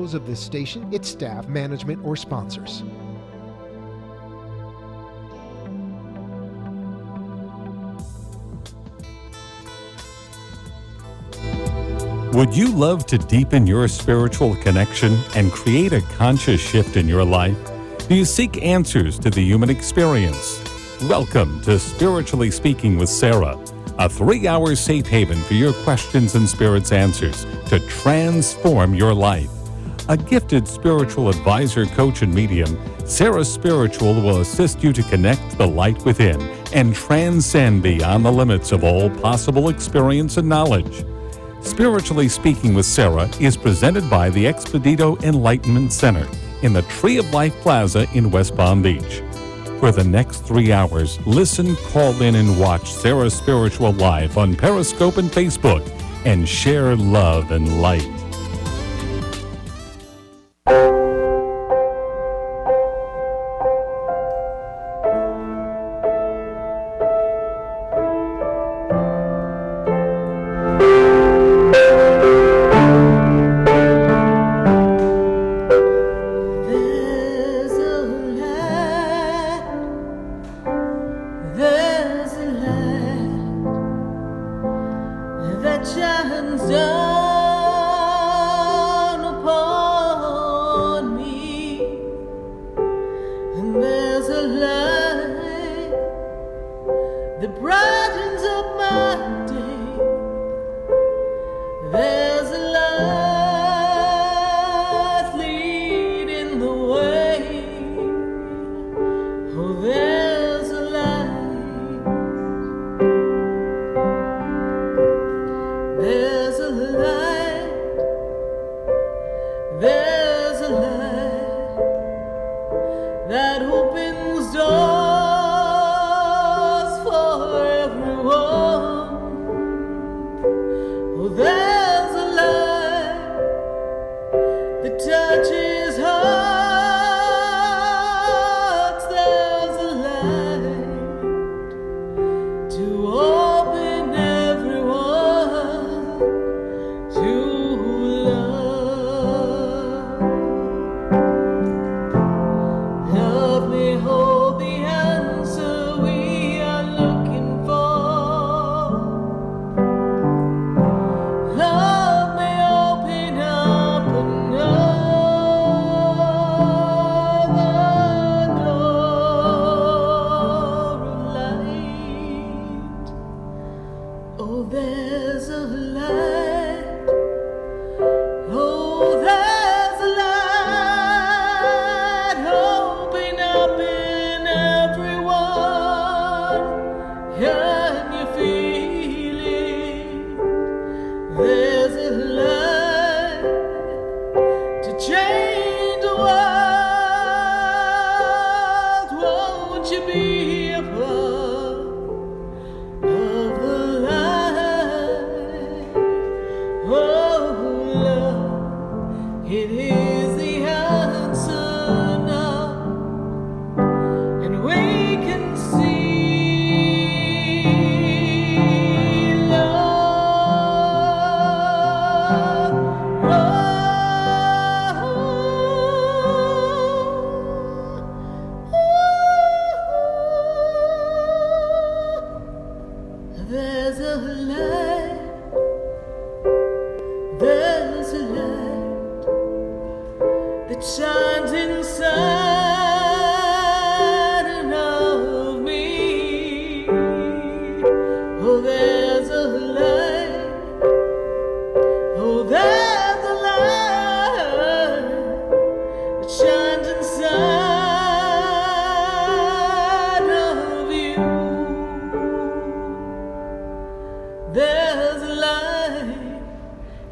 those of this station, its staff, management, or sponsors. Would you love to deepen your spiritual connection and create a conscious shift in your life? Do you seek answers to the human experience? Welcome to Spiritually Speaking with Sarah, a 3-hour safe haven for your questions and spirit's answers to transform your life. A gifted spiritual advisor, coach, and medium, SarahSpiritual will assist you to connect the light within and transcend beyond the limits of all possible experience and knowledge. Spiritually Speaking with Sarah is presented by the Expedito Enlightenment Center in the Tree of Life Plaza in West Palm Beach. For the next 3 hours, listen, call in, and watch SarahSpiritual live on Periscope and Facebook, and share love and light.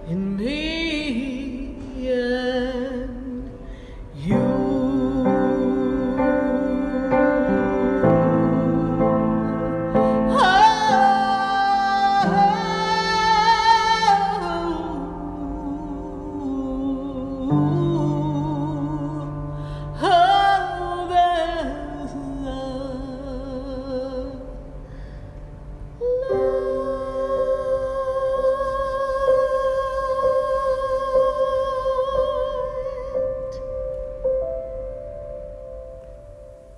In me and you.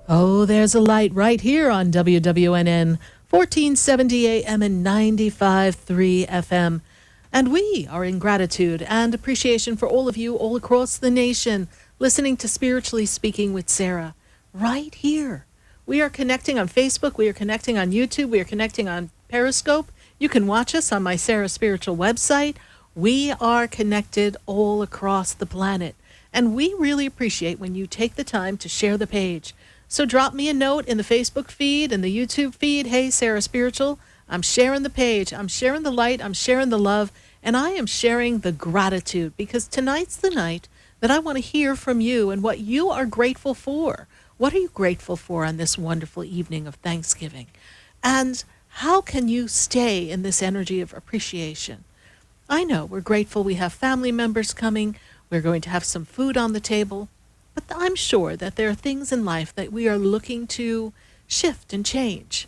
Oh, there's a light right here on WWNN, 1470 AM and 95.3 FM. And we are in gratitude and appreciation for all of you all across the nation listening to Spiritually Speaking with Sarah right here. We are connecting on Facebook. We are connecting on YouTube. We are connecting on Periscope. You can watch us on my Sarah Spiritual website. We are connected all across the planet. And we really appreciate when you take the time to share the page. So drop me a note in the Facebook feed and the YouTube feed. Hey, Sarah Spiritual, I'm sharing the page. I'm sharing the light. I'm sharing the love. And I am sharing the gratitude because tonight's the night that I want to hear from you and what you are grateful for. What are you grateful for on this wonderful evening of Thanksgiving? And how can you stay in this energy of appreciation? I know we're grateful we have family members coming. We're going to have some food on the table. But I'm sure that there are things in life that we are looking to shift and change.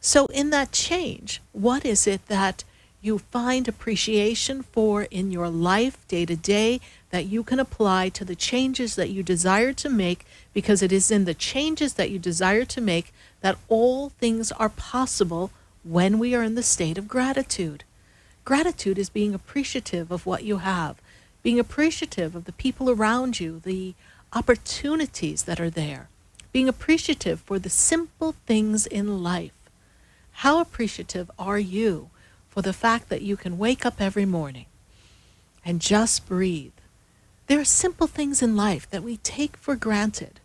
So in that change, what is it that you find appreciation for in your life day to day that you can apply to the changes that you desire to make? Because it is in the changes that you desire to make that all things are possible when we are in the state of gratitude. Gratitude is being appreciative of what you have, being appreciative of the people around you, the opportunities that are there, being appreciative for the simple things in life. How appreciative are you for the fact that you can wake up every morning and just breathe? There are simple things in life that we take for granted.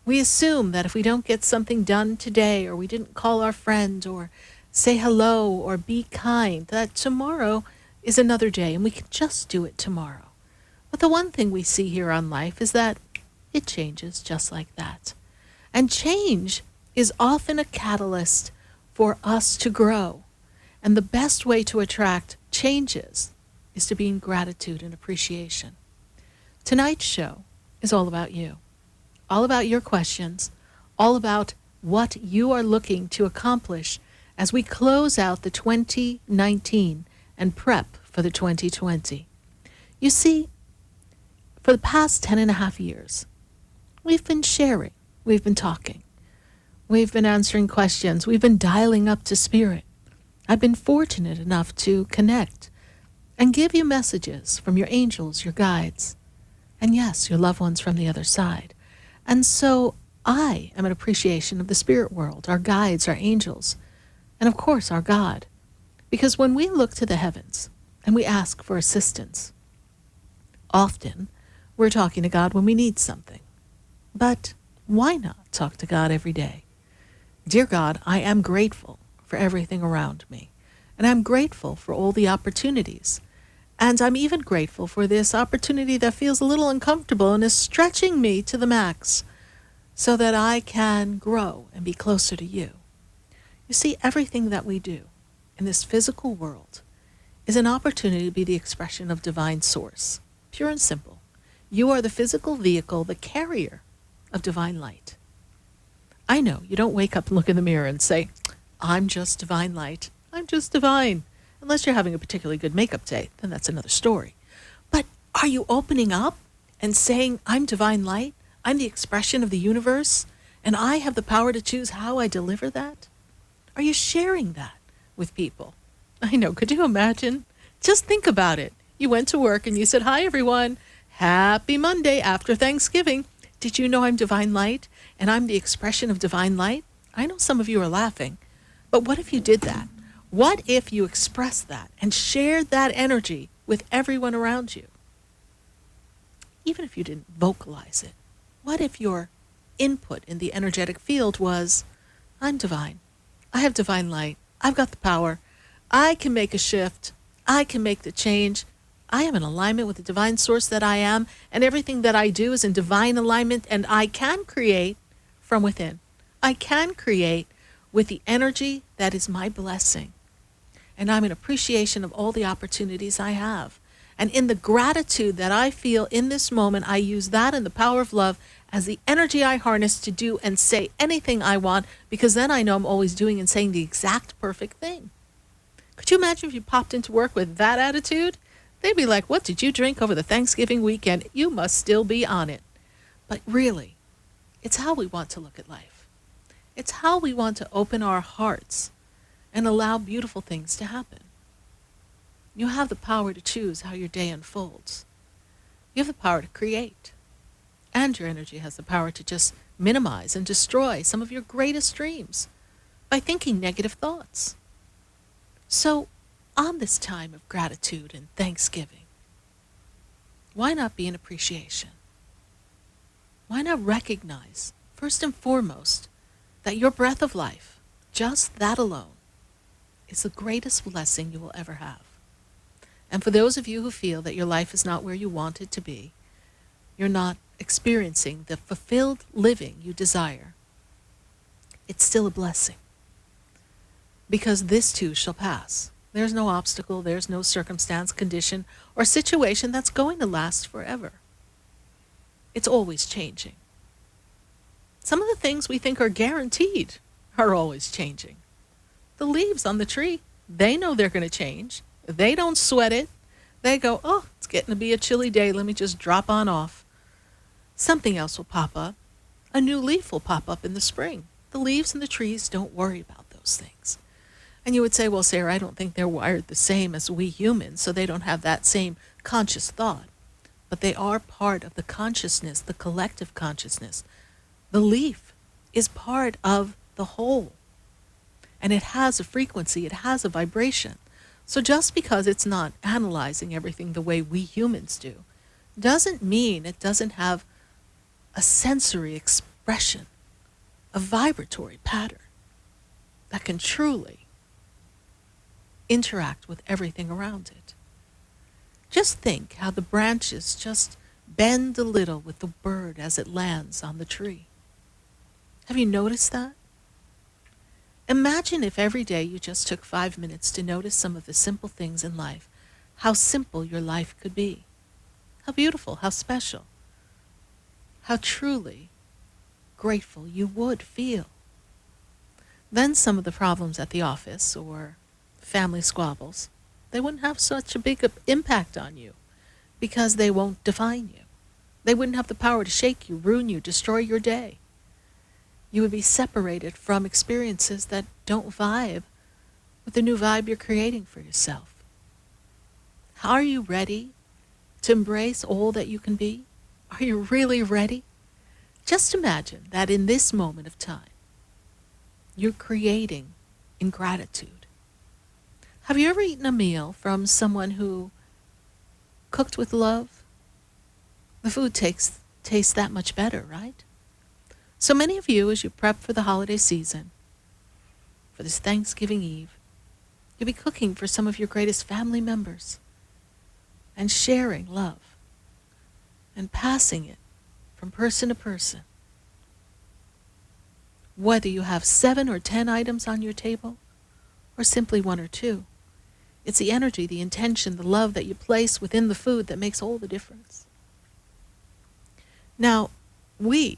We assume that if we don't get something done today, or we didn't call our friend or say hello or be kind, that tomorrow is another day and we can just do it tomorrow. But the one thing we see here on life is that it changes just like that. And change is often a catalyst for us to grow. And the best way to attract changes is to be in gratitude and appreciation. Tonight's show is all about you, all about your questions, all about what you are looking to accomplish as we close out the 2019 and prep for the 2020. You see, for the past 10 and a half years, we've been sharing, we've been talking, we've been answering questions, we've been dialing up to spirit. I've been fortunate enough to connect and give you messages from your angels, your guides, and yes, your loved ones from the other side. And so I am an appreciation of the spirit world, our guides, our angels, and of course our God. Because when we look to the heavens and we ask for assistance, often we're talking to God when we need something. But why not talk to God every day? Dear God, I am grateful for everything around me. And I'm grateful for all the opportunities. And I'm even grateful for this opportunity that feels a little uncomfortable and is stretching me to the max so that I can grow and be closer to you. You see, everything that we do in this physical world is an opportunity to be the expression of divine source, pure and simple. You are the physical vehicle, the carrier of divine light. I know you don't wake up and look in the mirror and say, I'm just divine light. I'm just divine. Unless you're having a particularly good makeup day, then that's another story. But are you opening up and saying, I'm divine light? I'm the expression of the universe, and I have the power to choose how I deliver that? Are you sharing that with people? I know, could you imagine? Just think about it. You went to work and you said, hi, everyone. Happy Monday after Thanksgiving. Did you know I'm divine light and I'm the expression of divine light? I know some of you are laughing, but what if you did that? What if you expressed that and shared that energy with everyone around you? Even if you didn't vocalize it, what if your input in the energetic field was, I'm divine. I have divine light. I've got the power. I can make a shift. I can make the change. I am in alignment with the divine source that I am, and everything that I do is in divine alignment, and I can create from within. I can create with the energy that is my blessing. And I'm in appreciation of all the opportunities I have. And in the gratitude that I feel in this moment, I use that and the power of love as the energy I harness to do and say anything I want, because then I know I'm always doing and saying the exact perfect thing. Could you imagine if you popped into work with that attitude? They'd be like, what did you drink over the Thanksgiving weekend? You must still be on it. But really, it's how we want to look at life. It's how we want to open our hearts and allow beautiful things to happen. You have the power to choose how your day unfolds. You have the power to create. And your energy has the power to just minimize and destroy some of your greatest dreams by thinking negative thoughts. So, on this time of gratitude and thanksgiving, why not be in appreciation? Why not recognize, first and foremost, that your breath of life, just that alone, is the greatest blessing you will ever have. And for those of you who feel that your life is not where you want it to be, you're not experiencing the fulfilled living you desire, it's still a blessing. Because this too shall pass. There's no obstacle, there's no circumstance, condition, or situation that's going to last forever. It's always changing. Some of the things we think are guaranteed are always changing. The leaves on the tree, they know they're going to change. They don't sweat it. They go, oh, it's getting to be a chilly day. Let me just drop on off. Something else will pop up. A new leaf will pop up in the spring. The leaves and the trees don't worry about those things. And you would say, well, Sarah, I don't think they're wired the same as we humans, so they don't have that same conscious thought. But they are part of the consciousness, the collective consciousness. The leaf is part of the whole. And it has a frequency, it has a vibration. So just because it's not analyzing everything the way we humans do, doesn't mean it doesn't have a sensory expression, a vibratory pattern that can truly interact with everything around it. Just think how the branches just bend a little with the bird as it lands on the tree. Have you noticed that? Imagine if every day you just took 5 minutes to notice some of the simple things in life, how simple your life could be. How beautiful, how special, how truly grateful you would feel. Then some of the problems at the office or family squabbles, they wouldn't have such a big impact on you because they won't define you. They wouldn't have the power to shake you, ruin you, destroy your day. You would be separated from experiences that don't vibe with the new vibe you're creating for yourself. Are you ready to embrace all that you can be? Are you really ready? Just imagine that in this moment of time, you're creating in gratitude. Have you ever eaten a meal from someone who cooked with love? The food tastes that much better, right? So many of you, as you prep for the holiday season, for this Thanksgiving Eve, you'll be cooking for some of your greatest family members and sharing love and passing it from person to person. Whether you have 7 or 10 items on your table or simply 1 or 2, it's the energy, the intention, the love that you place within the food that makes all the difference. Now, we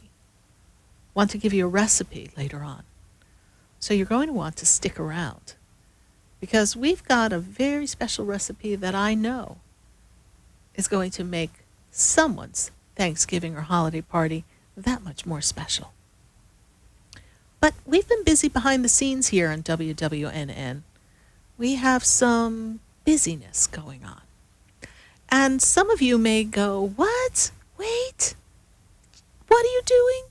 want to give you a recipe later on. So you're going to want to stick around because we've got a very special recipe that I know is going to make someone's Thanksgiving or holiday party that much more special. But we've been busy behind the scenes here on WWNN. We have some busyness going on. And some of you may go, what? Wait, what are you doing?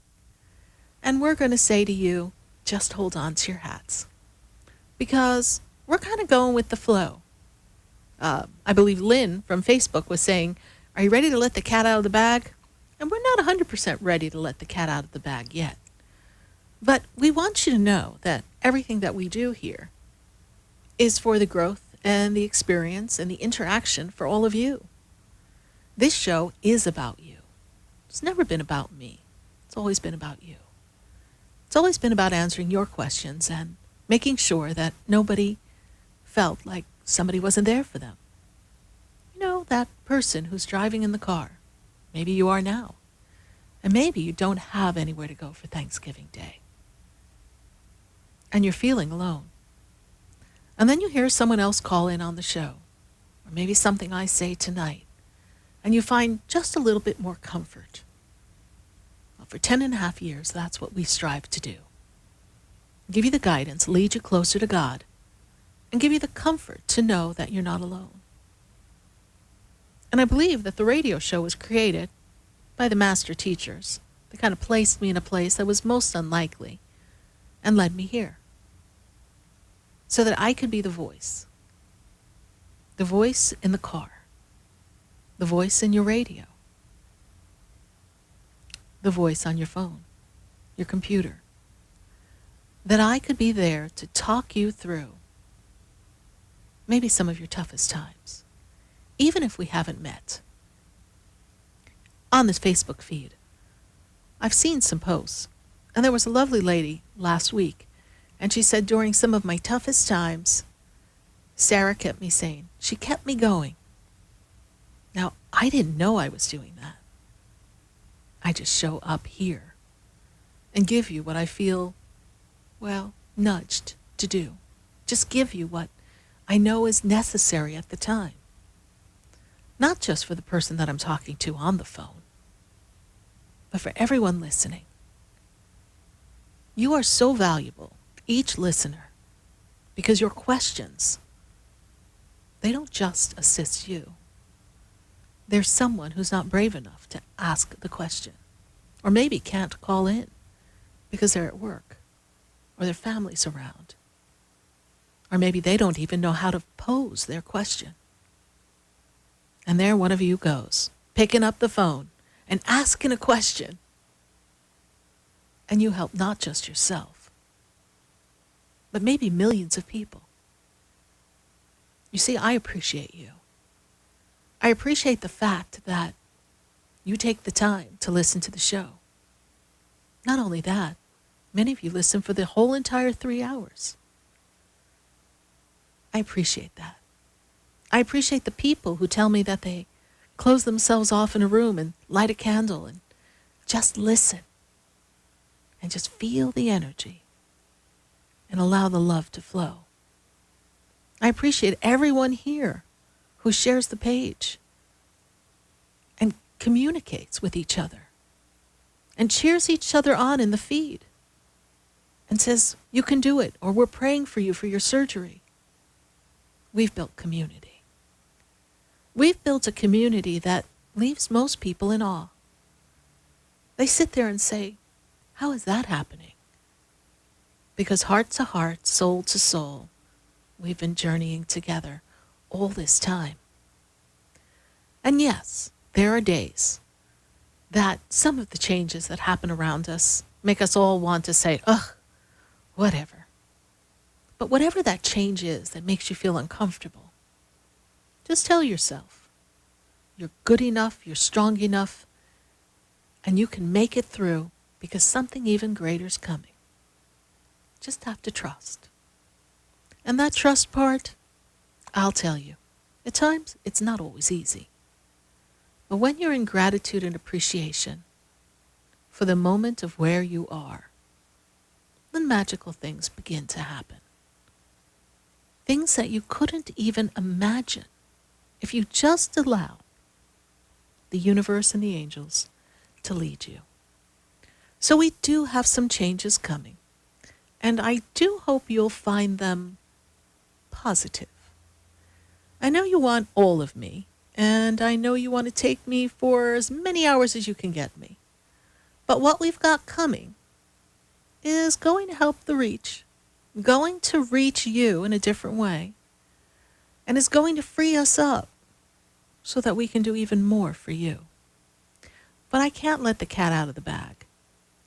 And we're going to say to you, just hold on to your hats. Because we're kind of going with the flow. I believe Lynn from Facebook was saying, are you ready to let the cat out of the bag? And we're not 100% ready to let the cat out of the bag yet. But we want you to know that everything that we do here is for the growth and the experience and the interaction for all of you. This show is about you. It's never been about me. It's always been about you. It's always been about answering your questions and making sure that nobody felt like somebody wasn't there for them. You know, that person who's driving in the car. Maybe you are now. And maybe you don't have anywhere to go for Thanksgiving Day. And you're feeling alone. And then you hear someone else call in on the show. Or maybe something I say tonight. And you find just a little bit more comfort. Well, for 10.5 years, that's what we strive to do. give you the guidance, lead you closer to God, and give you the comfort to know that you're not alone. And I believe that the radio show was created by the master teachers. They kind of placed me in a place that was most unlikely and led me here so that I could be the voice in the car, the voice in your radio, the voice on your phone, your computer, that I could be there to talk you through maybe some of your toughest times, even if we haven't met. On this Facebook feed, I've seen some posts, and there was a lovely lady last week, and she said, during some of my toughest times, Sarah kept me sane. She kept me going. Now, I didn't know I was doing that. I just show up here and give you what I feel, nudged to do. Just give you what I know is necessary at the time. Not just for the person that I'm talking to on the phone, but for everyone listening. You are so valuable, each listener, because your questions, they don't just assist you. There's someone who's not brave enough to ask the question, or maybe can't call in because they're at work, or their family's around, or maybe they don't even know how to pose their question. And there one of you goes, picking up the phone and asking a question. And you help not just yourself, but maybe millions of people. You see, I appreciate you. I appreciate the fact that you take the time to listen to the show. Not only that, many of you listen for the whole entire 3 hours. I appreciate that. I appreciate the people who tell me that they close themselves off in a room and light a candle and just listen and just feel the energy and allow the love to flow. I appreciate everyone here who shares the page and communicates with each other and cheers each other on in the feed and says, you can do it, or we're praying for you for your surgery. We've built community. We've built a community that leaves most people in awe. They sit there and say, how is that happening? Because heart to heart, soul to soul, we've been journeying together all this time. And yes, there are days that some of the changes that happen around us make us all want to say, ugh, whatever. But whatever that change is that makes you feel uncomfortable, just tell yourself, you're good enough, you're strong enough, and you can make it through because something even greater is coming. Just have to trust. And that trust part, I'll tell you, at times it's not always easy. But when you're in gratitude and appreciation for the moment of where you are, then magical things begin to happen. Things that you couldn't even imagine if you just allow the universe and the angels to lead you. So we do have some changes coming, and I do hope you'll find them positive. I know you want all of me, and I know you want to take me for as many hours as you can get me. But what we've got coming is going to help the reach, going to reach you in a different way, and is going to free us up so that we can do even more for you. But I can't let the cat out of the bag.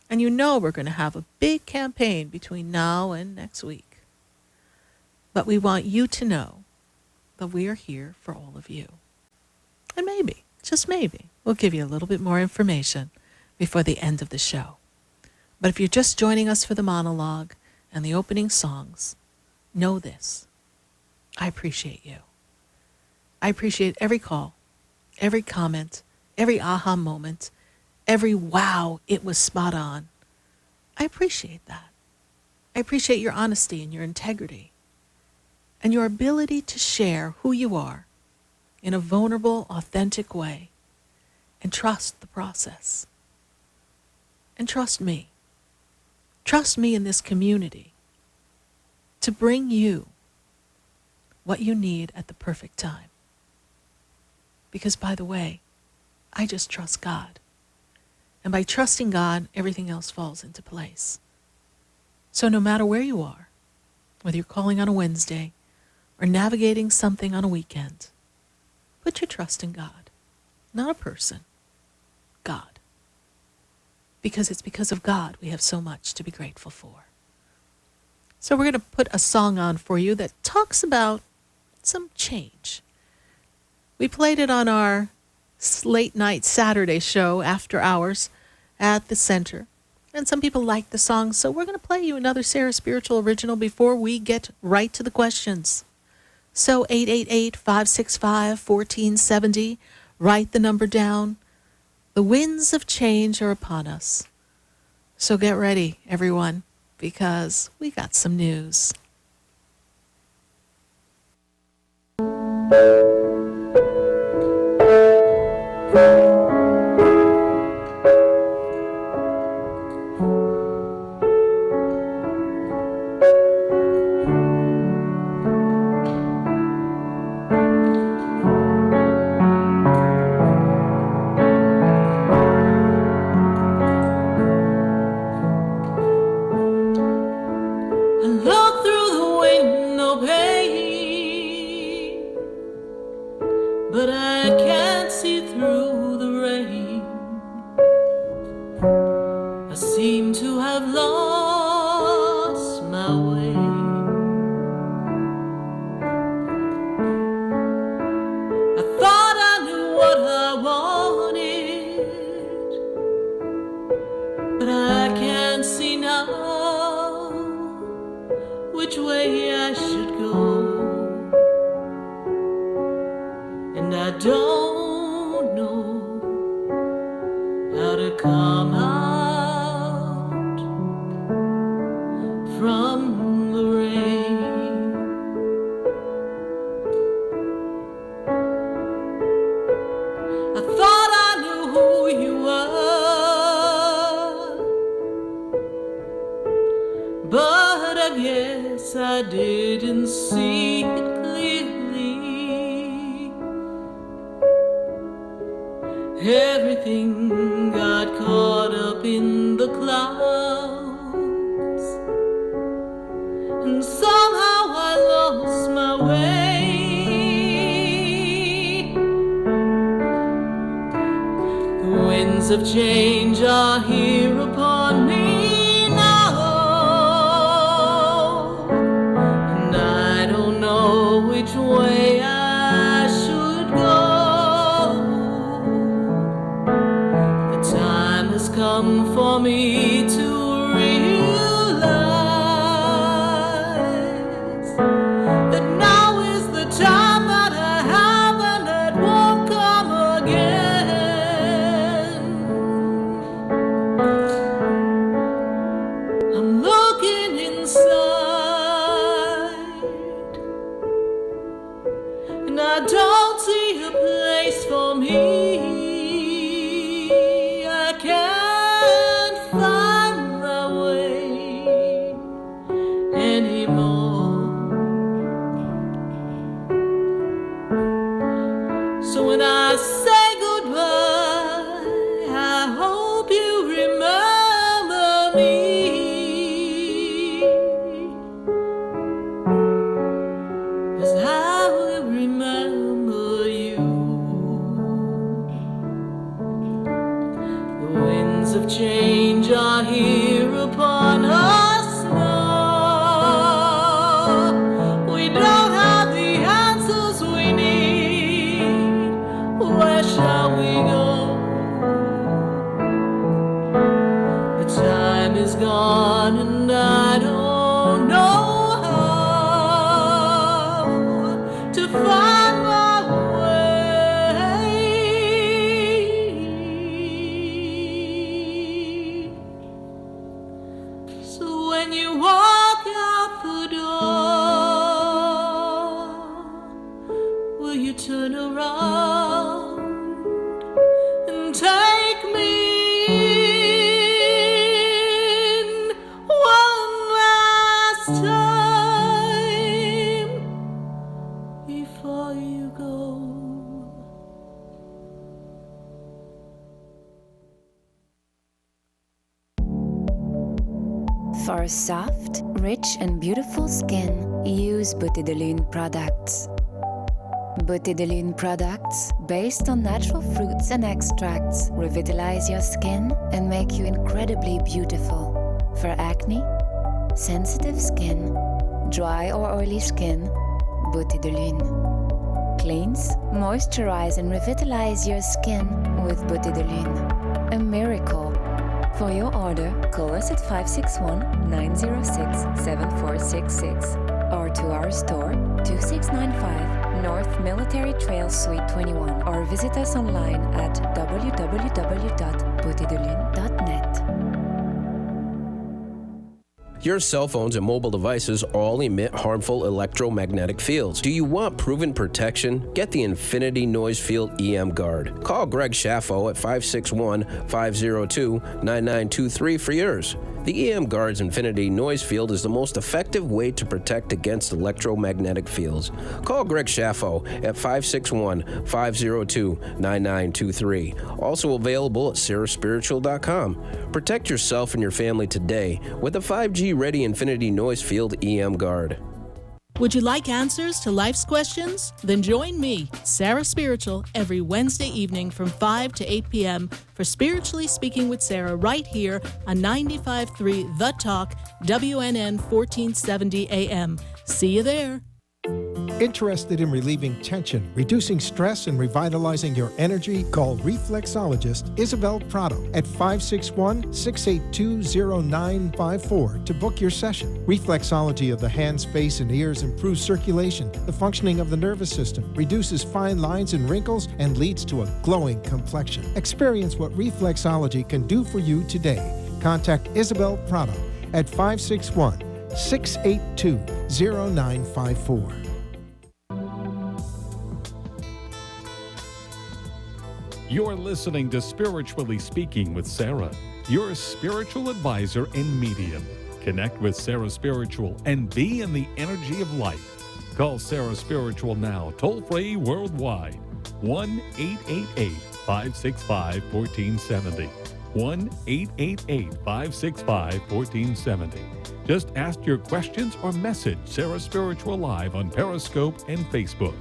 And you know we're going to have a big campaign between now and next week. But we want you to know that we are here for all of you. And maybe, just maybe, we'll give you a little bit more information before the end of the show. But if you're just joining us for the monologue and the opening songs, know this. I appreciate you. I appreciate every call, every comment, every aha moment, every wow, it was spot on. I appreciate that. I appreciate your honesty and your integrity and your ability to share who you are in a vulnerable, authentic way and trust the process. And trust me. Trust me in this community to bring you what you need at the perfect time. Because, by the way, I just trust God. And by trusting God, everything else falls into place. So no matter where you are, whether you're calling on a Wednesday or navigating something on a weekend, put your trust in God, not a person, God. Because it's because of God we have so much to be grateful for. So we're going to put a song on for you that talks about some change. We played it on our late night Saturday show after hours at the center. And some people like the song, so we're going to play you another Sarah Spiritual original before we get right to the questions. So 888-565-1470, write the number down. The winds of change are upon us. So get ready, everyone, because we got some news. But I can't see through the rain. I seem to have lost my way. I thought I knew what I wanted, but I can't see now which way I should go. And I don't know how to come out from the rain. I thought I knew who you were, but I guess I didn't see it clearly. Everything got caught up in the clouds, and somehow I lost my way. The winds of change are here upon me now, and I don't know which way I should go. Come for me to realize that now is the time that I have and it won't come again. I'm looking inside and I don't see a place for me. So when I say goodbye, I hope you remember me, 'cause I will remember you. The winds of change are here upon us now. We don't have the answers we need. Where shall we go? The time is gone and I don't know how to find my way. So when you walk out the door, will you turn around and take me in one last time? For soft, rich, and beautiful skin, use Butidolune products. Butidolune products, based on natural fruits and extracts, revitalize your skin and make you incredibly beautiful. For acne, sensitive skin, dry or oily skin, Butidolune. Cleanse, moisturize, and revitalize your skin with Butidolune. A miracle. For your order, call us at 561-906-7466 or to our store, 2695 North Military Trail Suite 21, or visit us online at www.butidolune.net. Your cell phones and mobile devices all emit harmful electromagnetic fields. Do you want proven protection? Get the Infinity Noise Field EM Guard. Call Greg Schaffo at 561-502-9923 for yours. The EM Guard's Infinity Noise Field is the most effective way to protect against electromagnetic fields. Call Greg Schaffo at 561-502-9923. Also available at SarahSpiritual.com. Protect yourself and your family today with a 5G-ready Infinity Noise Field EM Guard. Would you like answers to life's questions? Then join me, Sarah Spiritual, every Wednesday evening from 5 to 8 p.m. for Spiritually Speaking with Sarah right here on 95.3 The Talk, WNN 1470 AM. See you there. Interested in relieving tension, reducing stress, and revitalizing your energy? Call reflexologist Isabel Prado at 561-682-0954 to book your session. Reflexology of the hands, face, and ears improves circulation, the functioning of the nervous system, reduces fine lines and wrinkles, and leads to a glowing complexion. Experience what reflexology can do for you today. Contact Isabel Prado at 561-682-0954. You're listening to Spiritually Speaking with Sarah, your spiritual advisor and medium. Connect with Sarah Spiritual and be in the energy of light. Call Sarah Spiritual now, toll-free worldwide. 1-888-565-1470. 1-888-565-1470. Just ask your questions or message Sarah Spiritual live on Periscope and Facebook.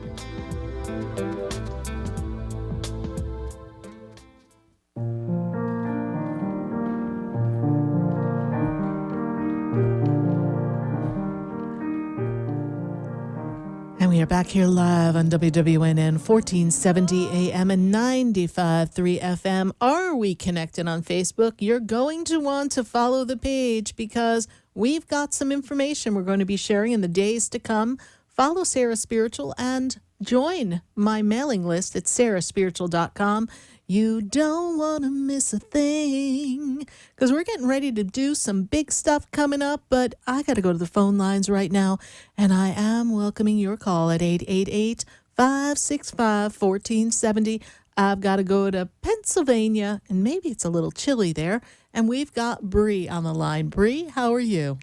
And we are back here live on WWNN 1470 AM and 95.3 FM. Are we connected on Facebook? You're going to want to follow the page because we've got some information we're going to be sharing in the days to come. Follow Sarah Spiritual and join my mailing list at sarahspiritual.com. You don't want to miss a thing because we're getting ready to do some big stuff coming up, but I got to go to the phone lines right now, and I am welcoming your call at 888-565-1470. I've got to go to Pennsylvania, and maybe it's a little chilly there, and we've got Bree on the line. Bree, how are you?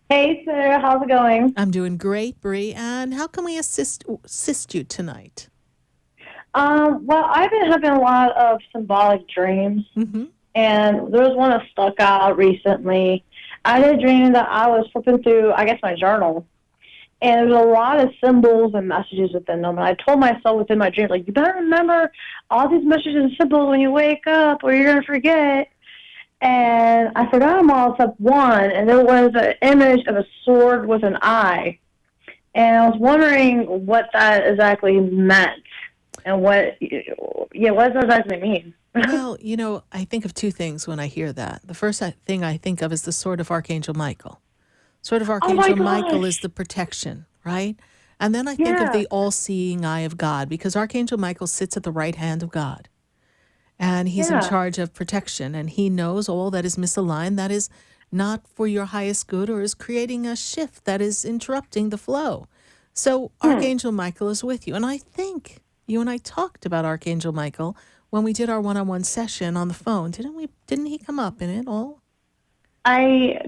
Hey, Sarah. How's it going? I'm doing great, Bree, and how can we assist you tonight? Well, I've been having a lot of symbolic dreams, and there was one that stuck out recently. I had a dream that I was flipping through, I guess, my journal, and there was a lot of symbols and messages within them. And I told myself within my dream, like, you better remember all these messages and symbols when you wake up, or you're going to forget. And I forgot them all except one, and there was an image of a sword with an eye. And I was wondering what that exactly meant. And what does that exactly mean? Well, I think of two things when I hear that. The first thing I think of is the sword of Archangel Michael. Sword of Archangel Michael is the protection, right? And then I think of the all-seeing eye of God, because Archangel Michael sits at the right hand of God. And he's in charge of protection, and he knows all that is misaligned, that is not for your highest good, or is creating a shift that is interrupting the flow. So Archangel Michael is with you. And I think you and I talked about Archangel Michael when we did our one-on-one session on the phone. Didn't we? Didn't he come up in it all? I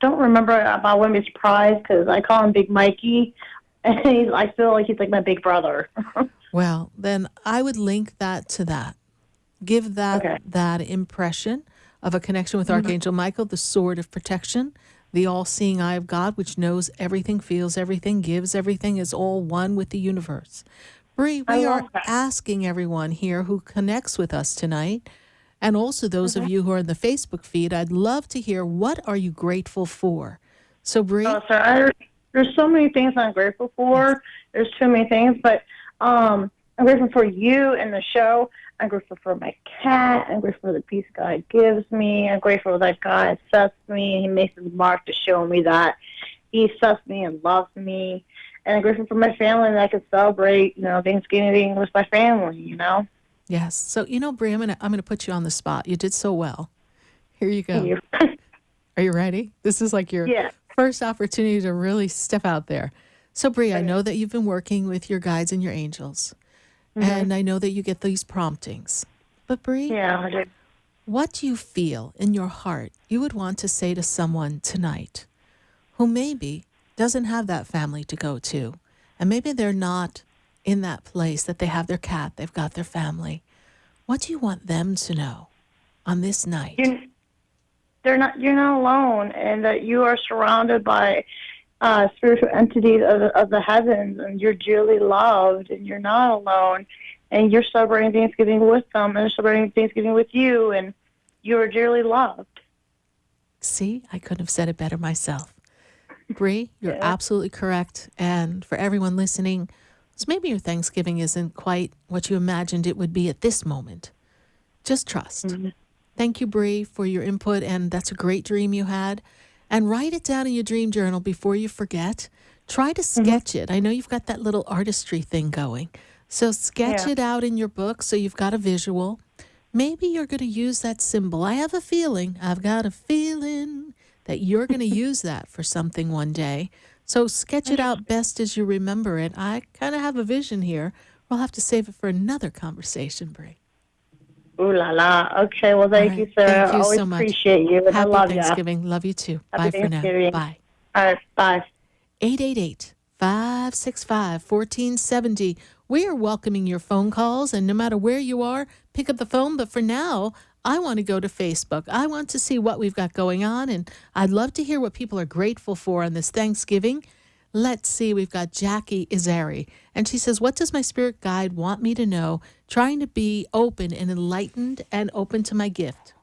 don't remember. I wouldn't be surprised because I call him Big Mikey, and I feel like he's like my big brother. Well, then I would link that to that. Give that impression of a connection with Archangel Michael, the sword of protection. The all-seeing eye of God, which knows everything, feels everything, gives everything, is all one with the universe. Bree, we are asking everyone here who connects with us tonight, and also those of you who are in the Facebook feed, I'd love to hear, what are you grateful for? So, Bree? Oh, sir, there's so many things I'm grateful for. Yes. There's too many things, but I'm grateful for you and the show. I'm grateful for my cat. I'm grateful for the peace God gives me. I'm grateful that God accepts me. He makes his mark to show me that he accepts me and loves me. And I'm grateful for my family, that I can celebrate, Thanksgiving with my family, Yes. So, Bree, I'm gonna put you on the spot. You did so well. Here you go. Thank you. Are you ready? This is like your first opportunity to really step out there. So, Bree, I know that you've been working with your guides and your angels, and I know that you get these promptings. But, Bree, I do. what do you feel in your heart you would want to say to someone tonight who maybe doesn't have that family to go to, and maybe they're not in that place that they have their cat, they've got their family? What do you want them to know on this night? You're not alone, and that you are surrounded by spiritual entities of the heavens, and you're dearly loved, and you're not alone, and you're celebrating Thanksgiving with them, and they're celebrating Thanksgiving with you, and you are dearly loved. See, I couldn't have said it better myself. Bree, you're absolutely correct. And for everyone listening, so maybe your Thanksgiving isn't quite what you imagined it would be at this moment. Just trust. Thank you, Bree, for your input, and that's a great dream you had. And write it down in your dream journal before you forget. Try to sketch it. I know you've got that little artistry thing going. So sketch it out in your book so you've got a visual. Maybe you're going to use that symbol. I've got a feeling that you're going to use that for something one day. So sketch it out best as you remember it. I kind of have a vision here. We'll have to save it for another conversation, Bree. Ooh la la. Okay, well, thank you, Sarah. Thank you Always so much. appreciate you, and I Happy love you. Thanksgiving. Love you too. Happy Bye for now. Thanksgiving. Bye. All right, bye. 888-565-1470. We are welcoming your phone calls, and no matter where you are, pick up the phone. But for now, I want to go to Facebook. I want to see what we've got going on, and I'd love to hear what people are grateful for on this Thanksgiving. Let's see. We've got Jackie Izari, and she says, what does my spirit guide want me to know? Trying to be open and enlightened and open to my gift.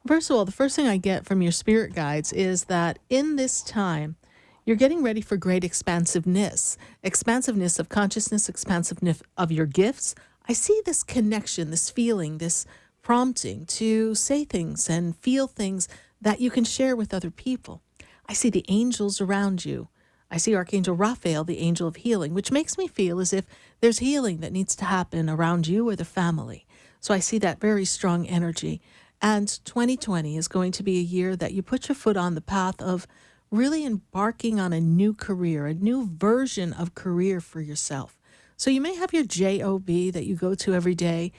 First of all, the first thing I get from your spirit guides is that in this time, you're getting ready for great expansiveness of consciousness, expansiveness of your gifts. I see this connection, this feeling, this prompting to say things and feel things that you can share with other people. I see the angels around you. I see Archangel Raphael, the angel of healing, which makes me feel as if there's healing that needs to happen around you or the family. So I see that very strong energy. And 2020 is going to be a year that you put your foot on the path of really embarking on a new career, a new version of career for yourself. So you may have your job that you go to every day,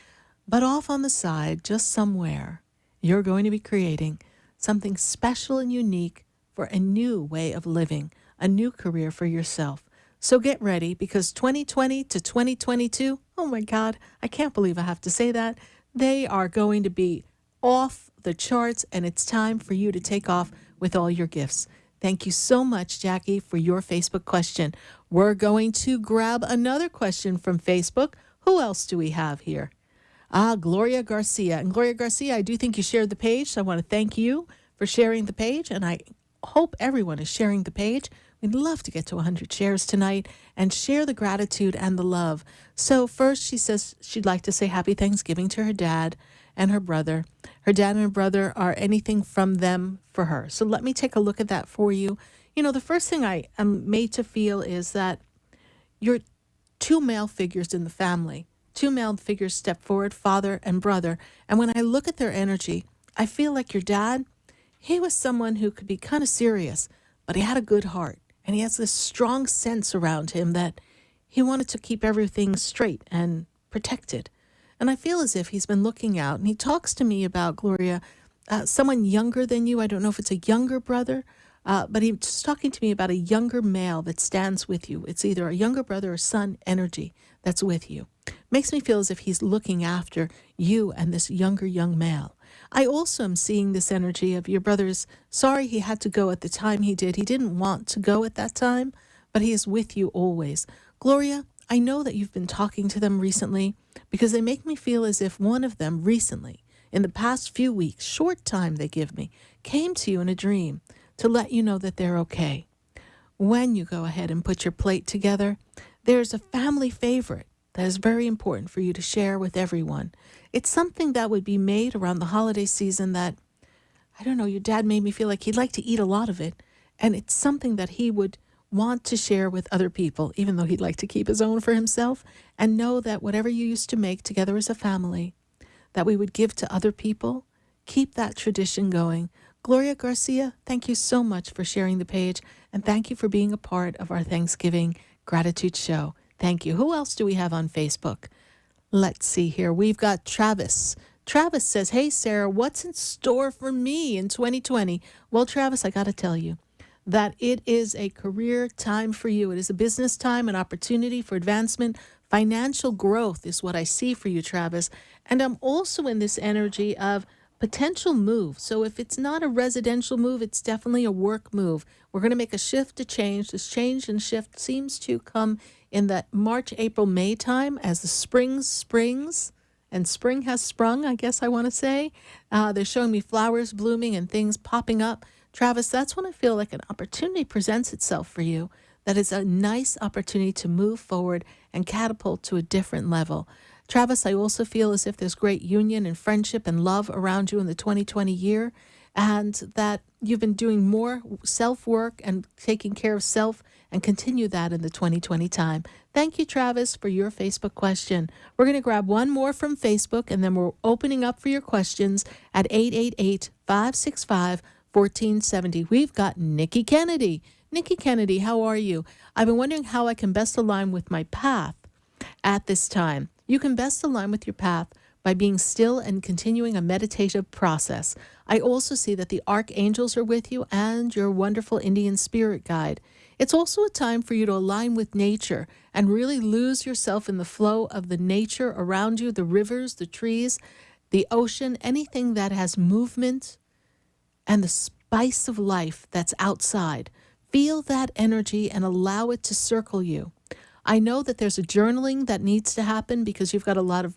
but off on the side, just somewhere, you're going to be creating something special and unique for a new way of living, a new career for yourself. So get ready, because 2020 to 2022, oh my God, I can't believe I have to say that, they are going to be off the charts, and it's time for you to take off with all your gifts. Thank you so much, Jackie, for your Facebook question. We're going to grab another question from Facebook. Who else do we have here? Gloria Garcia. And Gloria Garcia, I do think you shared the page, so I want to thank you for sharing the page, and I hope everyone is sharing the page. We'd love to get to 100 shares tonight and share the gratitude and the love. So first, she says she'd like to say happy Thanksgiving to her dad and her brother. Her dad and her brother are anything from them for her. So let me take a look at that for you. You know, the first thing I am made to feel is that you're two male figures in the family. Two male figures step forward, father and brother. And when I look at their energy, I feel like your dad, he was someone who could be kind of serious, but he had a good heart. And he has this strong sense around him that he wanted to keep everything straight and protected. And I feel as if he's been looking out. And he talks to me about, Gloria, someone younger than you. I don't know if it's a younger brother, but he's talking to me about a younger male that stands with you. It's either a younger brother or son energy that's with you. makes me feel as if he's looking after you and this younger young male. I also am seeing this energy of your brother's sorry he had to go at the time he did. He didn't want to go at that time, but he is with you always. Gloria, I know that you've been talking to them recently because they make me feel as if one of them recently, in the past few weeks, short time they give me, came to you in a dream to let you know that they're okay. When you go ahead and put your plate together, there's a family favorite that is very important for you to share with everyone. It's something that would be made around the holiday season that, I don't know, your dad made me feel like he'd like to eat a lot of it. And it's something that he would want to share with other people, even though he'd like to keep his own for himself, and know that whatever you used to make together as a family, that we would give to other people, keep that tradition going. Gloria Garcia, thank you so much for sharing the page, and thank you for being a part of our Thanksgiving Gratitude Show. Thank you. Who else do we have on Facebook? Let's see here. We've got Travis. Travis says, hey, Sarah, what's in store for me in 2020? Well, Travis, I got to tell you that it is a career time for you. It is a business time, an opportunity for advancement. Financial growth is what I see for you, Travis. And I'm also in this energy of potential move. So if it's not a residential move, it's definitely a work move. We're going to make a shift, a change. This change and shift seems to come in that March, April, May time as the springs, and spring has sprung, I guess I want to say. They're showing me flowers blooming and things popping up. Travis, that's when I feel like an opportunity presents itself for you. That is a nice opportunity to move forward and catapult to a different level. Travis, I also feel as if there's great union and friendship and love around you in the 2020 year, and that you've been doing more self-work and taking care of self, and continue that in the 2020 time. Thank you, Travis, for your Facebook question. We're going to grab one more from Facebook, and then we're opening up for your questions at 888-565-1470. We've got Nikki Kennedy. Nikki Kennedy, how are you? I've been wondering how I can best align with my path at this time. You can best align with your path by being still and continuing a meditative process. I also see that the archangels are with you and your wonderful Indian spirit guide. It's also a time for you to align with nature and really lose yourself in the flow of the nature around you, the rivers, the trees, the ocean, anything that has movement and the spice of life that's outside. Feel that energy and allow it to circle you. I know that there's a journaling that needs to happen because you've got a lot of,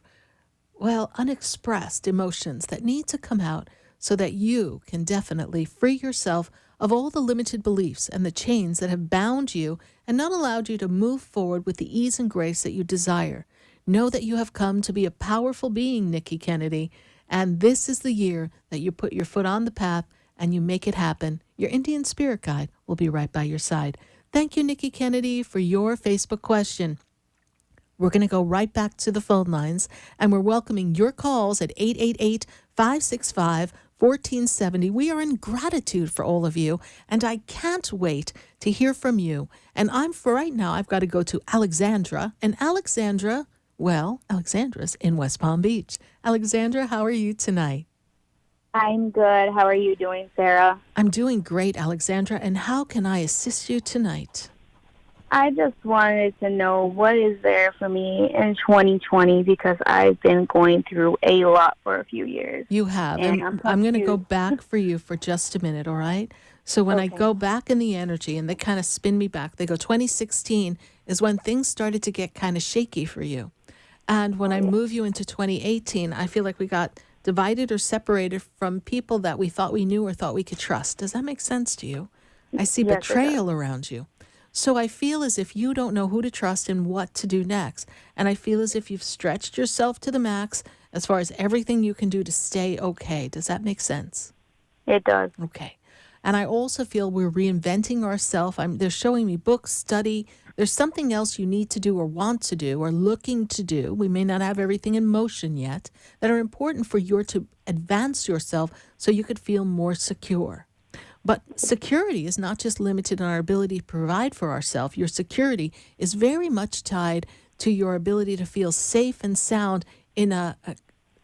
unexpressed emotions that need to come out so that you can definitely free yourself of all the limited beliefs and the chains that have bound you and not allowed you to move forward with the ease and grace that you desire. Know that you have come to be a powerful being, Nikki Kennedy, and this is the year that you put your foot on the path and you make it happen. Your Indian spirit guide will be right by your side. Thank you, Nikki Kennedy, for your Facebook question. We're going to go right back to the phone lines, and we're welcoming your calls at 888-565-1470. We are in gratitude for all of you, and I can't wait to hear from you. And for right now, I've got to go to Alexandra. And Alexandra's in West Palm Beach. Alexandra, how are you tonight? I'm good. How are you doing, Sarah? I'm doing great, Alexandra. And how can I assist you tonight? I just wanted to know what is there for me in 2020 because I've been going through a lot for a few years. You have. And I'm going to go back for you for just a minute, all right? So when I go back in the energy and they kind of spin me back, they go 2016 is when things started to get kind of shaky for you. And when I move you into 2018, I feel like we got divided or separated from people that we thought we knew or thought we could trust. Does that make sense to you? I see betrayal around you. So I feel as if you don't know who to trust and what to do next. And I feel as if you've stretched yourself to the max as far as everything you can do to stay okay. Does that make sense? It does. Okay. And I also feel we're reinventing ourselves. They're showing me books, study. There's something else you need to do or want to do or looking to do. We may not have everything in motion yet that are important for you to advance yourself so you could feel more secure. But security is not just limited in our ability to provide for ourselves. Your security is very much tied to your ability to feel safe and sound in a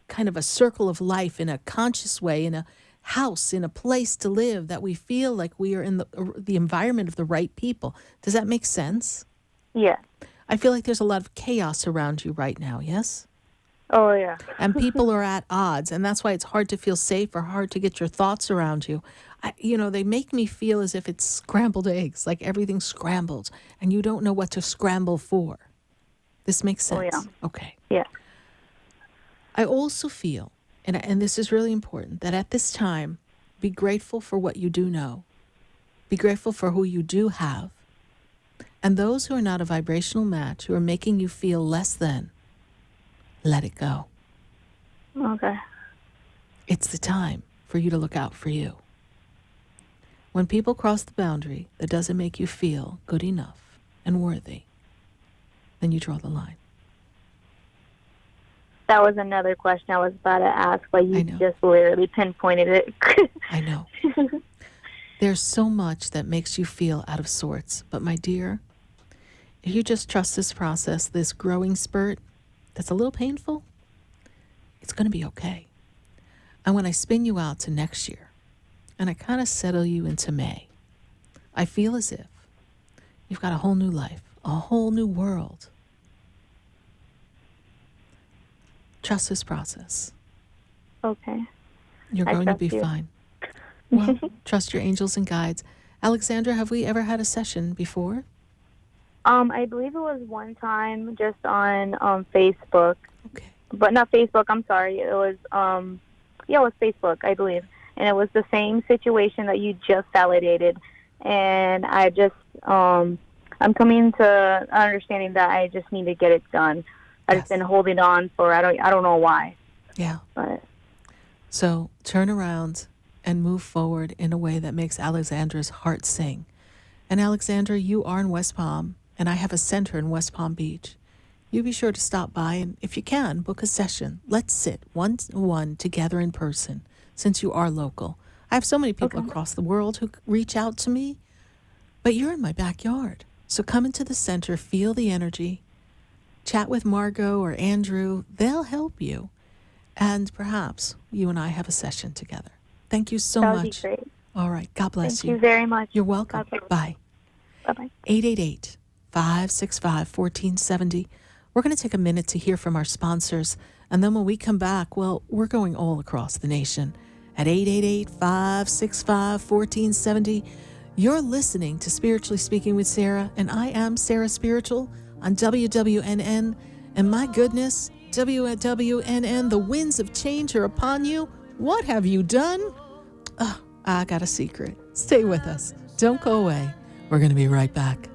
kind of a circle of life, in a conscious way, in a house, in a place to live, that we feel like we are in the environment of the right people. Does that make sense? Yeah. I feel like there's a lot of chaos around you right now, yes? Oh, yeah. And people are at odds, and that's why it's hard to feel safe or hard to get your thoughts around you. They make me feel as if it's scrambled eggs, like everything's scrambled, and you don't know what to scramble for. This makes sense? Oh, yeah. Okay. Yeah. I also feel, and this is really important, that at this time, be grateful for what you do know. Be grateful for who you do have. And those who are not a vibrational match, who are making you feel less than, let it go. Okay. It's the time for you to look out for you. When people cross the boundary that doesn't make you feel good enough and worthy, then you draw the line. That was another question I was about to ask, but you just literally pinpointed it. I know. There's so much that makes you feel out of sorts. But my dear, if you just trust this process, this growing spurt that's a little painful, it's going to be okay. And when I spin you out to next year, and I kind of settle you into May, I feel as if you've got a whole new life, a whole new world. Trust this process. Okay. You're going to be fine. Well, trust your angels and guides. Alexandra, have we ever had a session before? I believe it was one time just on Facebook. Okay. But not Facebook, I'm sorry. It was, it was Facebook, I believe. And it was the same situation that you just validated. And I just, I'm coming to understanding that I just need to get it done. I've just been holding on for, I don't know why. Yeah. But. So turn around and move forward in a way that makes Alexandra's heart sing. And Alexandra, you are in West Palm, and I have a center in West Palm Beach. You be sure to stop by, and if you can, book a session. Let's sit one-to-one together in person, since you are local. I have so many people across the world who reach out to me, but you're in my backyard. So come into the center, feel the energy, chat with Margot or Andrew. They'll help you. And perhaps you and I have a session together. Thank you so much. That would be great. All right. God bless you. Thank you very much. You're welcome. Bye. Bye-bye. 888-565-1470. We're going to take a minute to hear from our sponsors. And then when we come back, well, we're going all across the nation at 888-565-1470. You're listening to Spiritually Speaking with Sarah, and I am Sarah Spiritual on WWNN. And my goodness, WWNN, the winds of change are upon you. What have you done? Oh, I got a secret. Stay with us. Don't go away. We're going to be right back.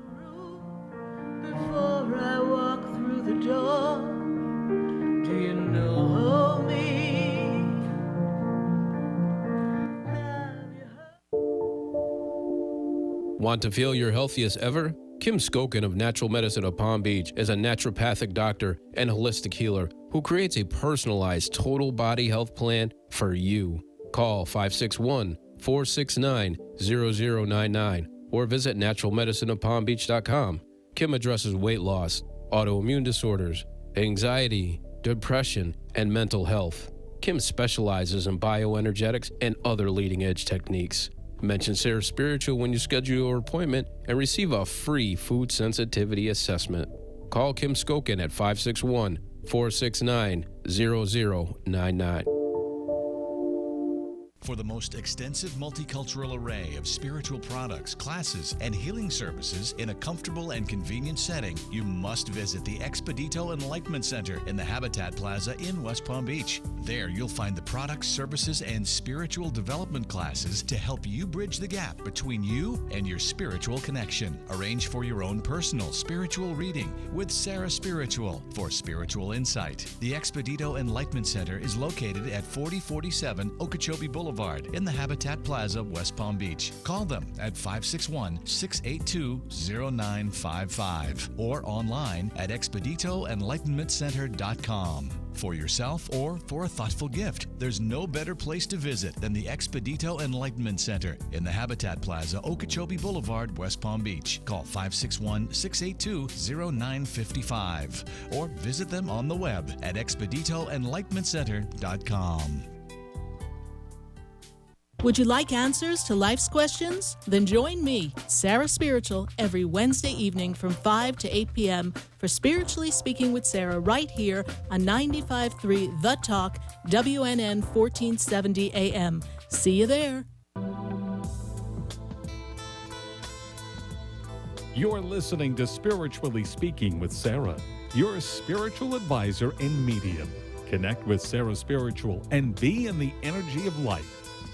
Before I walk through the door, do you know me? Want to feel your healthiest ever? Kim Skokin of Natural Medicine of Palm Beach is a naturopathic doctor and holistic healer who creates a personalized total body health plan for you. Call 561-469-0099 or visit naturalmedicineofpalmbeach.com. Kim addresses weight loss, autoimmune disorders, anxiety, depression, and mental health. Kim specializes in bioenergetics and other leading-edge techniques. Mention Sarah Spiritual when you schedule your appointment and receive a free food sensitivity assessment. Call Kim Skokin at 561-469-0099. For the most extensive multicultural array of spiritual products, classes, and healing services in a comfortable and convenient setting, you must visit the Expedito Enlightenment Center in the Habitat Plaza in West Palm Beach. There, you'll find the products, services, and spiritual development classes to help you bridge the gap between you and your spiritual connection. Arrange for your own personal spiritual reading with Sarah Spiritual for spiritual insight. The Expedito Enlightenment Center is located at 4047 Okeechobee Boulevard in the Habitat Plaza, West Palm Beach. Call them at 561-682-0955 or online at expeditoenlightenmentcenter.com. For yourself or for a thoughtful gift, there's no better place to visit than the Expedito Enlightenment Center in the Habitat Plaza, Okeechobee Boulevard, West Palm Beach. Call 561-682-0955 or visit them on the web at expeditoenlightenmentcenter.com. Would you like answers to life's questions? Then join me, Sarah Spiritual, every Wednesday evening from 5 to 8 p.m. for Spiritually Speaking with Sarah right here on 95.3 The Talk, WNN 1470 AM. See you there. You're listening to Spiritually Speaking with Sarah, your spiritual advisor and medium. Connect with Sarah Spiritual and be in the energy of light.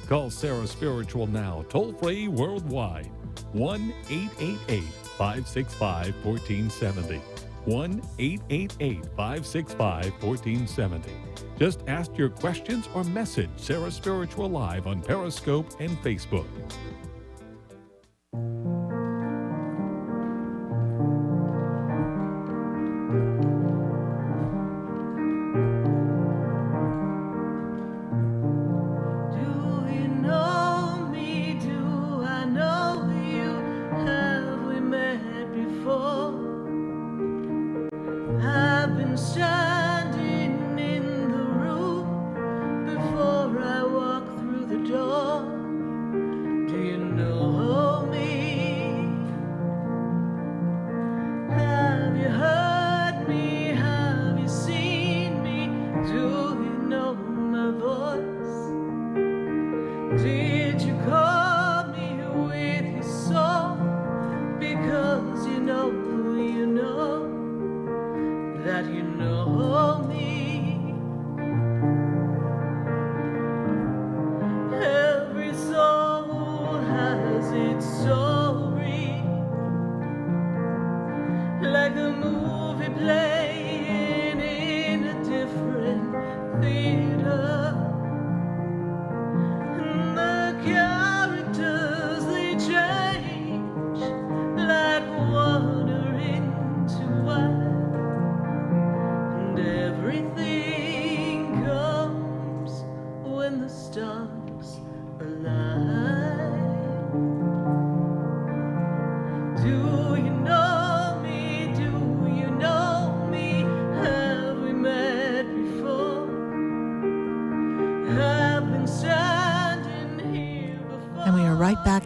Call Sarah Spiritual now, toll-free worldwide, 1-888-565-1470. 1-888-565-1470. Just ask your questions or message Sarah Spiritual live on Periscope and Facebook.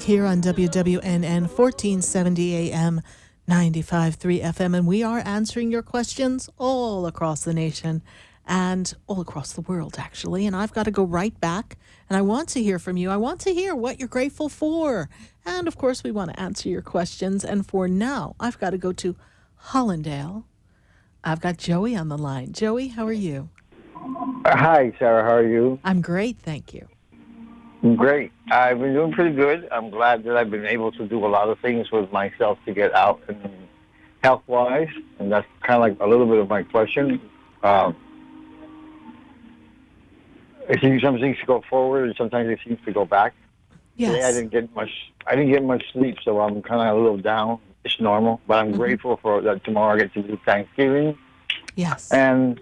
Here on WWNN 1470 AM 95.3 FM, and we are answering your questions all across the nation and all across the world, actually. And I've got to go right back, and I want to hear from you. I want to hear what you're grateful for. And, of course, we want to answer your questions. And for now, I've got to go to Hollandale. I've got Joey on the line. Joey, how are you? Hi, Sarah. How are you? I'm great, thank you. Great. I've been doing pretty good. I'm glad that I've been able to do a lot of things with myself to get out and health-wise, and that's kind of like a little bit of my question. I think some things go forward, and sometimes it seems to go back. Yes. Today I didn't get much sleep, so I'm kind of a little down. It's normal, but I'm grateful for that. Tomorrow I get to do Thanksgiving. Yes. And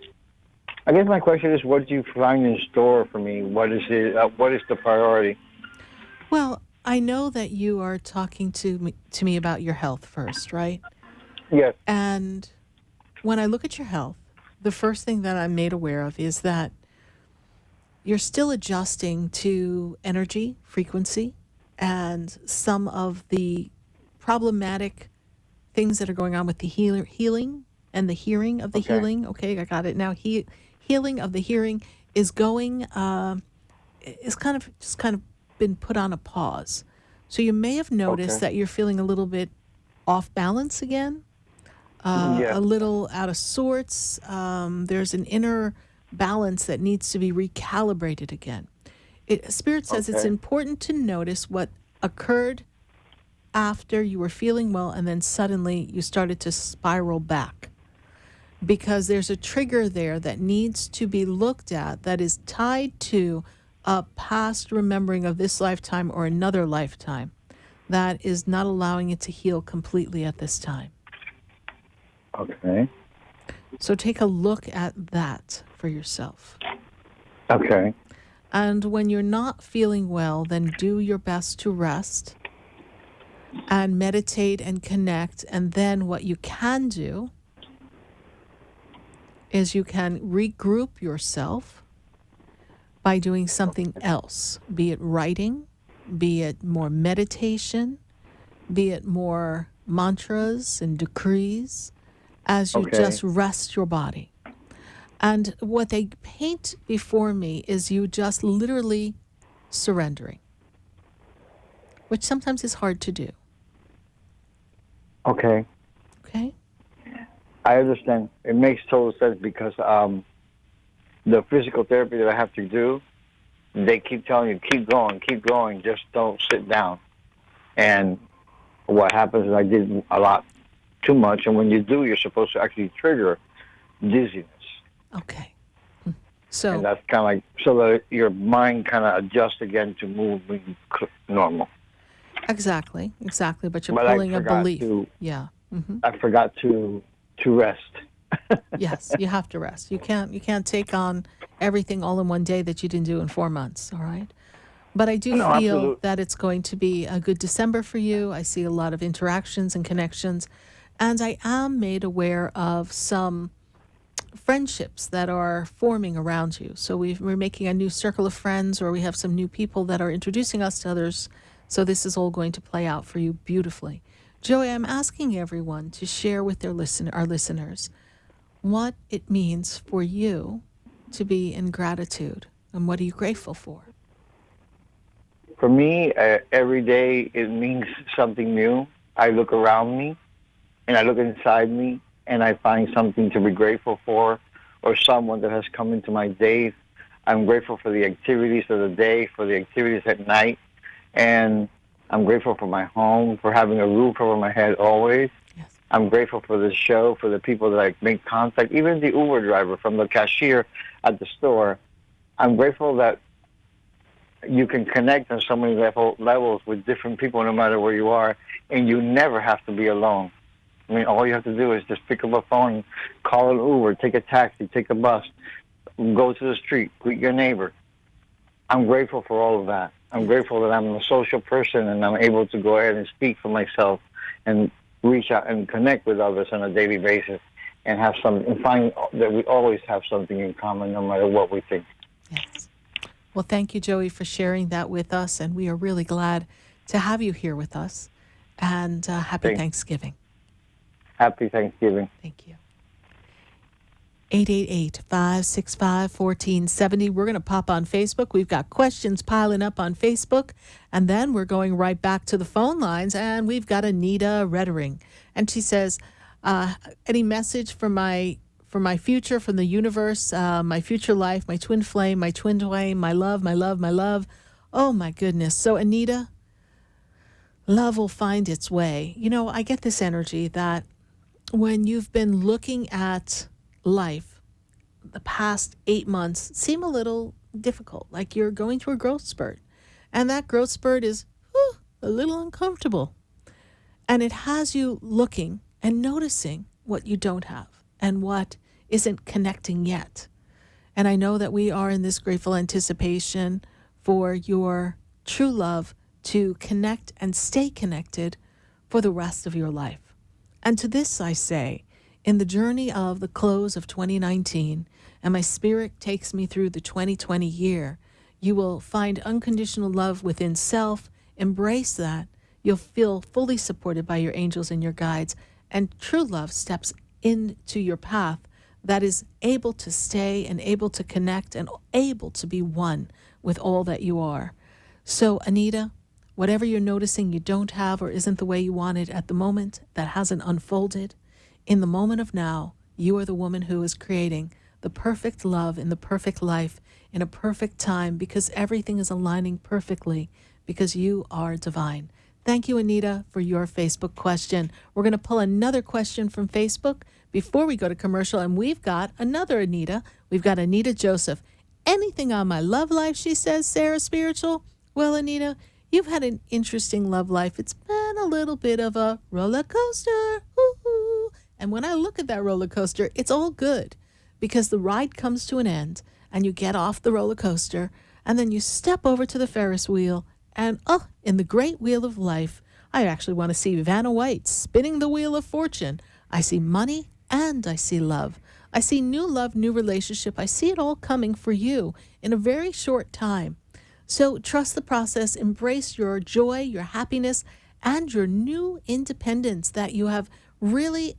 I guess my question is, what do you find in store for me? What is it? What is the priority? Well, I know that you are talking to me about your health first, right? Yes. And when I look at your health, the first thing that I'm made aware of is that you're still adjusting to energy, frequency, and some of the problematic things that are going on with the healing and the hearing of the healing. Okay, I got it now. Healing of the hearing is going, is kind of been put on a pause. So you may have noticed that you're feeling a little bit off balance again, a little out of sorts. There's an inner balance that needs to be recalibrated again. Spirit says it's important to notice what occurred after you were feeling well and then suddenly you started to spiral back. Because there's a trigger there that needs to be looked at that is tied to a past remembering of this lifetime or another lifetime that is not allowing it to heal completely at this time. Okay. So take a look at that for yourself. Okay. And when you're not feeling well, then do your best to rest and meditate and connect. And then what you can do is you can regroup yourself, by doing something else, be it writing, be it more meditation, be it more mantras and decrees, as you just rest your body. And what they paint before me is you just literally surrendering, which sometimes is hard to do. Okay. Okay? I understand. It makes total sense because the physical therapy that I have to do, they keep telling you, keep going, just don't sit down. And what happens is I did a lot too much, and when you do, you're supposed to actually trigger dizziness. Okay. And So, that's kind of like, so that your mind kind of adjusts again to moving normal. exactly. But you're But I pulling a forgot belief. to, Yeah. Mm-hmm. I forgot to rest. Yes, you have to rest. You can't take on everything all in one day that you didn't do in 4 months, all right? But I do No, feel absolutely. that it's going to be a good December for you. I see a lot of interactions and connections, and I am made aware of some friendships that are forming around you. So we're making a new circle of friends, or we have some new people that are introducing us to others. So this is all going to play out for you beautifully. Joey, I'm asking everyone to share with our listeners what it means for you to be in gratitude, and what are you grateful for? For me, every day it means something new. I look around me, and I look inside me, and I find something to be grateful for, or someone that has come into my days. I'm grateful for the activities of the day, for the activities at night, and I'm grateful for my home, for having a roof over my head always. Yes. I'm grateful for the show, for the people that I make contact, even the Uber driver, from the cashier at the store. I'm grateful that you can connect on so many levels with different people no matter where you are, and you never have to be alone. I mean, all you have to do is just pick up a phone, call an Uber, take a taxi, take a bus, go to the street, greet your neighbor. I'm grateful for all of that. I'm grateful that I'm a social person and I'm able to go ahead and speak for myself and reach out and connect with others on a daily basis and find that we always have something in common no matter what we think. Yes. Well, thank you, Joey, for sharing that with us. And we are really glad to have you here with us. And happy Thanksgiving. Happy Thanksgiving. Thank you. 888-565-1470. We're going to pop on Facebook. We've got questions piling up on Facebook. And then we're going right back to the phone lines. And we've got Anita Reddering. And she says, any message for my future, from the universe, my future life, my twin flame, my twin flame, my love, my love, my love. Oh, my goodness. So, Anita, love will find its way. You know, I get this energy that when you've been looking at life, the past 8 months seem a little difficult, like you're going through a growth spurt. And that growth spurt is a little uncomfortable. And it has you looking and noticing what you don't have and what isn't connecting yet. And I know that we are in this grateful anticipation for your true love to connect and stay connected for the rest of your life. And to this I say, in the journey of the close of 2019, and my spirit takes me through the 2020 year, you will find unconditional love within self, embrace that. You'll feel fully supported by your angels and your guides, and true love steps into your path that is able to stay and able to connect and able to be one with all that you are. So, Anita, whatever you're noticing you don't have or isn't the way you want it at the moment, that hasn't unfolded, in the moment of now, you are the woman who is creating the perfect love in the perfect life in a perfect time, because everything is aligning perfectly because you are divine. Thank you, Anita, for your Facebook question. We're going to pull another question from Facebook before we go to commercial, and we've got another Anita. We've got Anita Joseph. Anything on my love life, she says, Sarah Spiritual? Well, Anita, you've had an interesting love life. It's been a little bit of a roller coaster. Woo-hoo. And when I look at that roller coaster, it's all good, because the ride comes to an end and you get off the roller coaster and then you step over to the Ferris wheel and, in the great wheel of life, I actually want to see Vanna White spinning the wheel of fortune. I see money and I see love. I see new love, new relationship. I see it all coming for you in a very short time. So trust the process, embrace your joy, your happiness, and your new independence that you have really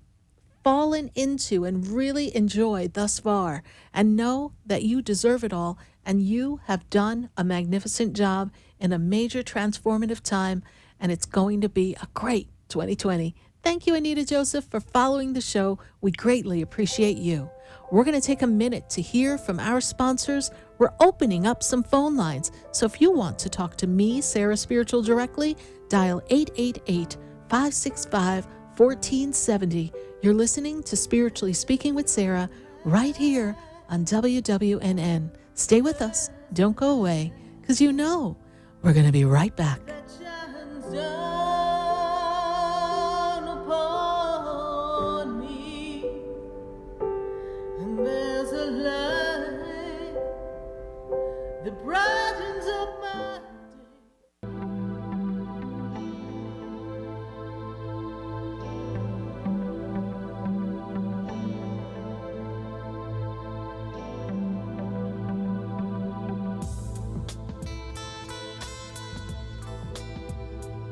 fallen into and really enjoyed thus far. And know that you deserve it all, and you have done a magnificent job in a major transformative time, and it's going to be a great 2020. Thank you, Anita Joseph, for following the show. We greatly appreciate you. We're going to take a minute to hear from our sponsors. We're opening up some phone lines. So if you want to talk to me, Sarah Spiritual, directly, dial 888-565-1470. You're listening to Spiritually Speaking with Sarah right here on WWNN. Stay with us. Don't go away, because you know we're going to be right back.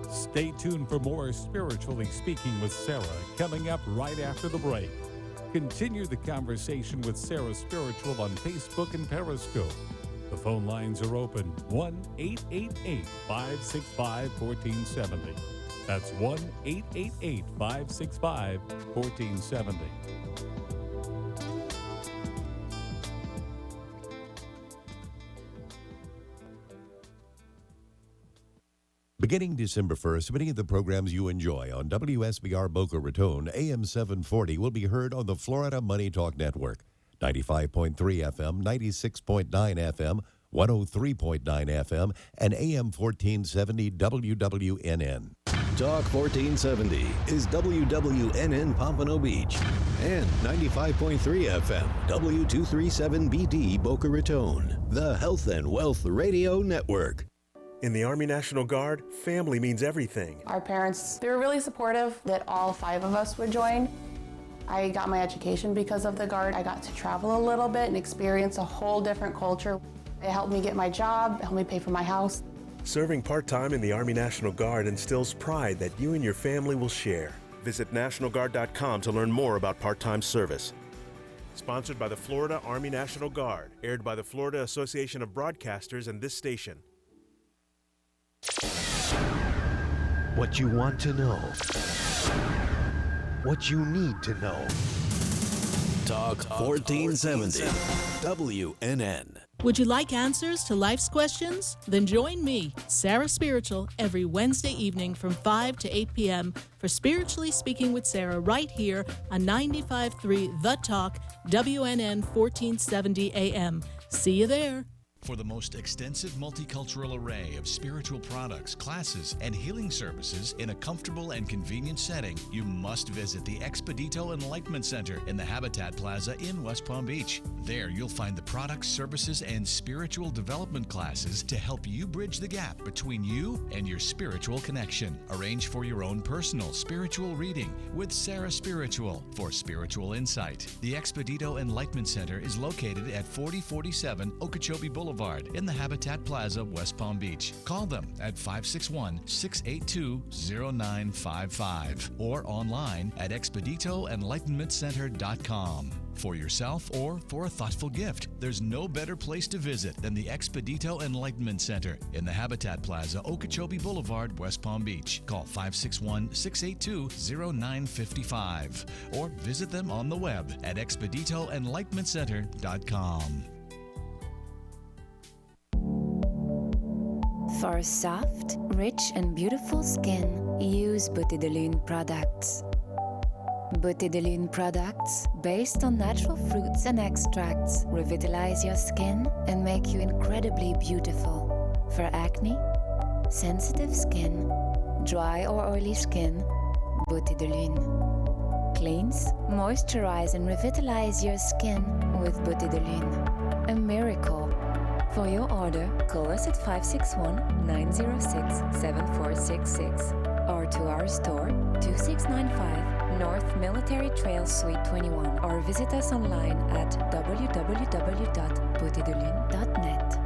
Stay tuned for more Spiritually Speaking with Sarah coming up right after the break. Continue the conversation with Sarah Spiritual on Facebook and Periscope. The phone lines are open, 1-888-565-1470. That's 1-888-565-1470. Beginning December 1st, many of the programs you enjoy on WSBR Boca Raton, AM 740, will be heard on the Florida Money Talk Network. 95.3 FM, 96.9 FM, 103.9 FM, and AM 1470 WWNN. Talk 1470 is WWNN Pompano Beach and 95.3 FM, W237BD Boca Raton, the Health and Wealth Radio Network. In the Army National Guard, family means everything. Our parents, they were really supportive that all 5 of us would join. I got my education because of the Guard. I got to travel a little bit and experience a whole different culture. It helped me get my job, it helped me pay for my house. Serving part-time in the Army National Guard instills pride that you and your family will share. Visit NationalGuard.com to learn more about part-time service. Sponsored by the Florida Army National Guard. Aired by the Florida Association of Broadcasters and this station. What you want to know. What you need to know. Talk 1470. WNN. Would you like answers to life's questions? Then join me, Sarah Spiritual, every Wednesday evening from 5 to 8 p.m. for Spiritually Speaking with Sarah right here on 95.3 The Talk, WNN 1470 AM. See you there. For the most extensive multicultural array of spiritual products, classes, and healing services in a comfortable and convenient setting, you must visit the Expedito Enlightenment Center in the Habitat Plaza in West Palm Beach. There you'll find the products, services, and spiritual development classes to help you bridge the gap between you and your spiritual connection. Arrange for your own personal spiritual reading with Sarah Spiritual for spiritual insight. The Expedito Enlightenment Center is located at 4047 Okeechobee Boulevard in the Habitat Plaza, West Palm Beach. Call them at 561-682-0955 or online at expeditoenlightenmentcenter.com. For yourself or for a thoughtful gift, there's no better place to visit than the Expedito Enlightenment Center in the Habitat Plaza, Okeechobee Boulevard, West Palm Beach. Call 561-682-0955 or visit them on the web at expeditoenlightenmentcenter.com. For soft, rich, and beautiful skin, use Beauté de Lune products. Beauté de Lune products, based on natural fruits and extracts, revitalize your skin and make you incredibly beautiful. For acne, sensitive skin, dry or oily skin, Beauté de Lune. Cleanse, moisturize, and revitalize your skin with Beauté de Lune. A miracle. For your order, call us at 561-906-7466 or to our store, 2695 North Military Trail Suite 21, or visit us online at www.beautédelune.net.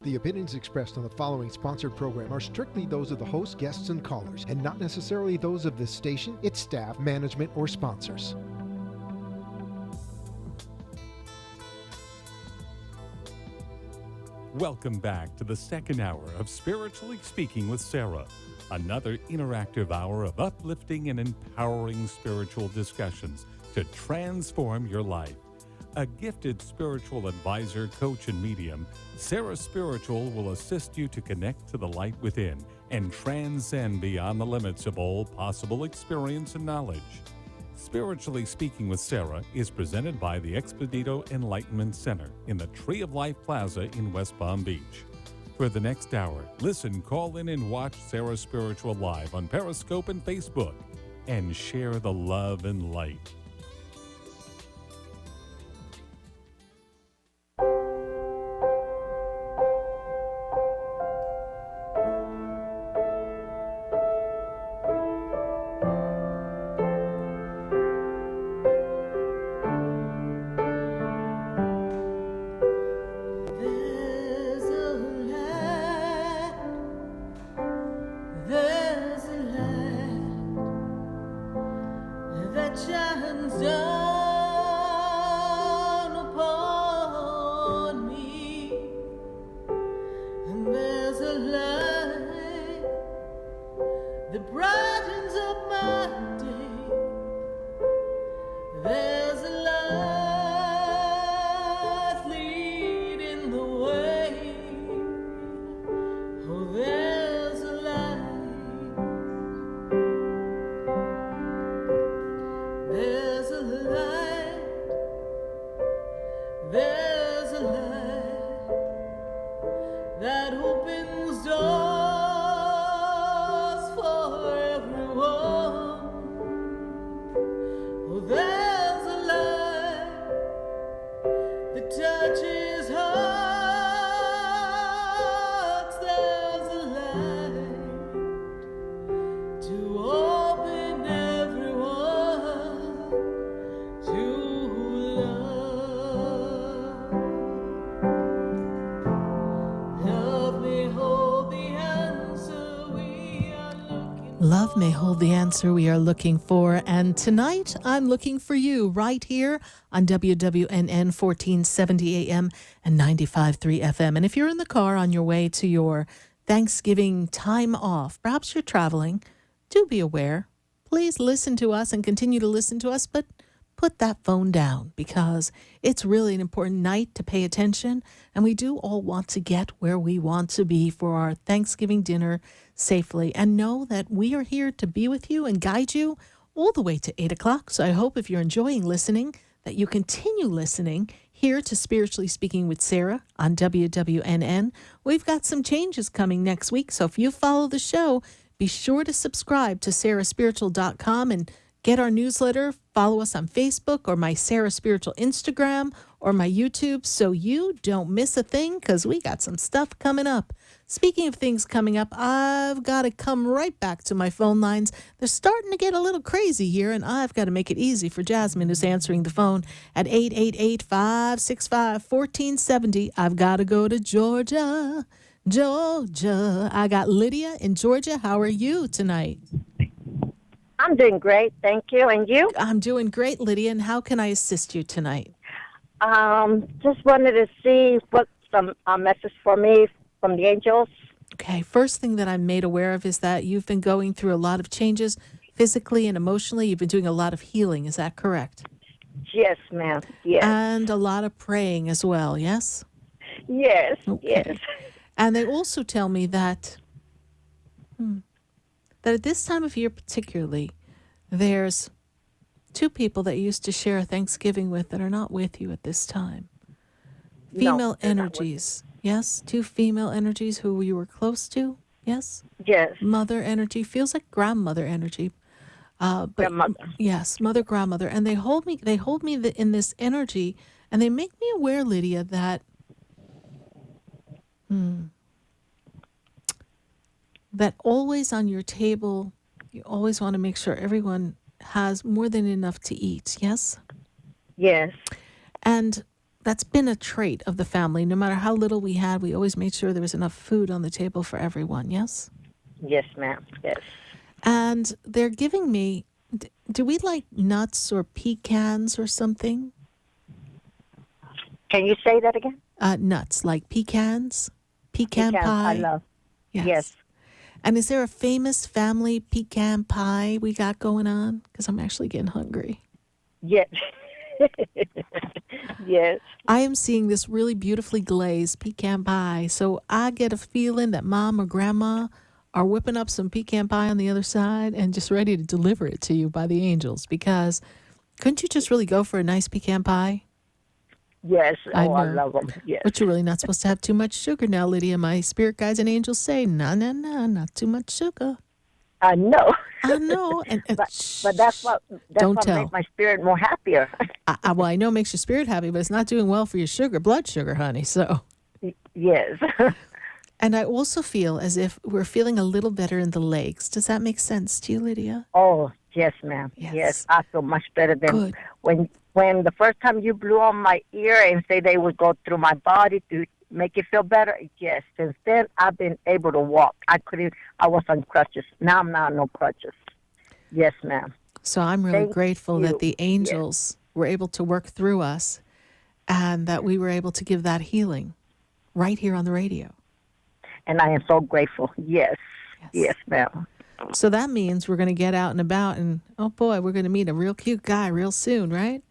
The opinions expressed on the following sponsored program are strictly those of the host, guests, and callers, and not necessarily those of this station, its staff, management, or sponsors. Welcome back to the second hour of Spiritually Speaking with Sarah, another interactive hour of uplifting and empowering spiritual discussions to transform your life. A gifted spiritual advisor, coach, and medium, Sarah Spiritual will assist you to connect to the light within and transcend beyond the limits of all possible experience and knowledge. Spiritually Speaking with Sarah is presented by the Expedito Enlightenment Center in the Tree of Life Plaza in West Palm Beach. For the next hour, listen, call in, and watch Sarah Spiritual live on Periscope and Facebook, and share the love and light. Love may hold the answer we are looking for, and tonight I'm looking for you right here on WWNN 1470 AM and 95.3 FM. And if you're in the car on your way to your Thanksgiving time off, perhaps you're traveling, do be aware. Please listen to us and continue to listen to us, but put that phone down, because it's really an important night to pay attention, and we do all want to get where we want to be for our Thanksgiving dinner safely. And know that we are here to be with you and guide you all the way to 8 o'clock. So I hope if you're enjoying listening, that you continue listening here to Spiritually Speaking with Sarah on WWNN. We've got some changes coming next week, so if you follow the show, be sure to subscribe to sarahspiritual.com and get our newsletter. Follow us on Facebook or my Sarah Spiritual Instagram or my YouTube so you don't miss a thing, because we got some stuff coming up. Speaking of things coming up, I've got to come right back to my phone lines. They're starting to get a little crazy here, and I've got to make it easy for Jasmine, who's answering the phone at 888-565-1470. I've got to go to Georgia. I got Lydia in Georgia. How are you tonight? I'm doing great, thank you. And you? I'm doing great, Lydia. And how can I assist you tonight? Just wanted to see what some message for me from the angels. Okay, first thing that I'm made aware of is that you've been going through a lot of changes physically and emotionally. You've been doing a lot of healing. Is that correct? Yes, ma'am. Yes. And a lot of praying as well, yes? Yes, okay. Yes. And they also tell me that that at this time of year particularly, there's two people that you used to share Thanksgiving with that are not with you at this time. Female energies, yes? Two female energies who you were close to, yes? Yes. Mother energy, feels like grandmother energy. But grandmother. Yes, mother, grandmother. And they hold me in this energy, and they make me aware, Lydia, that that always on your table you always want to make sure everyone has more than enough to eat, yes? Yes. And that's been a trait of the family. No matter how little we had, we always made sure there was enough food on the table for everyone, yes? Yes, ma'am. Yes. And they're giving me, do we like nuts or pecans or something? Can you say that again? Nuts, like pecans, pecan Pecans, pie. I love. Yes. And is there a famous family pecan pie we got going on? Because I'm actually getting hungry. Yes. Yes. I am seeing this really beautifully glazed pecan pie. So I get a feeling that mom or grandma are whipping up some pecan pie on the other side and just ready to deliver it to you by the angels. Because couldn't you just really go for a nice pecan pie? Yes. I Oh, I know. love them. Yes. But you're really not supposed to have too much sugar now, Lydia. My spirit guides and angels say, no, not too much sugar. I know. I know. And but that's what Don't tell. makes my spirit more happier. well, I know it makes your spirit happy, but it's not doing well for your blood sugar, honey. So Yes. And I also feel as if we're feeling a little better in the legs. Does that make sense to you, Lydia? Oh, yes, ma'am. Yes. I feel much better than when the first time you blew on my ear and say they would go through my body to make it feel better. Yes. Since then, I've been able to walk. I was on crutches. Now I'm not on no crutches. Yes, ma'am. So I'm really Thank grateful you. that the angels were able to work through us and that we were able to give that healing right here on the radio. And I am so grateful. Yes. Yes, ma'am. So that means we're going to get out and about and, oh boy, we're going to meet a real cute guy real soon, right?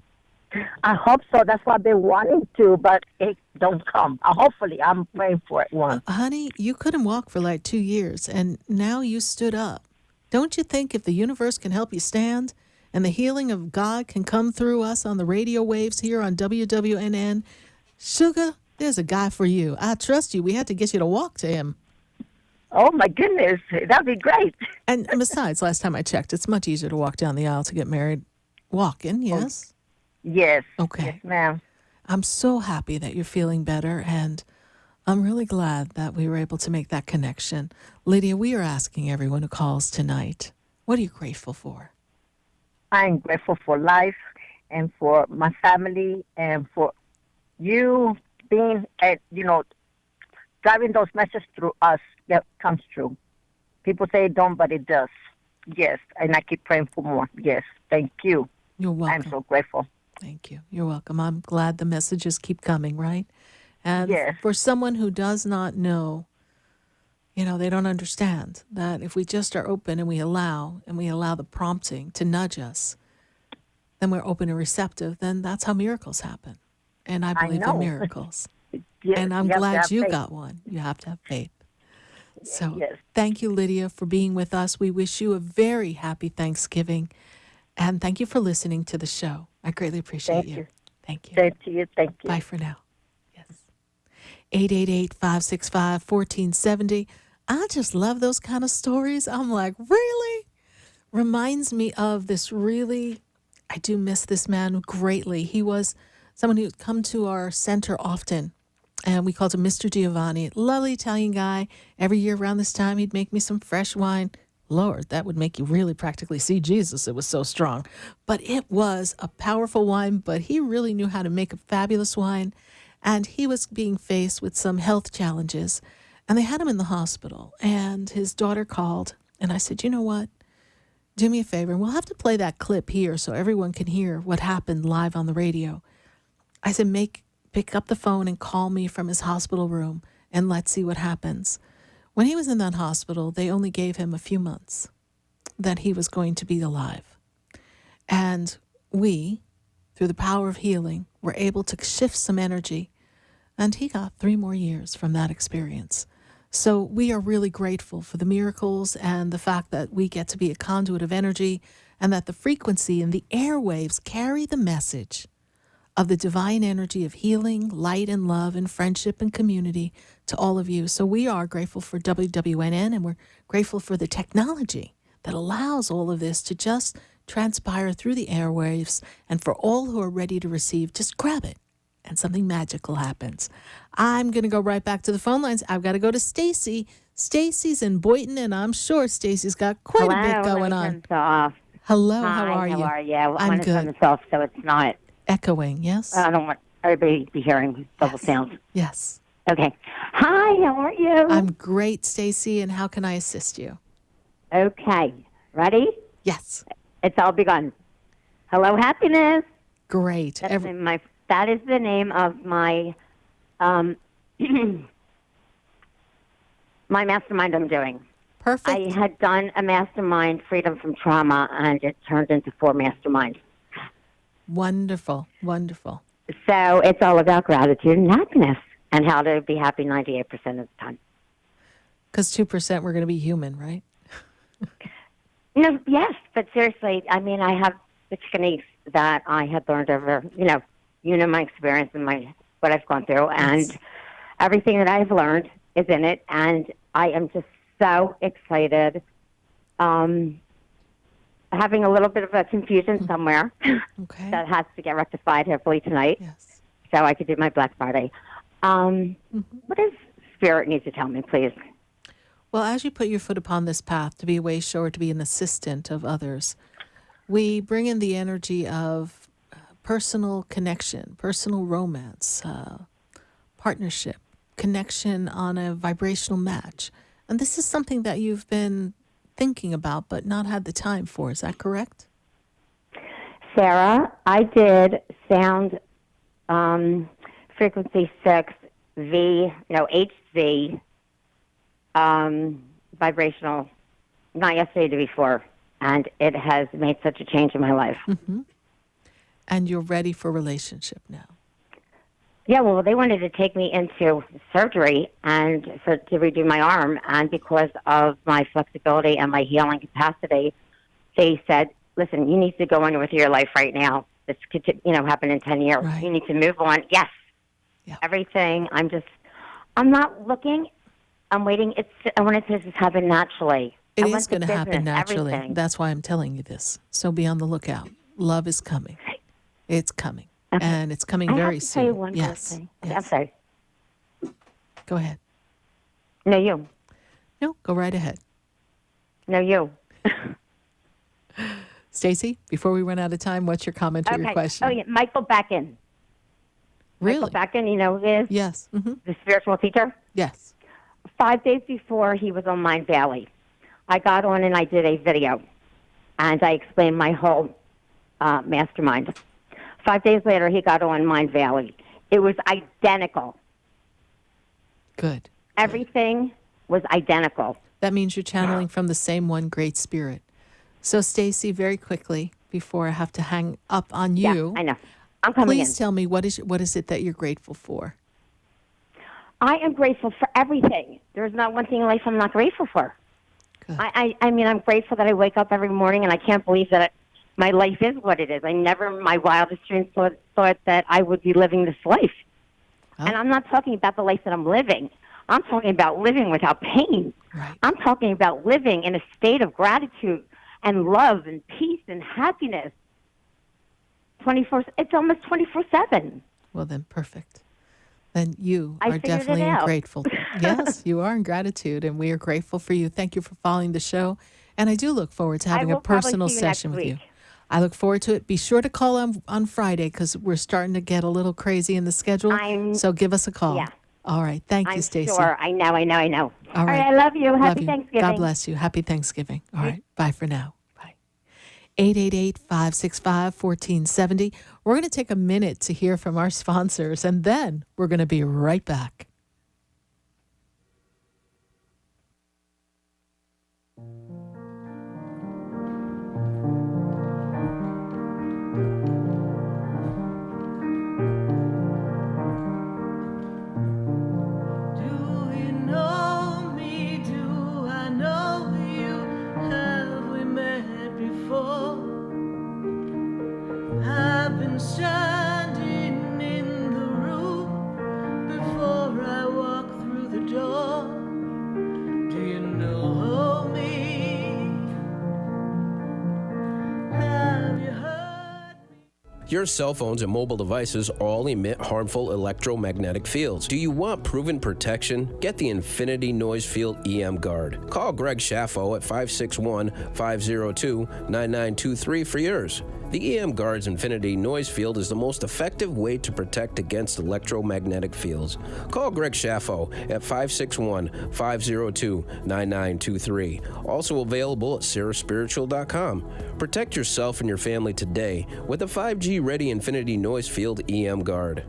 I hope so. That's what I've been wanting to, but it don't come. Hopefully, I'm praying for it once. Honey, you couldn't walk for like 2 years, and now you stood up. Don't you think if the universe can help you stand and the healing of God can come through us on the radio waves here on WWNN, sugar, there's a guy for you. I trust you. We had to get you to walk to him. Oh, my goodness. That'd be great. And besides, last time I checked, it's much easier to walk down the aisle to get married walking, yes? Yes. Okay. Yes, ma'am. I'm so happy that you're feeling better, and I'm really glad that we were able to make that connection. Lydia, we are asking everyone who calls tonight, what are you grateful for? I'm grateful for life and for my family and for you being, driving those messages through us that comes true. People say it don't, but it does. Yes, and I keep praying for more. Yes, thank you. You're welcome. I'm so grateful. Thank you. You're welcome. I'm glad the messages keep coming, right? And Yes. for someone who does not know, they don't understand that if we just are open and we allow the prompting to nudge us, then we're open and receptive, then that's how miracles happen. And I believe in miracles. Yes, and I'm you have to glad have you faith. got one. You have to have faith. So Yes. thank you, Lydia, for being with us. We wish you a very happy Thanksgiving. And thank you for listening to the show. I greatly appreciate Thank you. Thank you. Same to you. Thank you. Bye for now. Yes. 888-565-1470. I just love those kind of stories. I'm like, really? Reminds me of this really, I do miss this man greatly. He was someone who'd come to our center often, and we called him Mr. Giovanni. Lovely Italian guy. Every year around this time, he'd make me some fresh wine. Lord, that would make you really practically see Jesus. It was so strong. But it was a powerful wine, but he really knew how to make a fabulous wine. And he was being faced with some health challenges. And they had him in the hospital. And his daughter called. And I said, you know what? Do me a favor. And we'll have to play that clip here so everyone can hear what happened live on the radio. I said, pick up the phone and call me from his hospital room. And let's see what happens. When he was in that hospital, they only gave him a few months that he was going to be alive. And we, through the power of healing, were able to shift some energy. And he got 3 more years from that experience. So we are really grateful for the miracles and the fact that we get to be a conduit of energy and that the frequency and the airwaves carry the message of the divine energy of healing, light, and love, and friendship and community to all of you. So we are grateful for WWNN, and we're grateful for the technology that allows all of this to just transpire through the airwaves. And for all who are ready to receive, just grab it and something magical happens. I'm going to go right back to the phone lines. I've got to go to Stacy. Stacy's in Boynton, and I'm sure Stacy's got quite a bit going on. Hello, Hi, how are you? I I'm want to turn good. this off so it's not Echoing, yes? I don't want everybody to be hearing double sounds. Yes. Okay. Hi, how are you? I'm great, Stacy, and how can I assist you? Okay. Ready? Yes. It's all begun. Hello, happiness. Great. That is the name of my my mastermind I'm doing. Perfect. I had done a mastermind, Freedom from Trauma, and it turned into 4 masterminds. Wonderful, wonderful. So it's all about gratitude and happiness and how to be happy 98% of the time. Because 2% we're going to be human, right? Yes, but seriously, I mean, I have the techniques that I had learned over, my experience and what I've gone through, and everything that I've learned is in it, and I am just so excited. Having a little bit of a confusion somewhere that has to get rectified hopefully tonight, so I could do my Black Friday. What does Spirit need to tell me, please? Well, as you put your foot upon this path to be a way shower, to be an assistant of others, we bring in the energy of personal connection, personal romance, partnership, connection on a vibrational match. And this is something that you've been thinking about but not had the time for. Is that correct? Sarah, I did sound frequency 6 V, HV vibrational, not yesterday, the day before, and it has made such a change in my life. Mm-hmm. And you're ready for relationship now. Yeah, well, they wanted to take me into surgery and to redo my arm, and because of my flexibility and my healing capacity, they said, listen, you need to go on with your life right now. This could, happen in 10 years. Right. You need to move on. Yes. Yeah. Everything. I'm not looking. I'm waiting. I want it to just happen naturally. It is going to happen naturally. Everything. That's why I'm telling you this. So be on the lookout. Love is coming. It's coming. Okay. And it's coming very soon. I have to tell you one more yes. thing. Yes. I'm sorry. Go ahead. No, you. No, go right ahead. No, you. Stacy, before we run out of time, what's your comment or your question? Oh, yeah. Michael Becken. Really? Michael Becken, you know who he is? Yes. Mm-hmm. The spiritual teacher? Yes. 5 days before he was on Mind Valley, I got on and I did a video, and I explained my whole mastermind. 5 days later, he got on Mind Valley. It was identical. Good. Everything was identical. That means you're channeling from the same one great spirit. So, Stacy, very quickly, before I have to hang up on you, I know. I'm coming please in. tell me what is it that you're grateful for? I am grateful for everything. There's not one thing in life I'm not grateful for. Good. I mean, I'm grateful that I wake up every morning, and I can't believe that my life is what it is. I never, in my wildest dreams, thought that I would be living this life. Oh. And I'm not talking about the life that I'm living. I'm talking about living without pain. Right. I'm talking about living in a state of gratitude and love and peace and happiness. It's almost 24/7. Well, then, perfect. Then you I are figured definitely it out. grateful. Yes, you are in gratitude, and we are grateful for you. Thank you for following the show. And I do look forward to having a will probably personal see you session next with you. week. I look forward to it. Be sure to call on Friday because we're starting to get a little crazy in the schedule. So give us a call. Yeah. All right. Thank you, I'm Stacy. sure. I know. All right. I love you. Love Happy you. Thanksgiving. God bless you. Happy Thanksgiving. All right. Bye for now. Bye. 888-565-1470. We're going to take a minute to hear from our sponsors, and then we're going to be right back. Standing in the room before I Your cell phones and mobile devices all emit harmful electromagnetic fields. Do you want proven protection? Get the Infinity Noise Field EM Guard. Call Greg Schaffo at 561-502-9923 for yours. The EM Guard's Infinity Noise Field is the most effective way to protect against electromagnetic fields. Call Greg Schaffo at 561-502-9923. Also available at SarahSpiritual.com. Protect yourself and your family today with a 5G-ready Infinity Noise Field EM Guard.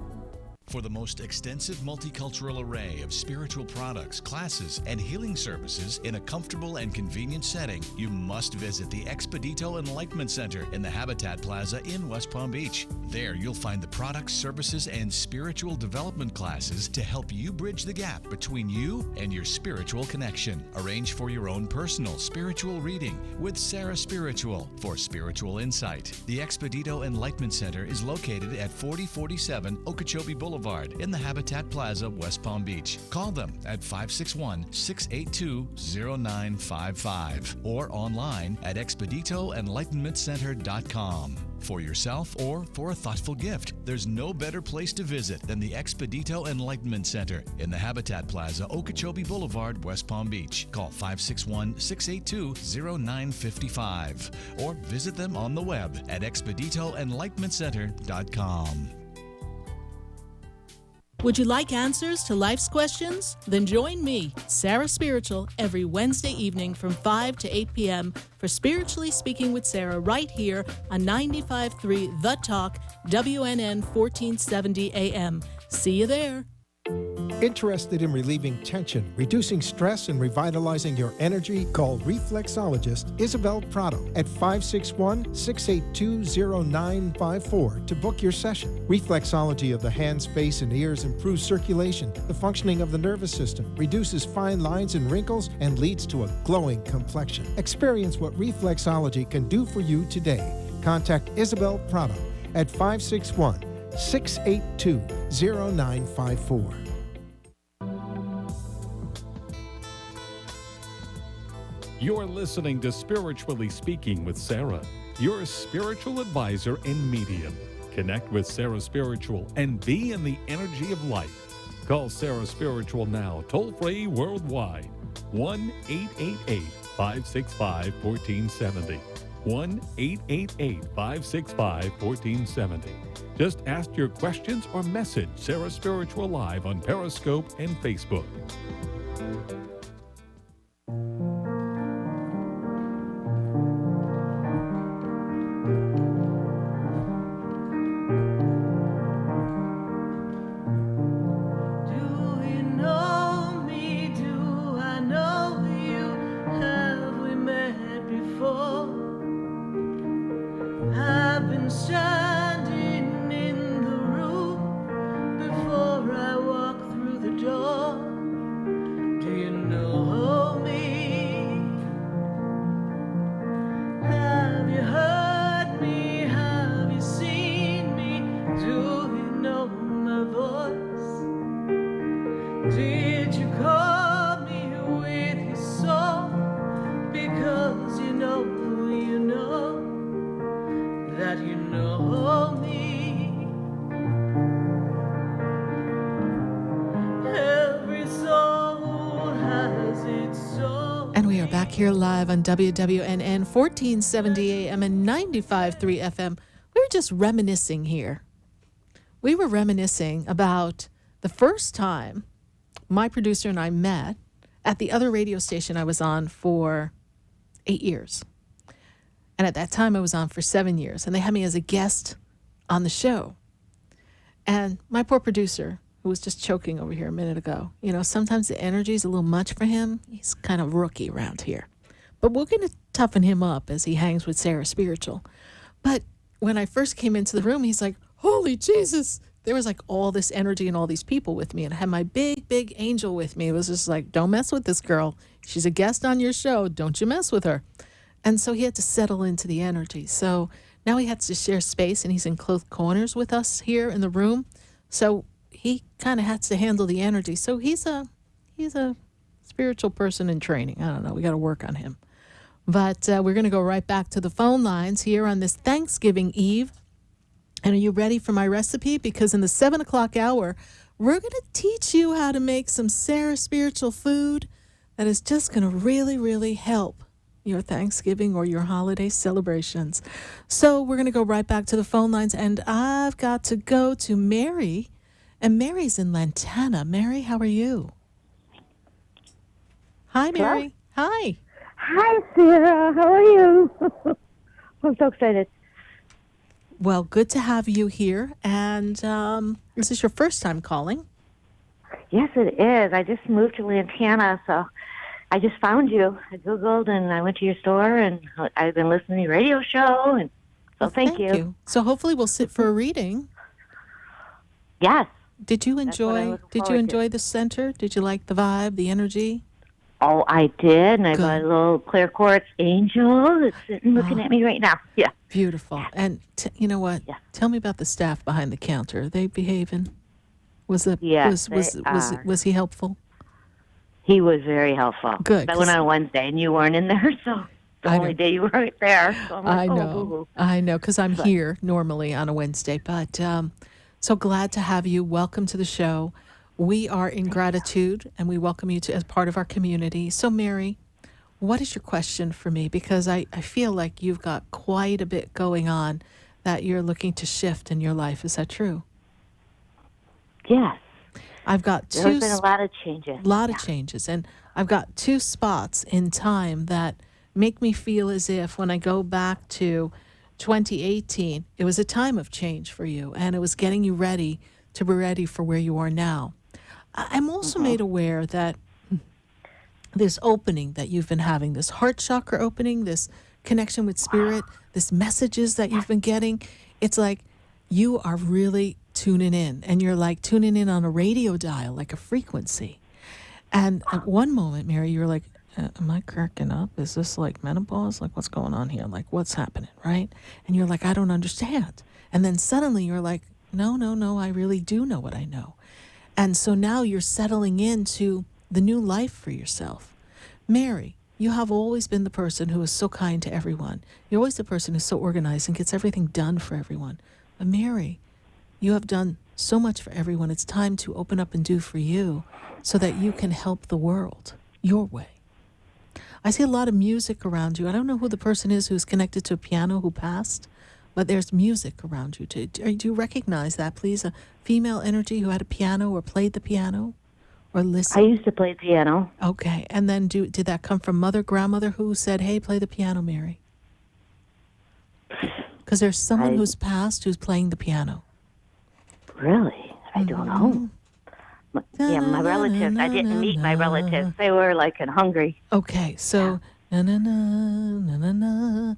For the most extensive multicultural array of spiritual products, classes, and healing services in a comfortable and convenient setting, you must visit the Expedito Enlightenment Center in the Habitat Plaza in West Palm Beach. There you'll find the products, services, and spiritual development classes to help you bridge the gap between you and your spiritual connection. Arrange for your own personal spiritual reading with Sarah Spiritual for spiritual insight. The Expedito Enlightenment Center is located at 4047 Okeechobee Boulevard in the Habitat Plaza, West Palm Beach. Call them at 561-682-0955 or online at expeditoenlightenmentcenter.com. For yourself or for a thoughtful gift, there's no better place to visit than the Expedito Enlightenment Center in the Habitat Plaza, Okeechobee Boulevard, West Palm Beach. Call 561-682-0955 or visit them on the web at expeditoenlightenmentcenter.com. Would you like answers to life's questions? Then join me, Sarah Spiritual, every Wednesday evening from 5 to 8 p.m. for Spiritually Speaking with Sarah right here on 95.3 The Talk, WNN 1470 AM. See you there. Interested in relieving tension, reducing stress, and revitalizing your energy? Call reflexologist Isabel Prado at 561-682-0954 to book your session. Reflexology of the hands, face, and ears improves circulation, the functioning of the nervous system, reduces fine lines and wrinkles, and leads to a glowing complexion. Experience what reflexology can do for you today. Contact Isabel Prado at 561-682-0954. You're listening to Spiritually Speaking with Sarah, your spiritual advisor and medium. Connect with Sarah Spiritual and be in the energy of light. Call Sarah Spiritual now, toll-free worldwide. 1-888-565-1470. 1-888-565-1470. Just ask your questions or message Sarah Spiritual live on Periscope and Facebook. Here live on WWNN 1470 AM and 95.3 FM. We were just reminiscing here. We were reminiscing about the first time my producer and I met at the other radio station I was on for 8 years. And at that time I was on for 7 years. And they had me as a guest on the show. And my poor producer, who was just choking over here a minute ago. You know, sometimes the energy is a little much for him. He's kind of rookie around here. But we're going to toughen him up as he hangs with Sarah Spiritual. But when I first came into the room, he's like, holy Jesus. There was like all this energy and all these people with me. And I had my big, big angel with me. It was just like, don't mess with this girl. She's a guest on your show. Don't you mess with her. And so he had to settle into the energy. So now he has to share space, and he's in close corners with us here in the room. So he kind of has to handle the energy. So he's a spiritual person in training. I don't know. We got to work on him. But we're going to go right back to the phone lines here on this Thanksgiving Eve. And are you ready for my recipe? Because in the 7 o'clock hour, we're going to teach you how to make some Sarah Spiritual food that is just going to really, really help your Thanksgiving or your holiday celebrations. So we're going to go right back to the phone lines, and I've got to go to Mary, and Mary's in Lantana. Mary, how are you? Hi, Mary. Hello? Hi. Hi, Sarah. How are you? I'm so excited. Well, good to have you here. And is this your first time calling? Yes, it is. I just moved to Lantana, so I just found you. I Googled, and I went to your store, and I've been listening to your radio show, and so Well, thank you. So hopefully we'll sit for a reading. Yes. Did you That's what I'm enjoy? looking Did you forward to. enjoy the center? Did you like the vibe, the energy? Oh, I did, and I got a little clear quartz angel that's sitting looking at me right now. Yeah. Beautiful. And you know what? Tell me about the staff behind the counter. Are they behaving? Was Yes, was he helpful? He was very helpful. Good, I went 'cause- on Wednesday, and you weren't in there, so the I only know. day you weren't there. So I'm like, I oh, know. boo-hoo. I know, because I'm here normally on a Wednesday. But so glad to have you. Welcome to the show. We are in gratitude, and we welcome you to as part of our community. So, Mary, what is your question for me? Because I feel like you've got quite a bit going on that you're looking to shift in your life. Is that true? Yes. I've got two. There's been a lot of changes. Lot of changes. And I've got two spots in time that make me feel as if when I go back to 2018, it was a time of change for you, and it was getting you ready to be ready for where you are now. I'm also made aware that this opening that you've been having, this heart chakra opening, this connection with spirit, this messages that you've been getting, it's like you are really tuning in, and you're like tuning in on a radio dial, like a frequency. And at one moment, Mary, you're like, am I cracking up? Is this like menopause? Like, what's going on here? Like, what's happening, right? And you're like, I don't understand. And then suddenly you're like, no, I really do know what I know. And so now you're settling into the new life for yourself. Mary, you have always been the person who is so kind to everyone. You're always the person who's so organized and gets everything done for everyone. But Mary, you have done so much for everyone. It's time to open up and do for you so that you can help the world your way. I see a lot of music around you. I don't know who the person is who's connected to a piano who passed, but there's music around you. Do you recognize that, please? A female energy who had a piano or played the piano or listened? I used to play piano. Okay. And then did that come from mother, grandmother who said, hey, play the piano, Mary? Because there's someone who's passed who's playing the piano. Really? I don't know. Yeah, my relatives. I didn't meet my relatives. They were like in Hungary. Okay, so na na na na na na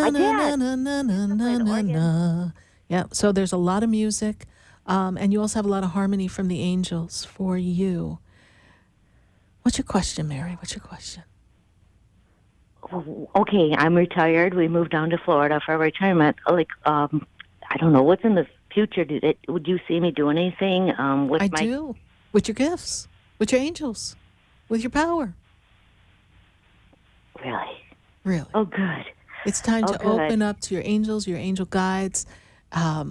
na na na na na na na. Yeah, so there's a lot of music, and you also have a lot of harmony from the angels for you. What's your question, Mary? What's your question? Okay, I'm retired. We moved down to Florida for retirement. Like, I don't know what's in the future. Would you see me doing anything? With I do. With your gifts, with your angels, with your power. Really? Really. Oh, good. It's time to good. open up to your angels, your angel guides,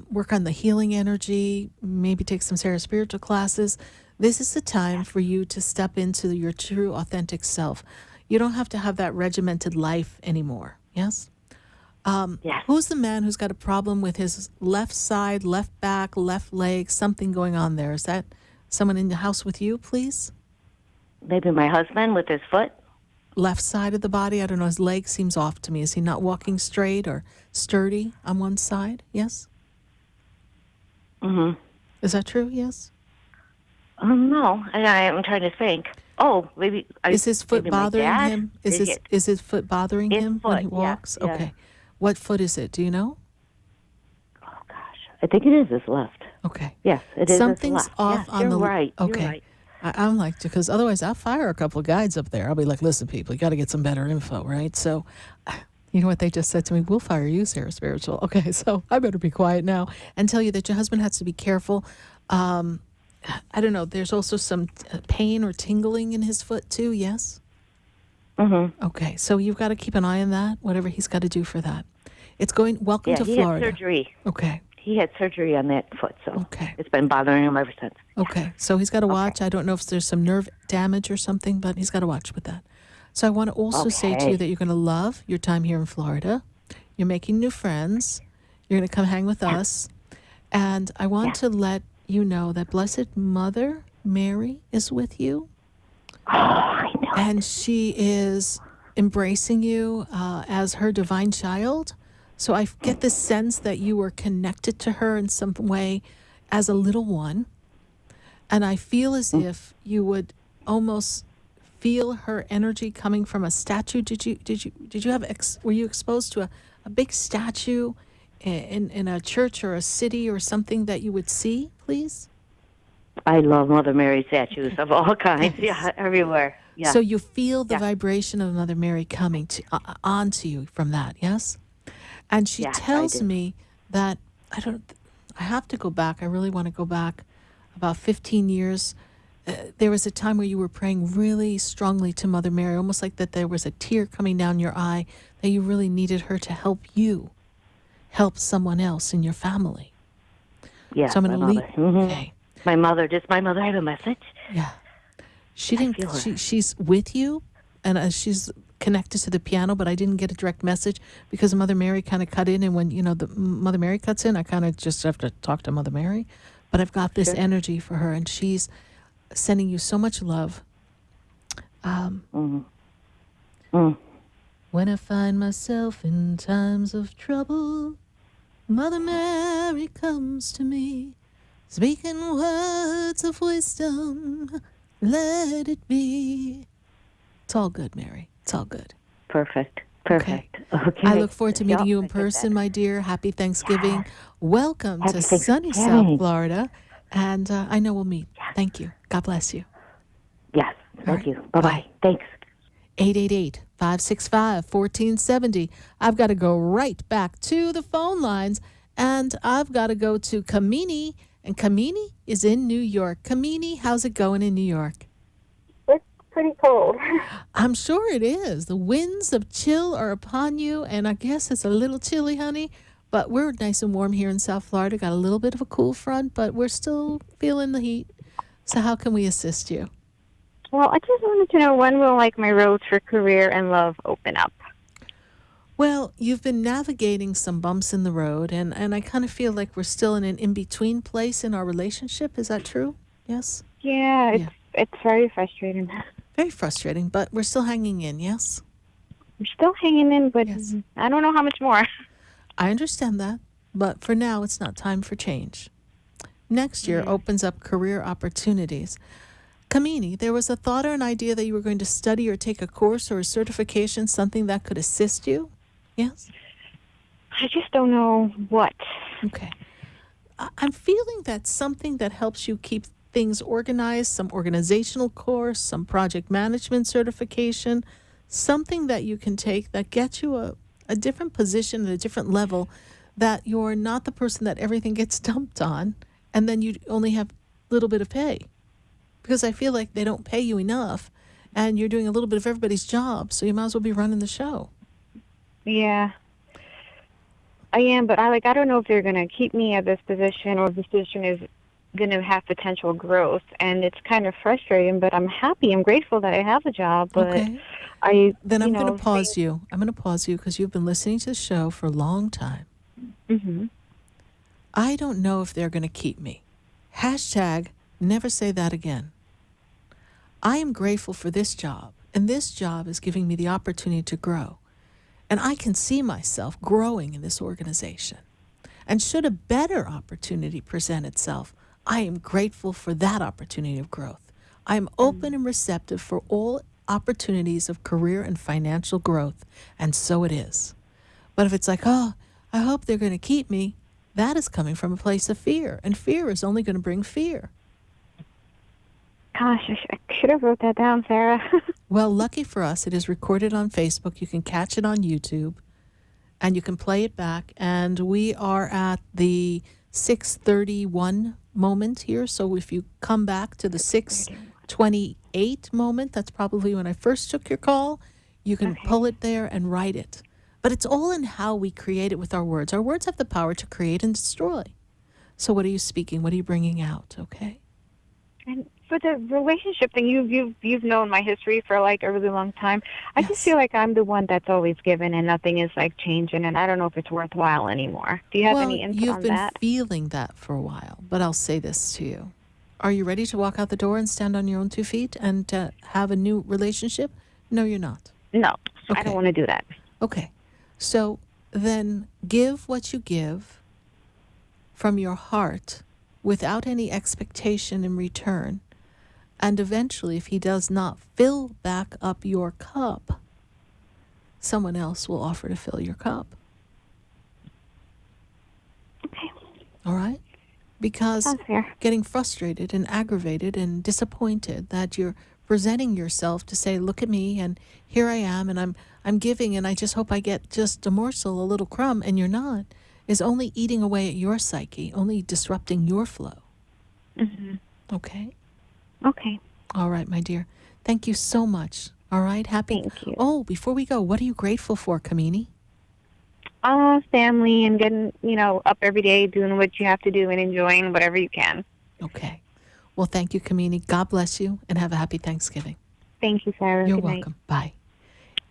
work on the healing energy, maybe take some Sarah Spiritual classes. This is the time for you to step into your true, authentic self. You don't have to have that regimented life anymore. Yes? Yes. Who's the man who's got a problem with his left side, left back, left leg, something going on there? Is that someone in the house with you, please? Maybe my husband with his foot. Left side of the body? I don't know. His leg seems off to me. Is he not walking straight or sturdy on one side? Yes? Mm-hmm. Is that true? Yes? No. I'm trying to think. Oh, maybe. Is his foot maybe my bothering dad? him? Is his foot bothering His him when he foot, yeah, walks? yeah. Okay. What foot is it? Do you know? I think it is his left. Okay. Yes, it is Something's his left. off Yes, on you're the right. Okay. You're right. I'm like, because otherwise I'll fire a couple of guides up there. I'll be like, listen, people, you got to get some better info, right? So, you know what they just said to me? We'll fire you, Sarah Spiritual. Okay, so I better be quiet now and tell you that your husband has to be careful. I don't know. There's also some pain or tingling in his foot too. Yes. Mm-hmm. Okay, so you've got to keep an eye on that. Whatever he's got to do for that. It's going. Welcome to he Florida. had surgery. Okay. he had surgery on that foot, so it's been bothering him ever since. Okay, so he's got to watch. I don't know if there's some nerve damage or something, but he's got to watch with that. So I want to also say to you that you're going to love your time here in Florida. You're making new friends. You're going to come hang with us. And I want to let you know that Blessed Mother Mary is with you. Oh, I know. And she is embracing you as her divine child. So I get the sense that you were connected to her in some way as a little one. And I feel as if you would almost feel her energy coming from a statue. Did you have were you exposed to a big statue in a church or a city or something that you would see, please? I love Mother Mary statues of all kinds. Yeah, everywhere. Yeah. So you feel the vibration of Mother Mary coming onto you from that, yes? And she tells me that, I have to go back. I really want to go back about 15 years. There was a time where you were praying really strongly to Mother Mary, almost like that there was a tear coming down your eye, that you really needed her to help you, help someone else in your family. Yeah, so I'm going to leave. Okay. My mother, does my mother have a message? Yeah. She didn't. She's with you, and she's connected to the piano, but I didn't get a direct message because Mother Mary kind of cut in, and when the Mother Mary cuts in, I kind of just have to talk to Mother Mary. But I've got this energy for her, and she's sending you so much love. When I find myself in times of trouble, Mother Mary comes to me, speaking words of wisdom. Let it be. It's all good, Mary. It's all good. Perfect. Okay. I look forward to meeting you in person, my dear. Happy Thanksgiving. Welcome to sunny South Florida. And I know we'll meet. Thank you. God bless you. Yes. Thank you. Bye-bye. Thanks. 888-565-1470. I've got to go right back to the phone lines, and I've got to go to Kamini. And Kamini is in New York. Kamini, how's it going in New York? It's pretty cold. I'm sure it is. The winds of chill are upon you, and I guess it's a little chilly, honey. But we're nice and warm here in South Florida. Got a little bit of a cool front, but we're still feeling the heat. So how can we assist you? Well, I just wanted to know, when will my roads for career and love open up? Well, you've been navigating some bumps in the road, and I kind of feel like we're still in an in-between place in our relationship. Is that true? Yes? Yeah, it's very frustrating. Very frustrating, but we're still hanging in, yes? We're still hanging in, but I don't know how much more. I understand that, but for now, it's not time for change. Next year opens up career opportunities. Kamini, there was a thought or an idea that you were going to study or take a course or a certification, something that could assist you? Yes? I just don't know what. Okay. I'm feeling that something that helps you keep things organized, some organizational course, some project management certification, something that you can take that gets you a different position at a different level, that you're not the person that everything gets dumped on, and then you only have a little bit of pay. Because I feel like they don't pay you enough, and you're doing a little bit of everybody's job, so you might as well be running the show. Yeah, I am, but I don't know if they're going to keep me at this position, or if this position is going to have potential growth, and it's kind of frustrating. But I'm happy, I'm grateful that I have a job. But I'm going to pause you. I'm going to pause you because you've been listening to the show for a long time. Mm-hmm. I don't know if they're going to keep me. Hashtag never say that again. I am grateful for this job, and this job is giving me the opportunity to grow. And I can see myself growing in this organization. And should a better opportunity present itself, I am grateful for that opportunity of growth. I am open and receptive for all opportunities of career and financial growth, and so it is. But if it's like, oh, I hope they're going to keep me, that is coming from a place of fear, and fear is only going to bring fear. Gosh, I should have wrote that down, Sarah. Well, lucky for us, it is recorded on Facebook. You can catch it on YouTube, and you can play it back. And we are at the 6:31 moment here. So if you come back to the 6:28 moment, that's probably when I first took your call, you can pull it there and write it. But it's all in how we create it with our words. Our words have the power to create and destroy. So what are you speaking? What are you bringing out? Okay. And for the relationship thing, you've known my history for like a really long time. I just feel like I'm the one that's always given, and nothing is like changing, and I don't know if it's worthwhile anymore. Do you have any input you've on been that? feeling that for a while, but I'll say this to you. Are you ready to walk out the door and stand on your own 2 feet and have a new relationship? No, you're not. No, okay. I don't want to do that. Okay. So then give what you give from your heart without any expectation in return. And eventually, if he does not fill back up your cup, someone else will offer to fill your cup. Okay. All right? Because getting frustrated and aggravated and disappointed that you're presenting yourself to say, look at me, and here I am, and I'm giving, and I just hope I get just a morsel, a little crumb, and you're not, is only eating away at your psyche, only disrupting your flow. Mm-hmm. Okay? Okay. All right, my dear. Thank you so much. All right? Happy. Thank you. Oh, before we go, what are you grateful for, Kamini? Family and getting, up every day, doing what you have to do and enjoying whatever you can. Okay. Well, thank you, Kamini. God bless you, and have a happy Thanksgiving. Thank you, Sarah. You're Good night. welcome. Bye.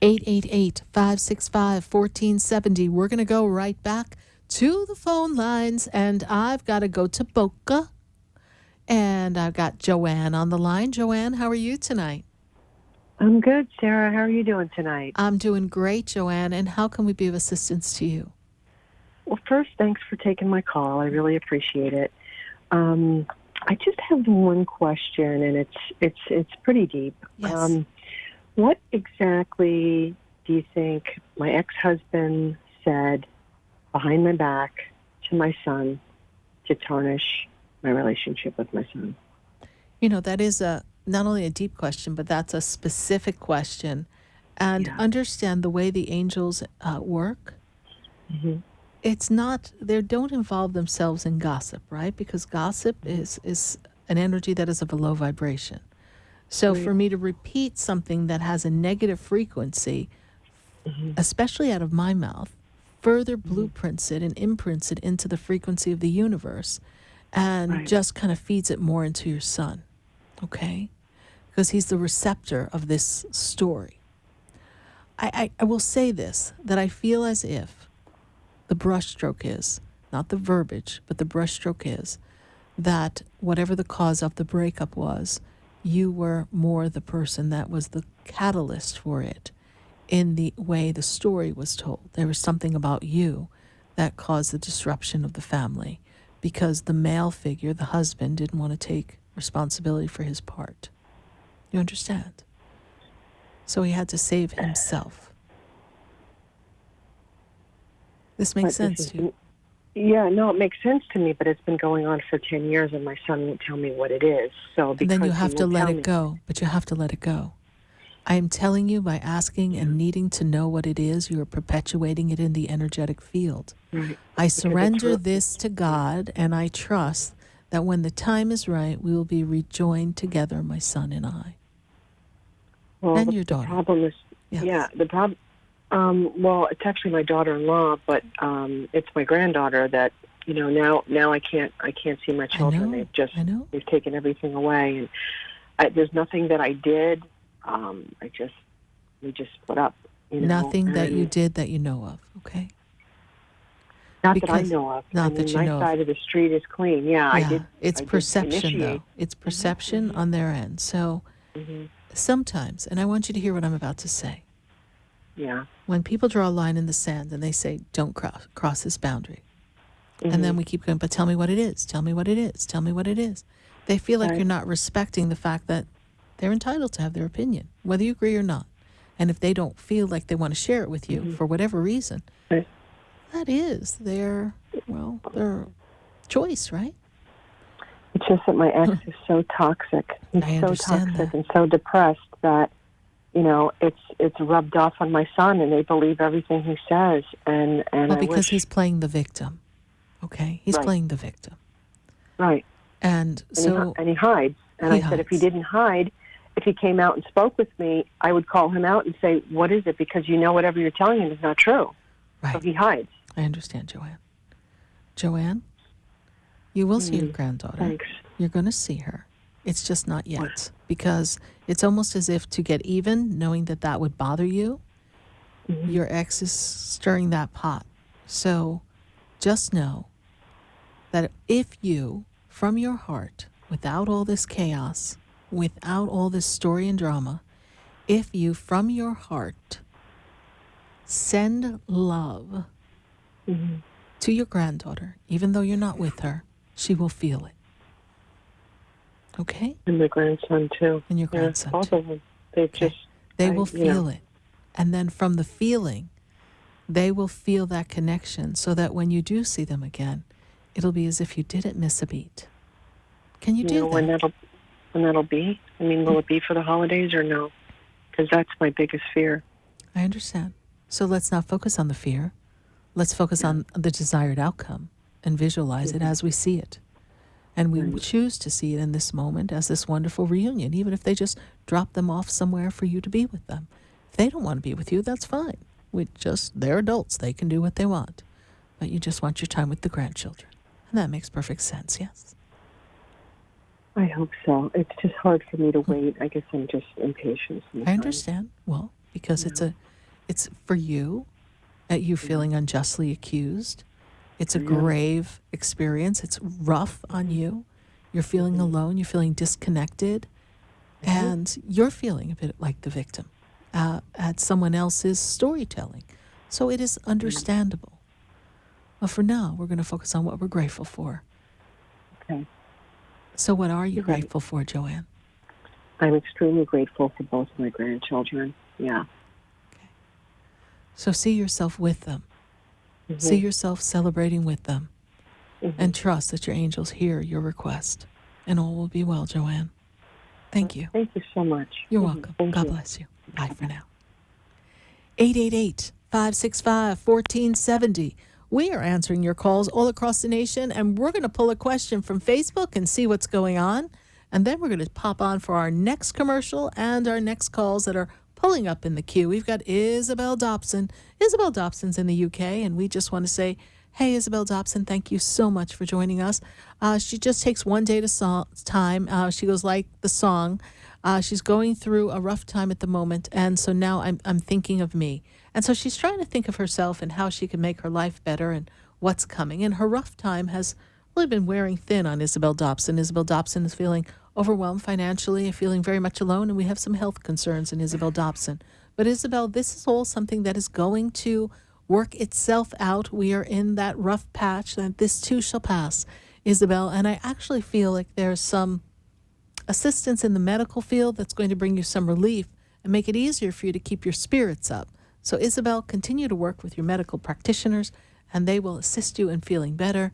888-565-1470. We're going to go right back to the phone lines, and I've got to go to Boca. And I've got Joanne on the line. Joanne, how are you tonight? I'm good, Sarah. How are you doing tonight? I'm doing great, Joanne. And how can we be of assistance to you? Well, first, thanks for taking my call. I really appreciate it. I just have one question, and it's pretty deep. Yes. What exactly do you think my ex-husband said behind my back to my son to tarnish my relationship with my son? That is not only a deep question, but that's a specific question. And understand the way the angels work. Mm-hmm. It's not, they don't involve themselves in gossip, right? Because gossip is an energy that is of a low vibration. So for me to repeat something that has a negative frequency, especially out of my mouth, further blueprints it and imprints it into the frequency of the universe and just kind of feeds it more into your son, okay? Because he's the receptor of this story. I will say this, that I feel as if the brushstroke is, not the verbiage, but the brushstroke is that whatever the cause of the breakup was, you were more the person that was the catalyst for it in the way the story was told. There was something about you that caused the disruption of the family because the male figure, the husband, didn't want to take responsibility for his part. You understand? So he had to save himself. This makes sense to you? Yeah, no, it makes sense to me, but it's been going on for 10 years, and my son won't tell me what it is. So And then you have to let it go, but you have to let it go. I am telling you, by asking and needing to know what it is, you are perpetuating it in the energetic field. Right. I surrender this to God, and I trust that when the time is right, we will be rejoined together, my son and I. Well, and your daughter. The problem is, the problem. Well, it's actually my daughter-in-law, but it's my granddaughter that now I can't see my children. They've taken everything away, and there's nothing that I did. We just split up. Nothing that you did that you know of. Okay. Not that I know of. Not that you know of. My side of the street is clean. Yeah, I did. It's perception, though. It's perception on their end. So sometimes, and I want you to hear what I'm about to say. Yeah. When people draw a line in the sand and they say, don't cross this boundary. And then we keep going, but tell me what it is. Tell me what it is. Tell me what it is. They feel like you're not respecting the fact that they're entitled to have their opinion, whether you agree or not. And if they don't feel like they want to share it with you for whatever reason, that is their choice, right? It's just that my ex is so toxic. He's so toxic and so depressed that, it's rubbed off on my son, and they believe everything he says. And because he's playing the victim, okay? He's playing the victim, right? And he hides. And I said, if he didn't hide, if he came out and spoke with me, I would call him out and say, what is it? Because whatever you're telling him is not true. Right. So he hides. I understand, Joanne. Joanne, you will see your granddaughter. Thanks. You're going to see her. It's just not yet. Because it's almost as if to get even, knowing that would bother you, your ex is stirring that pot. So just know that if you, from your heart, without all this chaos, without all this story and drama, if you, from your heart, send love to your granddaughter, even though you're not with her, she will feel it. Okay? And my grandson, too. And your grandson, both of them. They will feel it. And then from the feeling, they will feel that connection so that when you do see them again, it'll be as if you didn't miss a beat. Can you do that? When that'll be? I mean, will it be for the holidays or no? Because that's my biggest fear. I understand. So let's not focus on the fear. Let's focus on the desired outcome and visualize it as we see it. And we choose to see it in this moment as this wonderful reunion, even if they just drop them off somewhere for you to be with them. If they don't want to be with you, that's fine. They're adults. They can do what they want. But you just want your time with the grandchildren. And that makes perfect sense, yes? I hope so. It's just hard for me to wait. I guess I'm just impatient sometimes. I understand. Well, because it's for you, at you feeling unjustly accused. It's a grave experience. It's rough on you. You're feeling alone. You're feeling disconnected. And you're feeling a bit like the victim at someone else's storytelling. So it is understandable. But for now, we're going to focus on what we're grateful for. Okay. So what are you grateful for, Joanne? I'm extremely grateful for both my grandchildren. Yeah. Okay. So see yourself with them. See yourself celebrating with them. And trust that your angels hear your request. And all will be well, Joanne. Thank you. Thank you so much. You're welcome. God bless you. Bye for now. 888-565-1470. We are answering your calls all across the nation, and we're going to pull a question from Facebook and see what's going on. And then we're going to pop on for our next commercial and our next calls that are pulling up in the queue. We've got Isabel Dobson. Isabel Dobson's in the UK, and we just want to say, hey, Isabel Dobson, thank you so much for joining us. She just takes one day at a time. She goes like the song. She's going through a rough time at the moment, and so now I'm thinking of me. And so she's trying to think of herself and how she can make her life better and what's coming. And her rough time has really been wearing thin on Isabel Dobson. Isabel Dobson is feeling overwhelmed financially, feeling very much alone, and we have some health concerns in Isabel Dobson. But Isabel, this is all something that is going to work itself out. We are in that rough patch, and this too shall pass, Isabel. And I actually feel like there's some assistance in the medical field that's going to bring you some relief and make it easier for you to keep your spirits up. So Isabel, continue to work with your medical practitioners, and they will assist you in feeling better.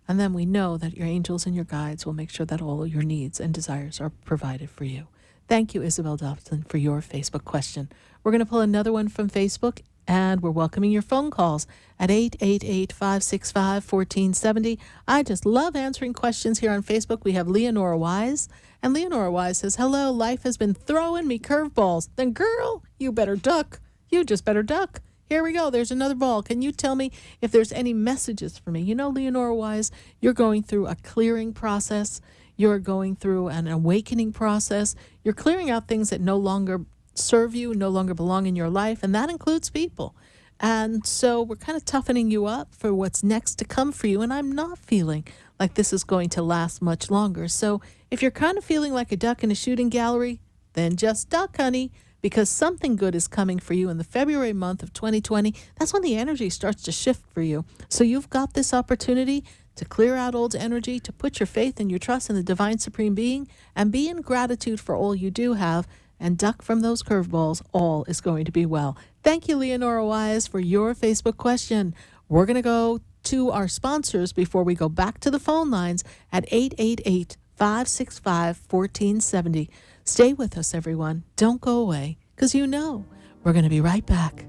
And then we know that your angels and your guides will make sure that all your needs and desires are provided for you. Thank you, Isabel Dobson, for your Facebook question. We're going to pull another one from Facebook, and we're welcoming your phone calls at 888-565-1470. I just love answering questions here on Facebook. We have Leonora Wise, and Leonora Wise says, hello, life has been throwing me curveballs. Then, girl, you better duck. You just better duck. Here we go. There's another ball. Can you tell me if there's any messages for me? You know, Leonora Wise, you're going through a clearing process. You're going through an awakening process. You're clearing out things that no longer serve you, no longer belong in your life, and that includes people. And so we're kind of toughening you up for what's next to come for you, and I'm not feeling like this is going to last much longer. So if you're kind of feeling like a duck in a shooting gallery, then just duck, honey, because something good is coming for you in the February month of 2020. That's when the energy starts to shift for you. So you've got this opportunity to clear out old energy, to put your faith and your trust in the divine supreme being, and be in gratitude for all you do have, and duck from those curveballs. All is going to be well. Thank you, Leonora Wise, for your Facebook question. We're going to go to our sponsors before we go back to the phone lines at 888-565-1470. Stay with us, everyone. Don't go away, because you know we're going to be right back.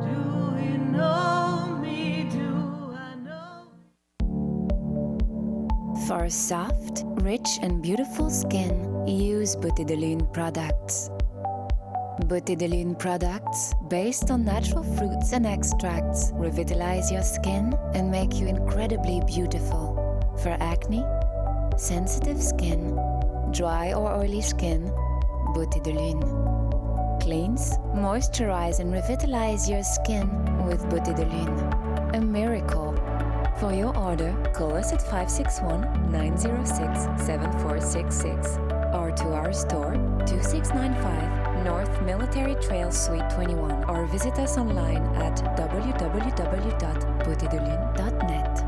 Do you know me? Do I know For soft, rich, and beautiful skin, use Beauté de Lune products. Beauté de Lune products, based on natural fruits and extracts, revitalize your skin and make you incredibly beautiful. For acne, sensitive skin, dry or oily skin, Beauté de Lune. Cleanse, moisturize, and revitalize your skin with Beauté de Lune. A miracle. For your order, call us at 561-906-7466 or to our store, 2695 North Military Trail Suite 21, or visit us online at www.beautédelune.net.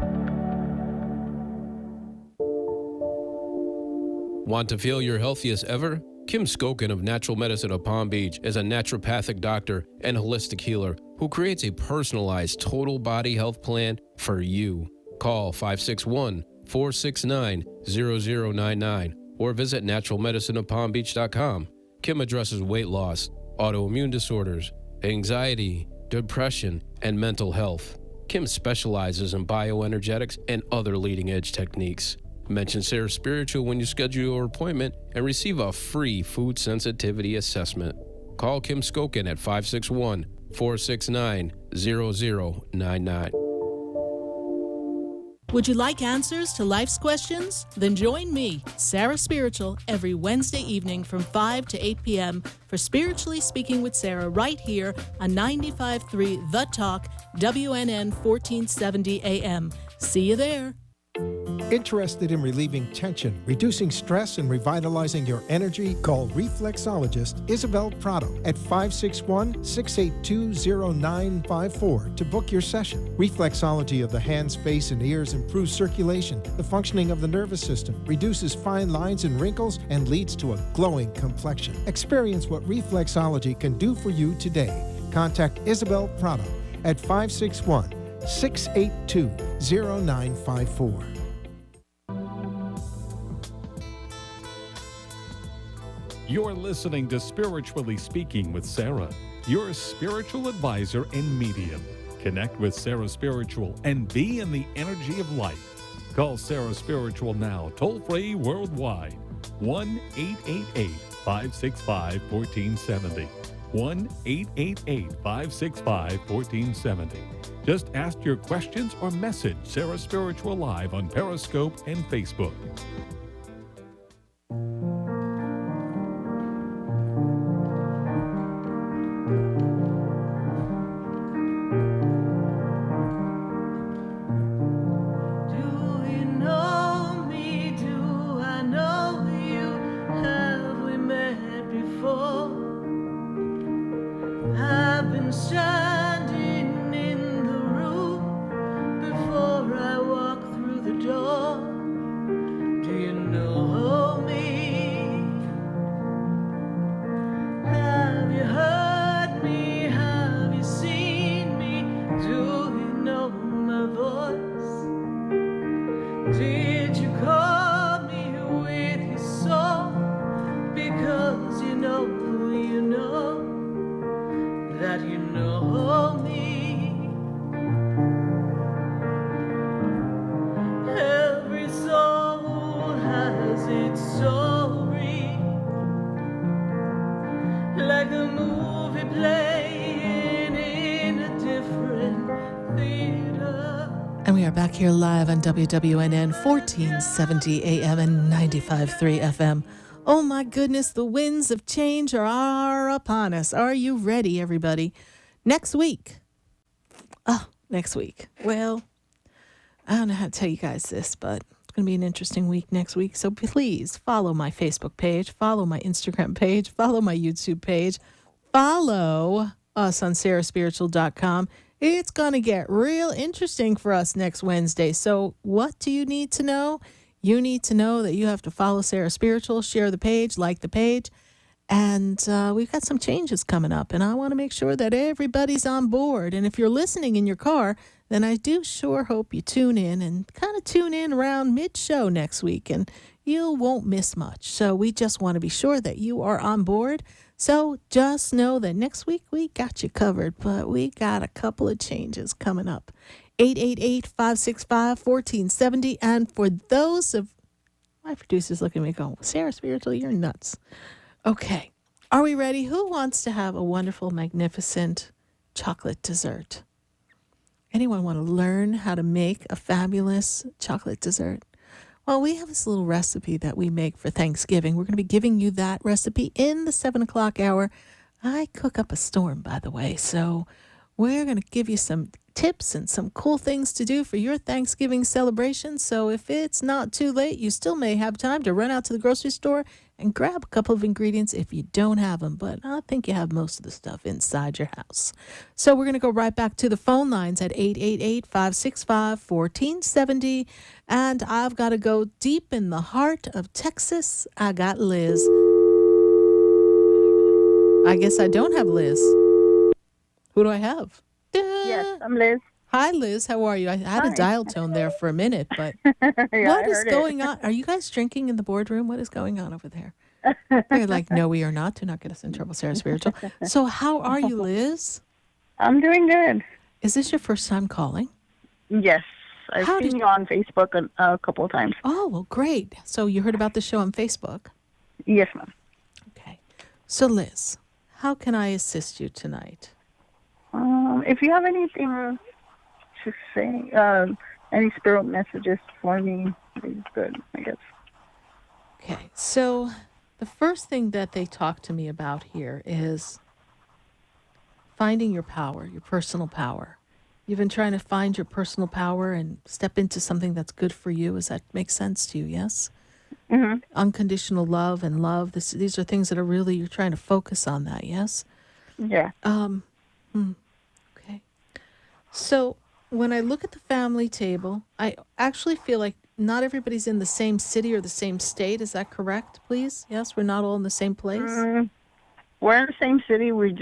Want to feel your healthiest ever? Kim Skokin of Natural Medicine of Palm Beach is a naturopathic doctor and holistic healer who creates a personalized total body health plan for you. Call 561-469-0099 or visit naturalmedicineofpalmbeach.com. Kim addresses weight loss, autoimmune disorders, anxiety, depression, and mental health. Kim specializes in bioenergetics and other leading-edge techniques. Mention Sarah Spiritual when you schedule your appointment and receive a free food sensitivity assessment. Call Kim Skokin at 561-469-0099. Would you like answers to life's questions? Then join me, Sarah Spiritual, every Wednesday evening from 5 to 8 p.m. for Spiritually Speaking with Sarah right here on 95.3 The Talk, WNN 1470 AM. See you there. Interested in relieving tension, reducing stress, and revitalizing your energy? Call reflexologist Isabel Prado at 561-682-0954 to book your session. Reflexology of the hands, face, and ears improves circulation, the functioning of the nervous system, reduces fine lines and wrinkles, and leads to a glowing complexion. Experience what reflexology can do for you today. Contact Isabel Prado at 561-682-0954. You're listening to Spiritually Speaking with Sarah, your spiritual advisor and medium. Connect with Sarah Spiritual and be in the energy of life. Call Sarah Spiritual now, toll-free worldwide. 1-888-565-1470. 1-888-565-1470. Just ask your questions or message Sarah Spiritual live on Periscope and Facebook. And we are back here live on WWNN 1470 AM and 95.3 FM. Oh my goodness, the winds of change are upon us. Are you ready, everybody? Next week. Well, I don't know how to tell you guys this, but it's going to be an interesting week next week. So please follow my Facebook page, follow my Instagram page, follow my YouTube page, follow us on sarahspiritual.com. It's going to get real interesting for us next Wednesday. So what do you need to know? You need to know that you have to follow Sarah Spiritual, share the page, like the page. And we've got some changes coming up. And I want to make sure that everybody's on board. And if you're listening in your car, then I do sure hope you tune in and kind of tune in around mid-show next week. And you won't miss much. So we just want to be sure that you are on board. So just know that next week we got you covered, but we got a couple of changes coming up. 888-565-1470. And for those of my producers looking at me going, Sarah Spiritual, you're nuts. Okay. Are we ready? Who wants to have a wonderful, magnificent chocolate dessert? Anyone want to learn how to make a fabulous chocolate dessert? Well, we have this little recipe that we make for Thanksgiving. We're going to be giving you that recipe in the 7 o'clock hour. I cook up a storm, by the way, so we're going to give you some tips and some cool things to do for your Thanksgiving celebration. So if it's not too late, you still may have time to run out to the grocery store and grab a couple of ingredients if you don't have them. But I think you have most of the stuff inside your house. So we're going to go right back to the phone lines at 888-565-1470. And I've got to go deep in the heart of Texas. I got Liz. I guess I don't have Liz. Who do I have? Yes, I'm Liz. Hi, Liz. How are you? I had a dial tone there for a minute, but what is going on? Are you guys drinking in the boardroom? What is going on over there? They're like, no, we are not. Do not get us in trouble, Sarah Spiritual. So how are you, Liz? I'm doing good. Is this your first time calling? Yes. I've seen you on Facebook a couple of times. Oh, well, great. So you heard about the show on Facebook? Yes, ma'am. Okay. So, Liz, how can I assist you tonight? If you have anything to say, any spirit messages for me, is good, I guess. Okay, so the first thing that they talk to me about here is finding your power, your personal power. You've been trying to find your personal power and step into something that's good for you. Does that make sense to you, yes? Mm-hmm. Unconditional love and love. These are things that are really, you're trying to focus on that, yes? Yeah. Okay. So when I look at the family table, I actually feel like not everybody's in the same city or the same state. Is that correct, please? Yes, we're not all in the same place? We're in the same city. We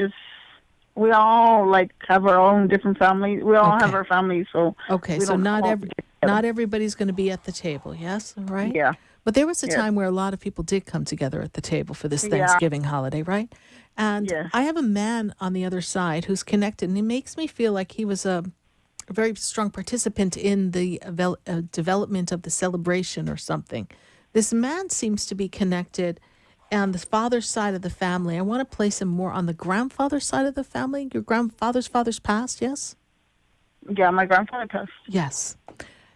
all like have our own different families. We all have our families, so okay. So not everybody's going to be at the table. Yes, right? Yeah. But there was a time where a lot of people did come together at the table for this Thanksgiving holiday, right? And I have a man on the other side who's connected, and he makes me feel like he was a very strong participant in the development of the celebration or something. This man seems to be connected on the father's side of the family. I want to place him more on the grandfather's side of the family. Your grandfather's passed, yes? Yeah, my grandfather passed. Yes.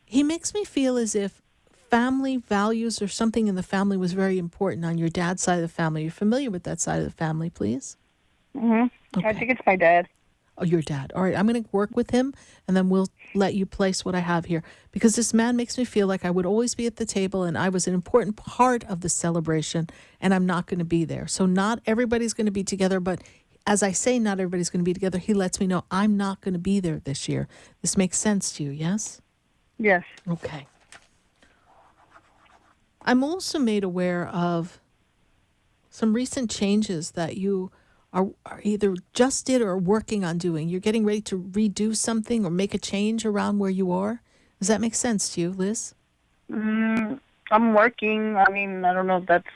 He makes me feel as if family values or something in the family was very important on your dad's side of the family. You're familiar with that side of the family, please? Mm-hmm. Okay. I think it's my dad. Oh, your dad. All right, I'm going to work with him, and then we'll let you place what I have here. Because this man makes me feel like I would always be at the table, and I was an important part of the celebration, and I'm not going to be there. So not everybody's going to be together, but as I say not everybody's going to be together, he lets me know I'm not going to be there this year. This makes sense to you, yes? Yes. Okay. I'm also made aware of some recent changes that you are either just did or are working on doing. You're getting ready to redo something or make a change around where you are. Does that make sense to you, Liz? I'm working. I mean, I don't know if that's...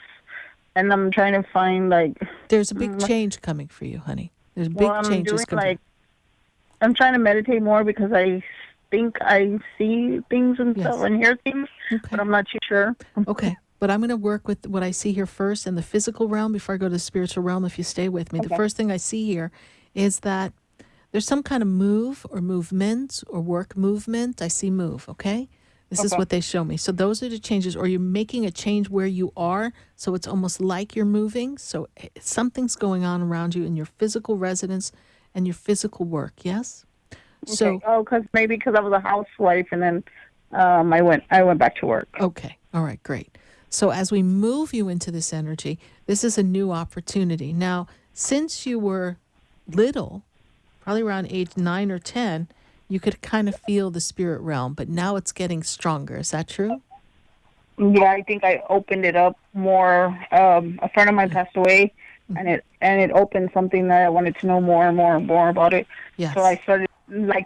And I'm trying to find, like... There's a big change coming for you, honey. There's big changes coming. I'm trying to meditate more because I think I see things and stuff and hear things, but I'm not too sure. Okay. But I'm going to work with what I see here first in the physical realm before I go to the spiritual realm, if you stay with me. Okay. The first thing I see here is that there's some kind of move or movement or work movement. I see move, okay? This is what they show me. So those are the changes, or you're making a change where you are, so it's almost like you're moving. So something's going on around you in your physical residence and your physical work, yes? Okay. So, because I was a housewife, and then I went back to work. Okay. All right, great. So as we move you into this energy, this is a new opportunity. Now, since you were little, probably around age 9 or 10, you could kind of feel the spirit realm, but now it's getting stronger. Is that true? Yeah, I think I opened it up more. A friend of mine passed away, and it opened something that I wanted to know more and more and more about it. Yes. So I started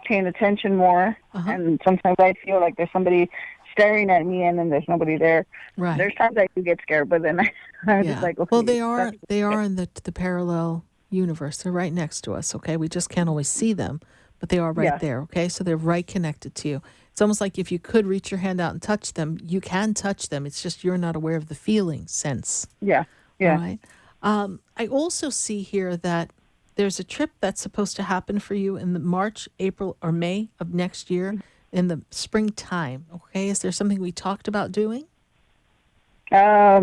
paying attention more, and sometimes I feel like there's somebody staring at me, and then there's nobody there. Right. There's times I do get scared, but then I'm just like, okay. Well, they are in the parallel universe. They're right next to us, okay? We just can't always see them, but they are right Yeah. there, okay? So they're right connected to you. It's almost like if you could reach your hand out and touch them, you can touch them. It's just you're not aware of the feeling sense. Yeah. Yeah. All right. I also see here that there's a trip that's supposed to happen for you in the March, April, or May of next year in the springtime. Okay. Is there something we talked about doing? Yeah,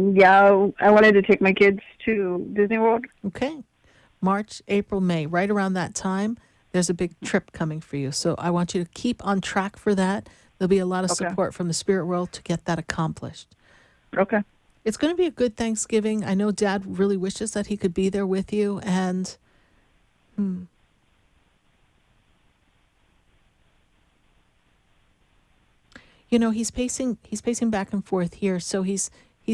I wanted to take my kids to Disney World. Okay. March, April, May, right around that time, there's a big trip coming for you. So I want you to keep on track for that. There'll be a lot of support from the spirit world to get that accomplished. Okay. It's going to be a good Thanksgiving. I know Dad really wishes that he could be there with you. And you know, he's pacing back and forth here. So he's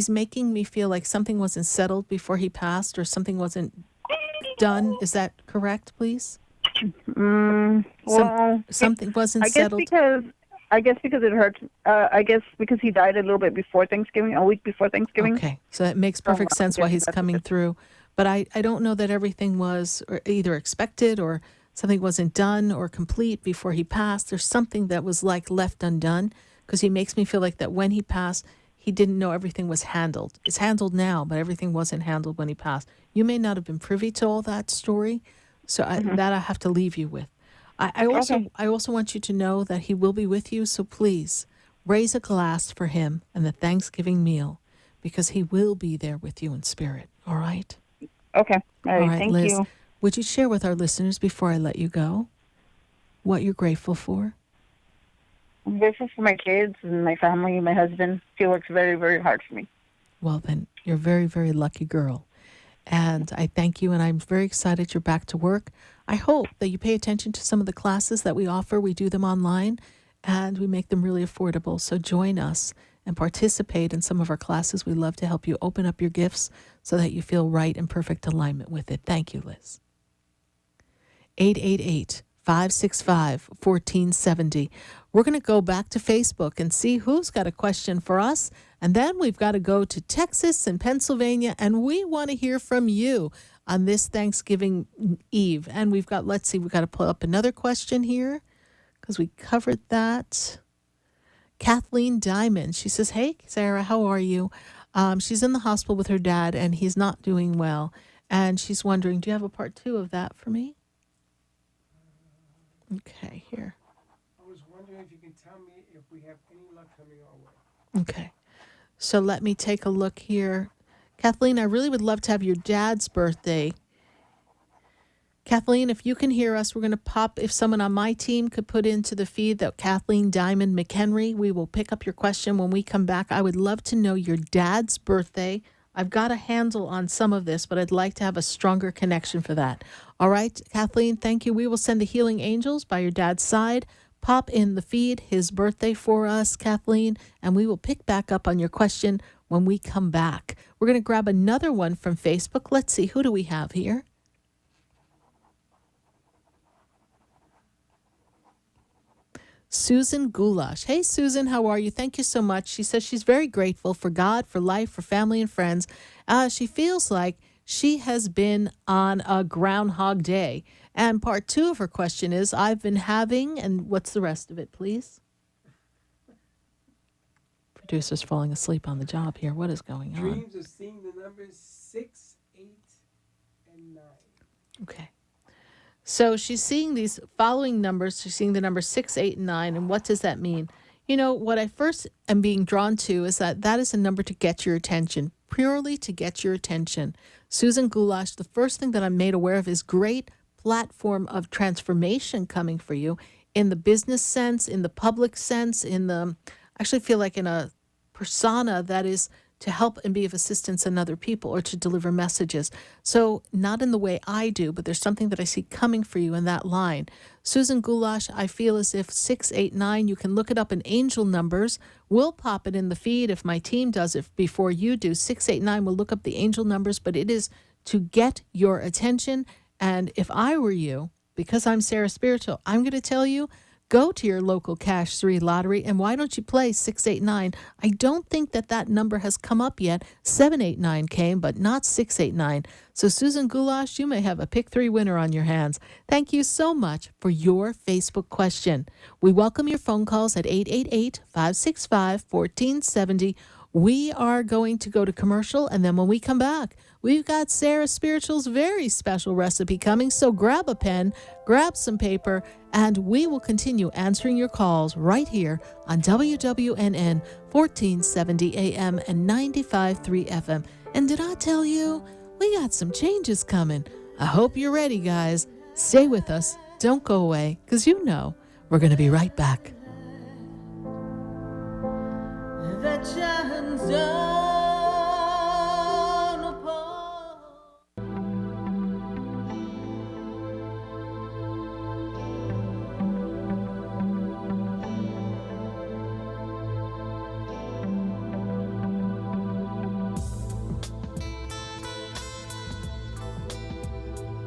making me feel like something wasn't settled before he passed, or something wasn't done. Is that correct, please? Well, something wasn't I guess settled. I guess because it hurts. I guess because he died a little bit before Thanksgiving, a week before Thanksgiving. Okay, so it makes perfect sense why he's coming through. But I don't know that everything was either expected or something wasn't done or complete before he passed. There's something that was like left undone, because he makes me feel like that when he passed, he didn't know everything was handled. It's handled now, but everything wasn't handled when he passed. You may not have been privy to all that story, so that I have to leave you with. I also want you to know that he will be with you, so please raise a glass for him and the Thanksgiving meal, because he will be there with you in spirit, all right? Okay. All right. Thank Liz, you. would you share with our listeners before I let you go what you're grateful for? I'm grateful for my kids and my family and my husband. He works very, very hard for me. Well, then, you're a very, very lucky girl. And I thank you, and I'm very excited you're back to work. I hope that you pay attention to some of the classes that we offer. We do them online, and we make them really affordable. So join us and participate in some of our classes. We love to help you open up your gifts so that you feel right and perfect alignment with it. Thank you, Liz. 888-565-1470. We're going to go back to Facebook and see who's got a question for us. And then we've got to go to Texas and Pennsylvania, and we want to hear from you on this Thanksgiving Eve. And we've got to pull up another question here because we covered that. Kathleen Diamond, she says, hey, Sarah, how are you? She's in the hospital with her dad, and he's not doing well. And she's wondering, do you have a part 2 of that for me? Okay, here. I was wondering if you can tell me if we have any luck coming our way. Okay. So let me take a look here. Kathleen, I really would love to have your dad's birthday. Kathleen, if you can hear us, we're going to pop, if someone on my team could put into the feed that Kathleen Diamond McHenry, we will pick up your question when we come back. I would love to know your dad's birthday. I've got a handle on some of this, but I'd like to have a stronger connection for that. All right, Kathleen, thank you. We will send the healing angels by your dad's side. Pop in the feed his birthday for us, Kathleen, and we will pick back up on your question when we come back. We're going to grab another one from Facebook. Let's see, who do we have here? Susan Goulash. Hey, Susan, how are you? Thank you so much. She says she's very grateful for God, for life, for family and friends. She feels like she has been on a Groundhog Day. And part 2 of her question is, I've been having, and what's the rest of it, please? Producer's falling asleep on the job here. What is going on? Dreams of seeing the numbers 6, 8, and 9. Okay. So she's seeing these following numbers. She's seeing the numbers 6, 8, and 9. And what does that mean? You know, what I first am being drawn to is that is a number to get your attention, purely to get your attention. Susan Goulash, the first thing that I'm made aware of is great platform of transformation coming for you in the business sense, in the public sense, I actually feel like in a persona that is to help and be of assistance in other people or to deliver messages. So not in the way I do, but there's something that I see coming for you in that line. Susan Goulash, I feel as if 6, 8, 9, you can look it up in angel numbers. We'll pop it in the feed if my team does it before you do. 6, 8, 9, we'll look up the angel numbers, but it is to get your attention. And if I were you, because I'm Sarah Spiritual, I'm going to tell you, Go to your local Cash 3 lottery, and why don't you play 689? I don't think that number has come up yet. 789 came, but not 689. So Susan Goulash, you may have a pick 3 winner on your hands. Thank you so much for your Facebook question. We welcome your phone calls at 888-565-1470. We are going to go to commercial, and then when we come back, we've got Sarah Spiritual's very special recipe coming, so grab a pen, grab some paper, and we will continue answering your calls right here on WWNN 1470 AM and 95.3 FM. And did I tell you, we got some changes coming. I hope you're ready, guys. Stay with us. Don't go away, because you know we're going to be right back. That shines down upon.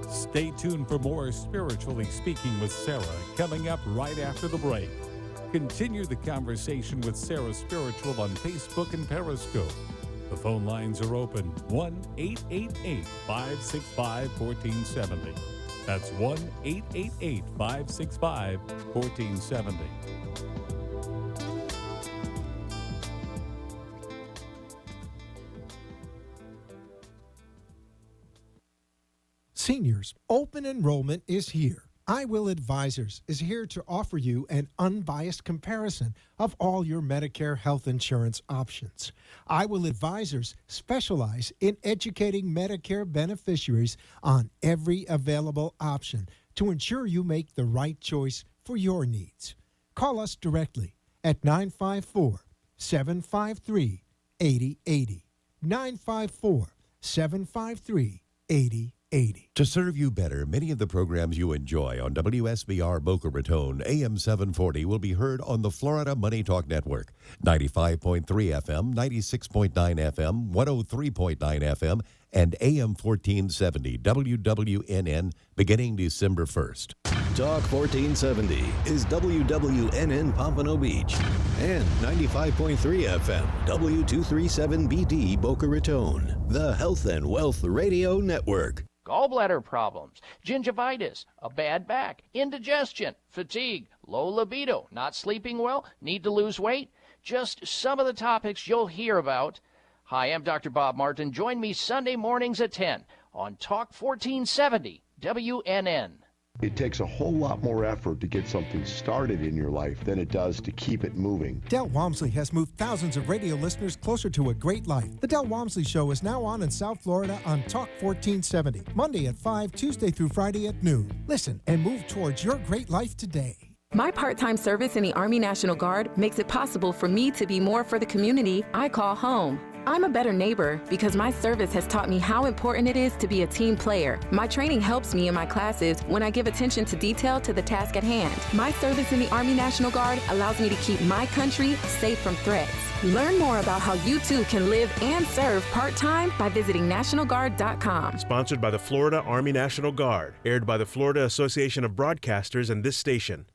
Stay tuned for more Spiritually Speaking with Sarah coming up right after the break. Continue the conversation with Sarah Spiritual on Facebook and Periscope. The phone lines are open 1-888-565-1470. That's 1-888-565-1470. Seniors, open enrollment is here. I Will Advisors is here to offer you an unbiased comparison of all your Medicare health insurance options. I Will Advisors specialize in educating Medicare beneficiaries on every available option to ensure you make the right choice for your needs. Call us directly at 954-753-8080. 954-753-8080. To serve you better, many of the programs you enjoy on WSBR Boca Raton AM 740 will be heard on the Florida Money Talk Network, 95.3 FM, 96.9 FM, 103.9 FM, and AM 1470 WWNN beginning December 1st. Talk 1470 is WWNN Pompano Beach and 95.3 FM W237BD Boca Raton, the Health and Wealth Radio Network. Gallbladder problems, gingivitis, a bad back, indigestion, fatigue, low libido, not sleeping well, need to lose weight. Just some of the topics you'll hear about. Hi, I'm Dr. Bob Martin. Join me Sunday mornings at 10 on Talk 1470 WNN. It takes a whole lot more effort to get something started in your life than it does to keep it moving. Del Walmsley has moved thousands of radio listeners closer to a great life. The Del Walmsley Show is now on in South Florida on Talk 1470, Monday at 5, Tuesday through Friday at noon. Listen and move towards your great life today. My part-time service in the Army National Guard makes it possible for me to be more for the community I call home. I'm a better neighbor because my service has taught me how important it is to be a team player. My training helps me in my classes when I give attention to detail to the task at hand. My service in the Army National Guard allows me to keep my country safe from threats. Learn more about how you too can live and serve part-time by visiting NationalGuard.com. Sponsored by the Florida Army National Guard. Aired by the Florida Association of Broadcasters and this station.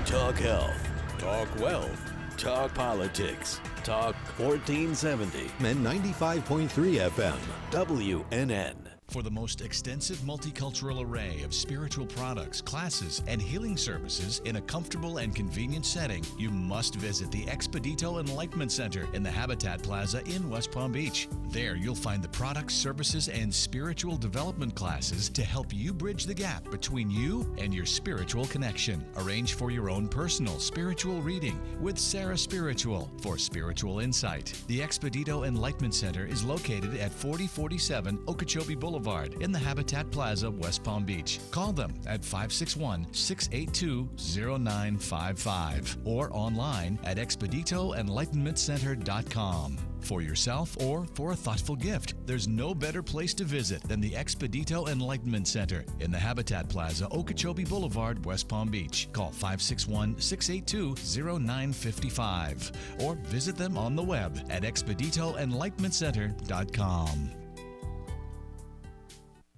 Talk health, talk wealth, talk politics, talk 1470 and 95.3 FM, WNN. For the most extensive multicultural array of spiritual products, classes, and healing services in a comfortable and convenient setting, you must visit the Expedito Enlightenment Center in the Habitat Plaza in West Palm Beach. There you'll find the products, services, and spiritual development classes to help you bridge the gap between you and your spiritual connection. Arrange for your own personal spiritual reading with Sarah Spiritual for spiritual insight. The Expedito Enlightenment Center is located at 4047 Okeechobee Boulevard in the Habitat Plaza, West Palm Beach. Call them at 561-682-0955 or online at expeditoenlightenmentcenter.com. For yourself or for a thoughtful gift, there's no better place to visit than the Expedito Enlightenment Center in the Habitat Plaza, Okeechobee Boulevard, West Palm Beach. Call 561-682-0955 or visit them on the web at expeditoenlightenmentcenter.com.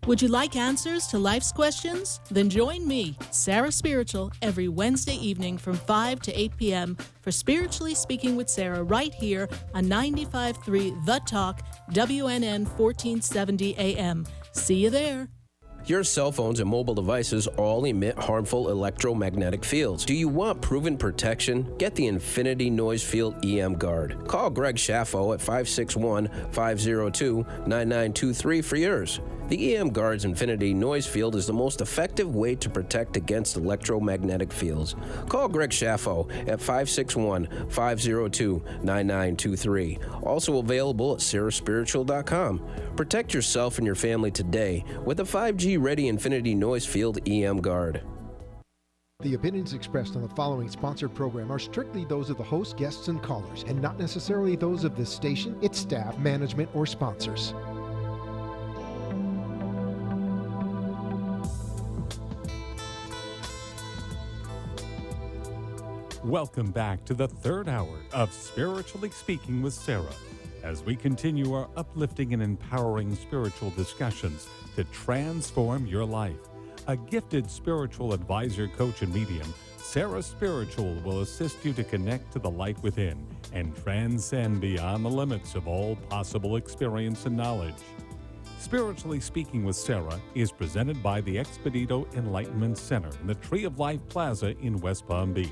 Would you like answers to life's questions? Then join me, Sarah Spiritual, every Wednesday evening from 5 to 8 p.m. for Spiritually Speaking with Sarah right here on 95.3 The Talk, WNN 1470 AM. See you there. Your cell phones and mobile devices all emit harmful electromagnetic fields. Do you want proven protection? Get the Infinity Noise Field EM Guard. Call Greg Schaffo at 561-502-9923 for yours. The EM Guard's Infinity Noise Field is the most effective way to protect against electromagnetic fields. Call Greg Schaffo at 561-502-9923. Also available at SarahSpiritual.com. Protect yourself and your family today with a 5G-ready Infinity Noise Field EM Guard. The opinions expressed on the following sponsored program are strictly those of the host, guests, and callers, and not necessarily those of this station, its staff, management, or sponsors. Welcome back to the third hour of Spiritually Speaking with Sarah, as we continue our uplifting and empowering spiritual discussions to transform your life. A gifted spiritual advisor, coach, and medium, Sarah Spiritual will assist you to connect to the light within and transcend beyond the limits of all possible experience and knowledge. Spiritually Speaking with Sarah is presented by the Expedito Enlightenment Center in the Tree of Life Plaza in West Palm Beach.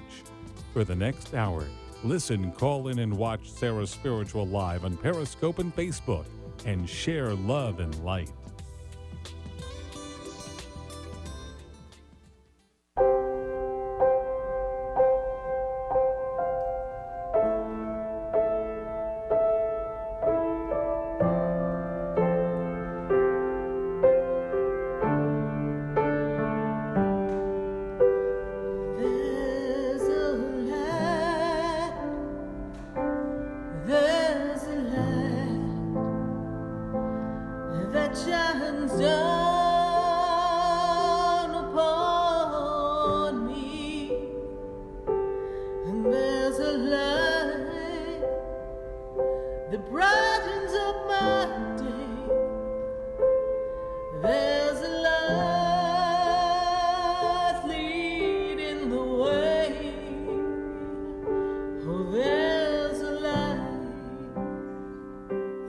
For the next hour, listen, call in, and watch Sarah Spiritual live on Periscope and Facebook, and share love and light. There's a light that shines down upon me, and there's a light that brightens up my day. There's a light leading the way. Oh, there's a light.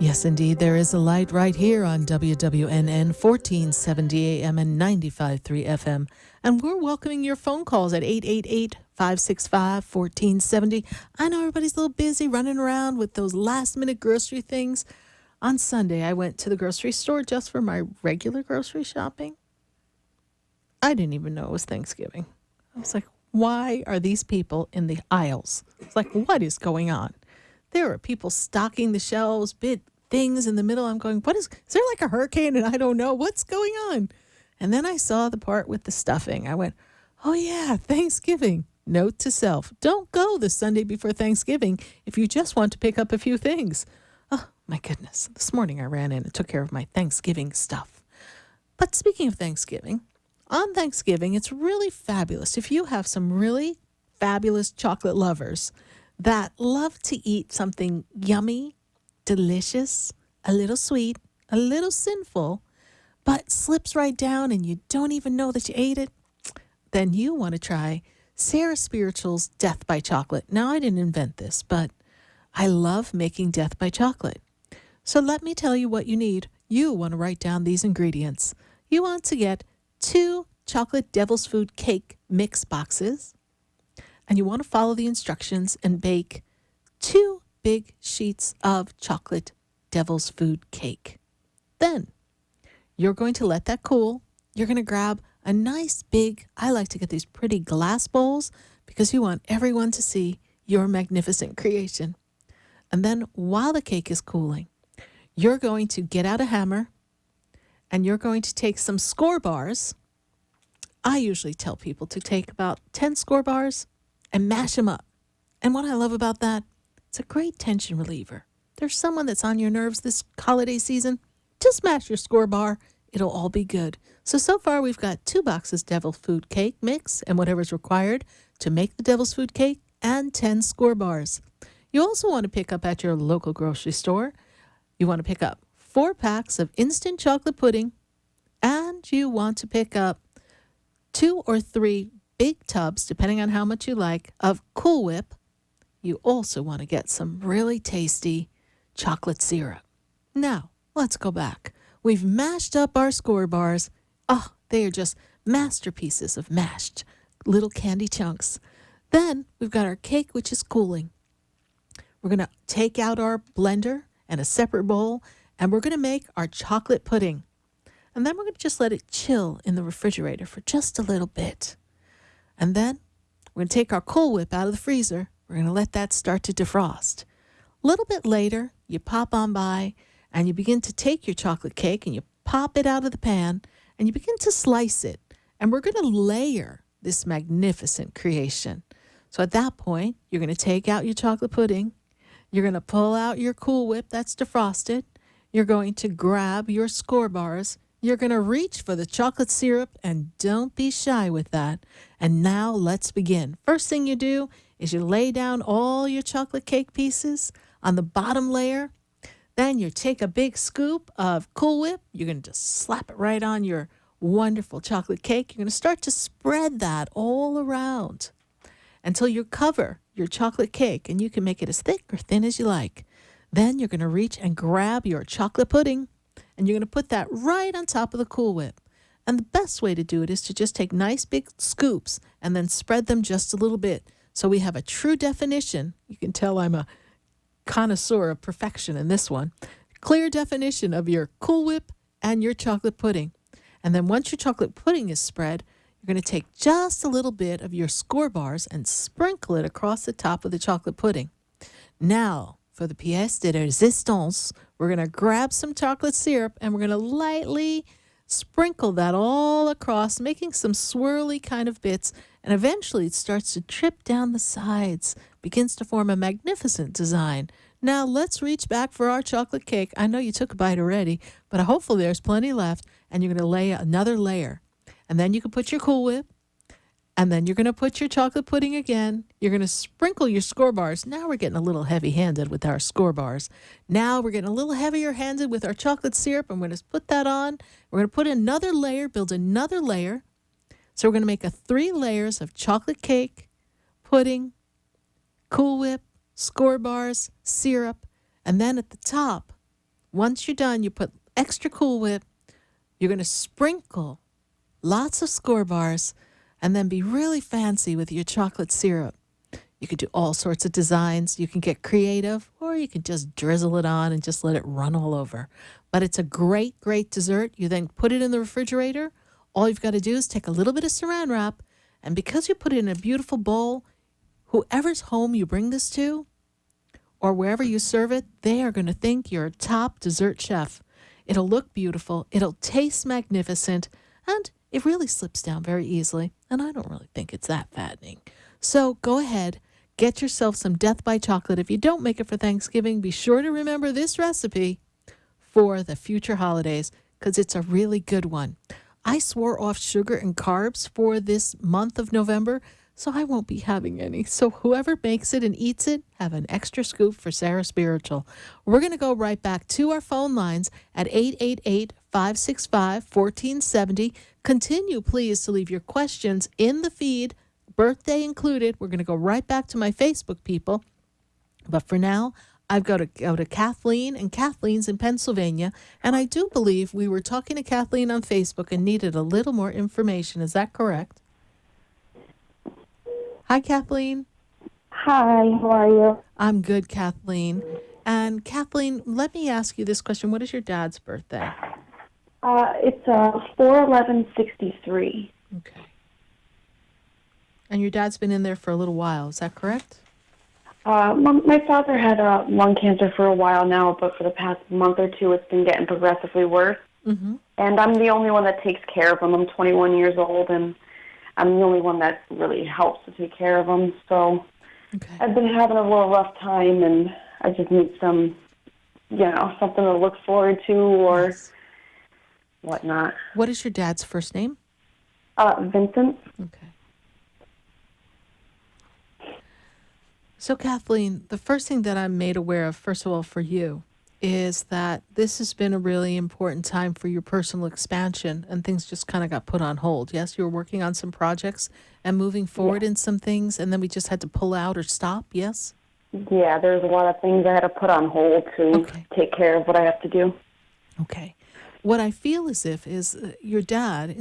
Yes, indeed, there is a light right here on WWNN 1470 AM and 95.3 FM. And we're welcoming your phone calls at 888-565-1470. I know everybody's a little busy running around with those last-minute grocery things. On Sunday, I went to the grocery store just for my regular grocery shopping. I didn't even know it was Thanksgiving. I was like, why are these people in the aisles? It's like, what is going on? There are people stocking the shelves, big things in the middle. I'm going, is there like a hurricane and I don't know what's going on? And then I saw the part with the stuffing. I went, oh yeah, Thanksgiving. Note to self, don't go the Sunday before Thanksgiving if you just want to pick up a few things. Oh my goodness. This morning I ran in and took care of my Thanksgiving stuff. But speaking of Thanksgiving, on Thanksgiving, it's really fabulous if you have some really fabulous chocolate lovers that love to eat something yummy, delicious, a little sweet, a little sinful, but slips right down and you don't even know that you ate it. Then you want to try Sarah Spiritual's Death by Chocolate. Now, I didn't invent this, but I love making Death by Chocolate. So let me tell you what you need. You want to write down these ingredients. You want to get 2 chocolate devil's food cake mix boxes, and you want to follow the instructions and bake 2 big sheets of chocolate devil's food cake. Then you're going to let that cool. You're going to grab a nice big, I like to get these pretty glass bowls because you want everyone to see your magnificent creation. And then while the cake is cooling, you're going to get out a hammer and you're going to take some score bars. I usually tell people to take about 10 score bars and mash them up. And what I love about that, it's a great tension reliever. There's someone that's on your nerves this holiday season, just mash your score bar. It'll all be good. So far we've got 2 boxes Devil's Food Cake mix and whatever's required to make the Devil's Food Cake and 10 score bars. You also want to pick up at your local grocery store. You want to pick up 4 packs of instant chocolate pudding and and you want to pick up 2 or 3 big tubs, depending on how much you like, of Cool Whip. You also want to get some really tasty chocolate syrup. Now, let's go back. We've mashed up our score bars. Oh, they are just masterpieces of mashed little candy chunks. Then we've got our cake, which is cooling. We're going to take out our blender and a separate bowl, and we're going to make our chocolate pudding. And then we're going to just let it chill in the refrigerator for just a little bit. And then we're going to take our Cool Whip out of the freezer. We're going to let that start to defrost. A little bit later, you pop on by and you begin to take your chocolate cake and you pop it out of the pan and you begin to slice it. And we're going to layer this magnificent creation. So at that point, you're going to take out your chocolate pudding. You're going to pull out your Cool Whip that's defrosted. You're going to grab your score bars. You're going to reach for the chocolate syrup, and don't be shy with that. And now let's begin. First thing you do is you lay down all your chocolate cake pieces on the bottom layer. Then you take a big scoop of Cool Whip. You're going to just slap it right on your wonderful chocolate cake. You're going to start to spread that all around until you cover your chocolate cake, and you can make it as thick or thin as you like. Then you're going to reach and grab your chocolate pudding, and you're going to put that right on top of the Cool Whip. And the best way to do it is to just take nice big scoops and then spread them just a little bit. So we have a true definition. You can tell I'm a connoisseur of perfection in this one. Clear definition of your Cool Whip and your chocolate pudding. And then once your chocolate pudding is spread, you're going to take just a little bit of your score bars and sprinkle it across the top of the chocolate pudding. Now, for the pièce de résistance, we're going to grab some chocolate syrup and we're going to lightly sprinkle that all across, making some swirly kind of bits, and eventually it starts to trip down the sides, begins to form a magnificent design. Now let's reach back for our chocolate cake. I know you took a bite already, but hopefully there's plenty left, and you're going to lay another layer. And then you can put your Cool Whip, and then you're going to put your chocolate pudding again. You're going to sprinkle your score bars. Now we're getting a little heavy-handed with our score bars. Now we're getting a little heavier-handed with our chocolate syrup. I'm going to put that on. We're going to put another layer, build another layer. So we're going to make 3 layers of chocolate cake, pudding, Cool Whip, score bars, syrup. And then at the top, once you're done, you put extra Cool Whip. You're going to sprinkle lots of score bars, and then be really fancy with your chocolate syrup. You could do all sorts of designs. You can get creative, or you can just drizzle it on and just let it run all over. But it's a great, great dessert. You then put it in the refrigerator. All you've got to do is take a little bit of saran wrap, and because you put it in a beautiful bowl, whoever's home you bring this to, or wherever you serve it, they are going to think you're a top dessert chef. It'll look beautiful. It'll taste magnificent, and it really slips down very easily, and I don't really think it's that fattening. So go ahead, get yourself some Death by Chocolate. If you don't make it for Thanksgiving, be sure to remember this recipe for the future holidays, because it's a really good one. I swore off sugar and carbs for this month of November, so I won't be having any. So whoever makes it and eats it, have an extra scoop for Sarah Spiritual. We're going to go right back to our phone lines at 888-565-1470. Continue, please, to leave your questions in the feed, birthday included. We're going to go right back to my Facebook people. But for now, I've got to go to Kathleen, and Kathleen's in Pennsylvania. And I do believe we were talking to Kathleen on Facebook and needed a little more information. Is that correct? Hi, Kathleen. Hi, how are you? I'm good, Kathleen. And Kathleen, let me ask you this question. What is your dad's birthday? It's 4/11/63. Okay. And your dad's been in there for a little while. Is that correct? My father had lung cancer for a while now, but for the past month or two, it's been getting progressively worse. Mm-hmm. And I'm the only one that takes care of him. I'm 21 years old, and I'm the only one that really helps to take care of him. So I've been having a little rough time, and I just need some, something to look forward to or whatnot. What is your dad's first name? Vincent. Okay. So, Kathleen, the first thing that I'm made aware of, first of all, for you, is that this has been a really important time for your personal expansion, and things just kind of got put on hold. Yes, you were working on some projects and moving forward in some things, and then we just had to pull out or stop, yes? Yeah, there's a lot of things I had to put on hold to take care of what I have to do. Okay. What I feel as if is your dad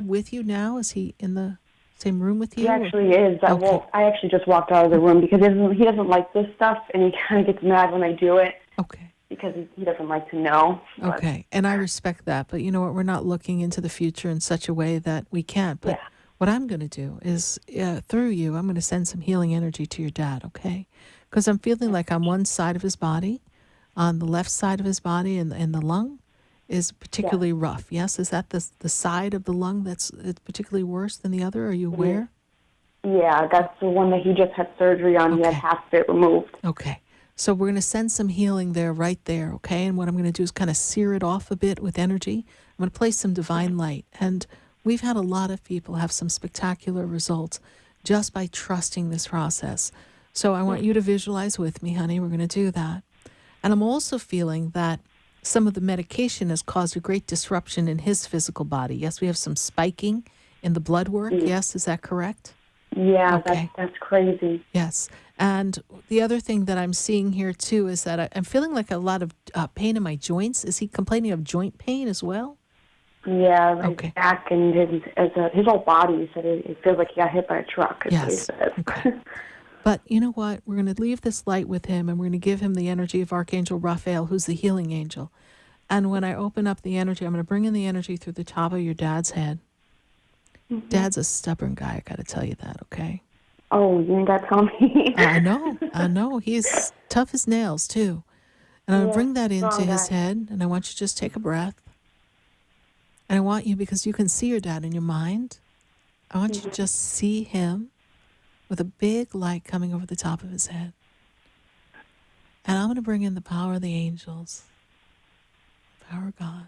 with you now? Is he in the same room with you? He actually is. I actually just walked out of the room because he doesn't like this stuff, and he kind of gets mad when I do it. Okay. Because he doesn't like to know. Okay, and I respect that, but you know what? We're not looking into the future in such a way that we can't. But what I'm going to do is, through you, I'm going to send some healing energy to your dad, okay? Because I'm feeling like on one side of his body, on the left side of his body and the lung is particularly rough. Yes? Is that the side of the lung that's particularly worse than the other? Are you aware? Yeah, that's the one that he just had surgery on. He had half of it removed. Okay. So we're going to send some healing there, right there, okay? And what I'm going to do is kind of sear it off a bit with energy. I'm going to place some divine light. And we've had a lot of people have some spectacular results just by trusting this process. So I want you to visualize with me, honey. We're going to do that. And I'm also feeling that some of the medication has caused a great disruption in his physical body. Yes, we have some spiking in the blood work. Yes, is that correct? Yeah, that's crazy. Yes. And the other thing that I'm seeing here, too, is that I'm feeling like a lot of pain in my joints. Is he complaining of joint pain as well? Yeah, his back and his whole body. He said it feels like he got hit by a truck. Yes. Okay. But you know what? We're going to leave this light with him, and we're going to give him the energy of Archangel Raphael, who's the healing angel. And when I open up the energy, I'm going to bring in the energy through the top of your dad's head. Mm-hmm. Dad's a stubborn guy, I got to tell you that, okay? Oh, you ain't got to tell me. I know. He's tough as nails, too. And I'm going to bring that into his head, and I want you to just take a breath. And I want you, because you can see your dad in your mind, I want you to just see him with a big light coming over the top of his head. And I'm going to bring in the power of the angels, the power of God.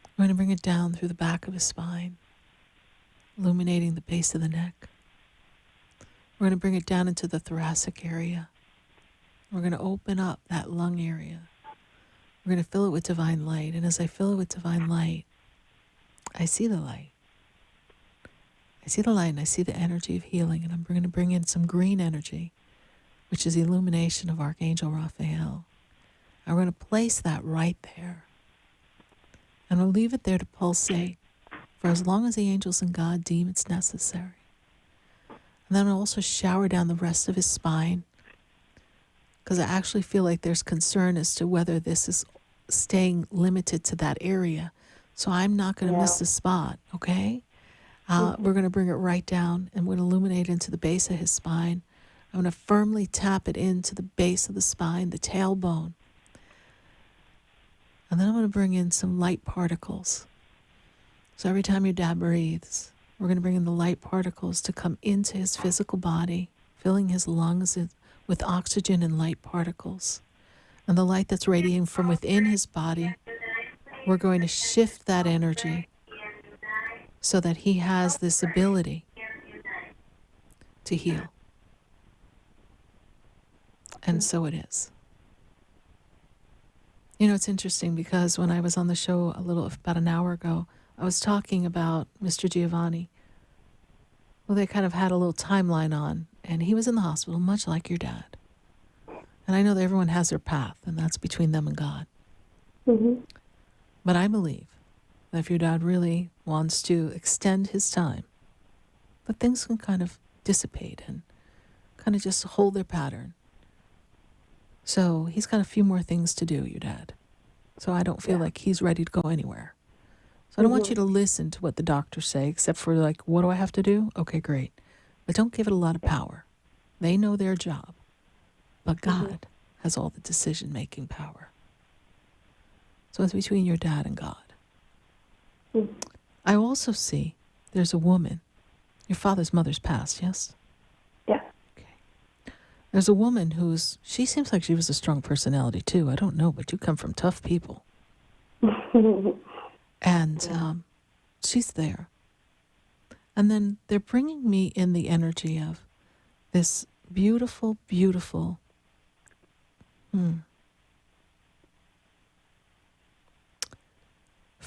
I'm going to bring it down through the back of his spine, illuminating the base of the neck. We're going to bring it down into the thoracic area. We're going to open up that lung area. We're going to fill it with divine light. And as I fill it with divine light, I see the light. I see the light and I see the energy of healing. And I'm going to bring in some green energy, which is the illumination of Archangel Raphael. I'm going to place that right there. And we'll leave it there to pulsate for as long as the angels and God deem it's necessary. And then I'll also shower down the rest of his spine, because I actually feel like there's concern as to whether this is staying limited to that area. So I'm not going to miss the spot, okay? We're going to bring it right down, and we're going to illuminate into the base of his spine. I'm going to firmly tap it into the base of the spine, the tailbone. And then I'm going to bring in some light particles. So every time your dad breathes, we're going to bring in the light particles to come into his physical body, filling his lungs with oxygen and light particles. And the light that's radiating from within his body, we're going to shift that energy so that he has this ability to heal. And so it is. You know, it's interesting because when I was on the show about an hour ago, I was talking about Mr. Giovanni. Well, they kind of had a little timeline on, and he was in the hospital, much like your dad. And I know that everyone has their path, and that's between them and God. Mm-hmm. But I believe that if your dad really wants to extend his time, that things can kind of dissipate and kind of just hold their pattern. So he's got a few more things to do, your dad. So I don't feel like he's ready to go anywhere. So I don't want you to listen to what the doctors say, except for like, what do I have to do? Okay, great. But don't give it a lot of power. They know their job. But God has all the decision-making power. So it's between your dad and God. I also see there's a woman. Your father's mother's passed, yes? Yeah. There's a woman she seems like she was a strong personality too. I don't know, but you come from tough people. And she's there. And then they're bringing me in the energy of this beautiful, beautiful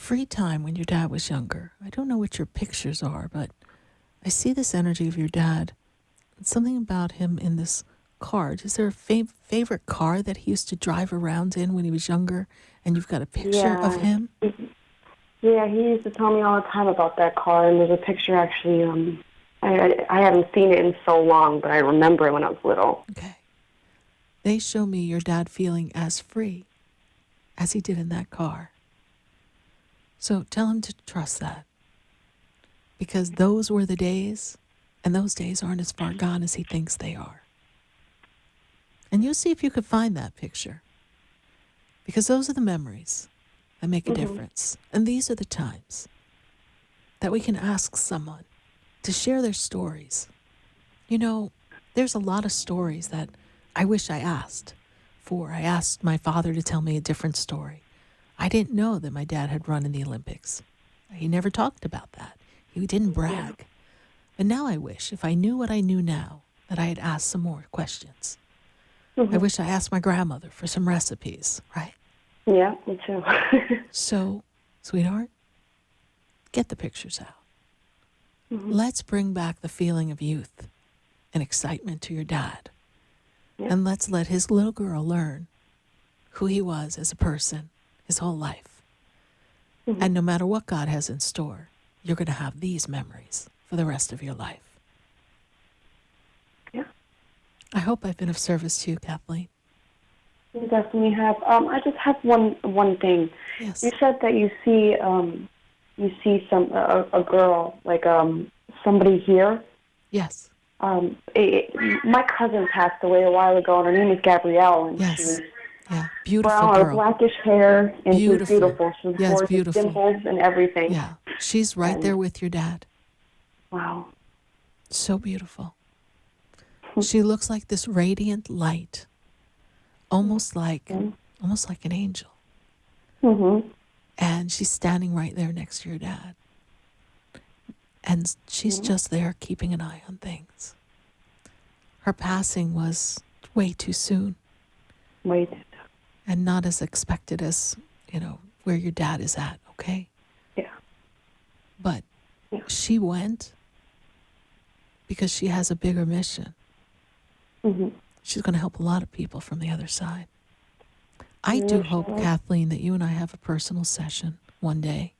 free time when your dad was younger. I don't know what your pictures are, but I see this energy of your dad. Something about him in this car. Is there a favorite car that he used to drive around in when he was younger, and you've got a picture of him? Yeah, he used to tell me all the time about that car, and there's a picture actually. I haven't seen it in so long, but I remember it when I was little. Okay. They show me your dad feeling as free as he did in that car. So tell him to trust that. Because those were the days, and those days aren't as far gone as he thinks they are. And you'll see if you could find that picture. Because those are the memories that make a difference. And these are the times that we can ask someone to share their stories. You know, there's a lot of stories that I wish I asked for. I asked my father to tell me a different story. I didn't know that my dad had run in the Olympics. He never talked about that. He didn't brag. And now I wish, if I knew what I knew now, that I had asked some more questions. I wish I asked my grandmother for some recipes, right? Yeah, me too. So, sweetheart, get the pictures out. Let's bring back the feeling of youth and excitement to your dad. And let's let his little girl learn who he was as a person his whole life. And no matter what God has in store, you're going to have these memories for the rest of your life. Yeah. I hope I've been of service to you, Kathleen. You definitely have. I just have one thing. Yes. You said that you see a girl, like somebody here. Yes. My cousin passed away a while ago, and her name is Gabrielle, and she was beautiful brown, girl. Blackish hair, and she was beautiful. She was Yes, gorgeous, beautiful. dimples and everything. Yeah, she's right there with your dad. Wow. So beautiful. She looks like this radiant light, almost like an angel. And she's standing right there next to your dad. And she's just there keeping an eye on things. Her passing was way too soon. Way too soon. And not as expected as, where your dad is at, okay? Yeah. But she went because she has a bigger mission. She's going to help a lot of people from the other side. I do hope, Kathleen, that you and I have a personal session one day.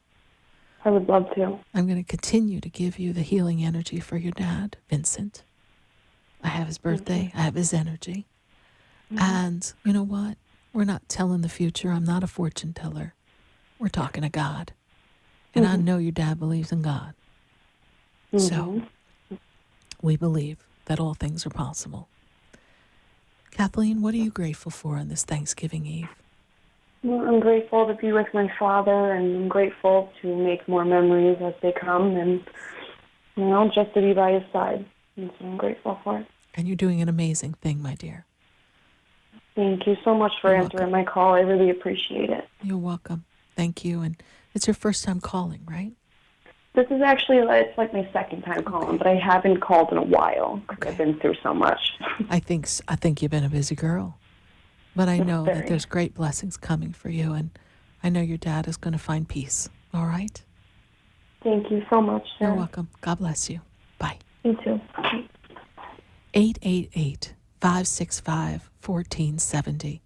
I would love to. I'm going to continue to give you the healing energy for your dad, Vincent. I have his birthday. I have his energy. And you know what? We're not telling the future. I'm not a fortune teller. We're talking to God. And I know your dad believes in God. So we believe that all things are possible. Kathleen, what are you grateful for on this Thanksgiving Eve? Well, I'm grateful to be with my father, and I'm grateful to make more memories as they come, and, just to be by his side. That's what I'm grateful for. And you're doing an amazing thing, my dear. Thank you so much for answering my call. I really appreciate it. You're welcome. Thank you. And it's your first time calling, right? This is actually, it's like my second time calling, but I haven't called in a while because I've been through so much. I think you've been a busy girl. But I know that there's great blessings coming for you, and I know your dad is going to find peace. All right? Thank you so much, Sarah. You're welcome. God bless you. Bye. You too. Bye. 888-565-1470.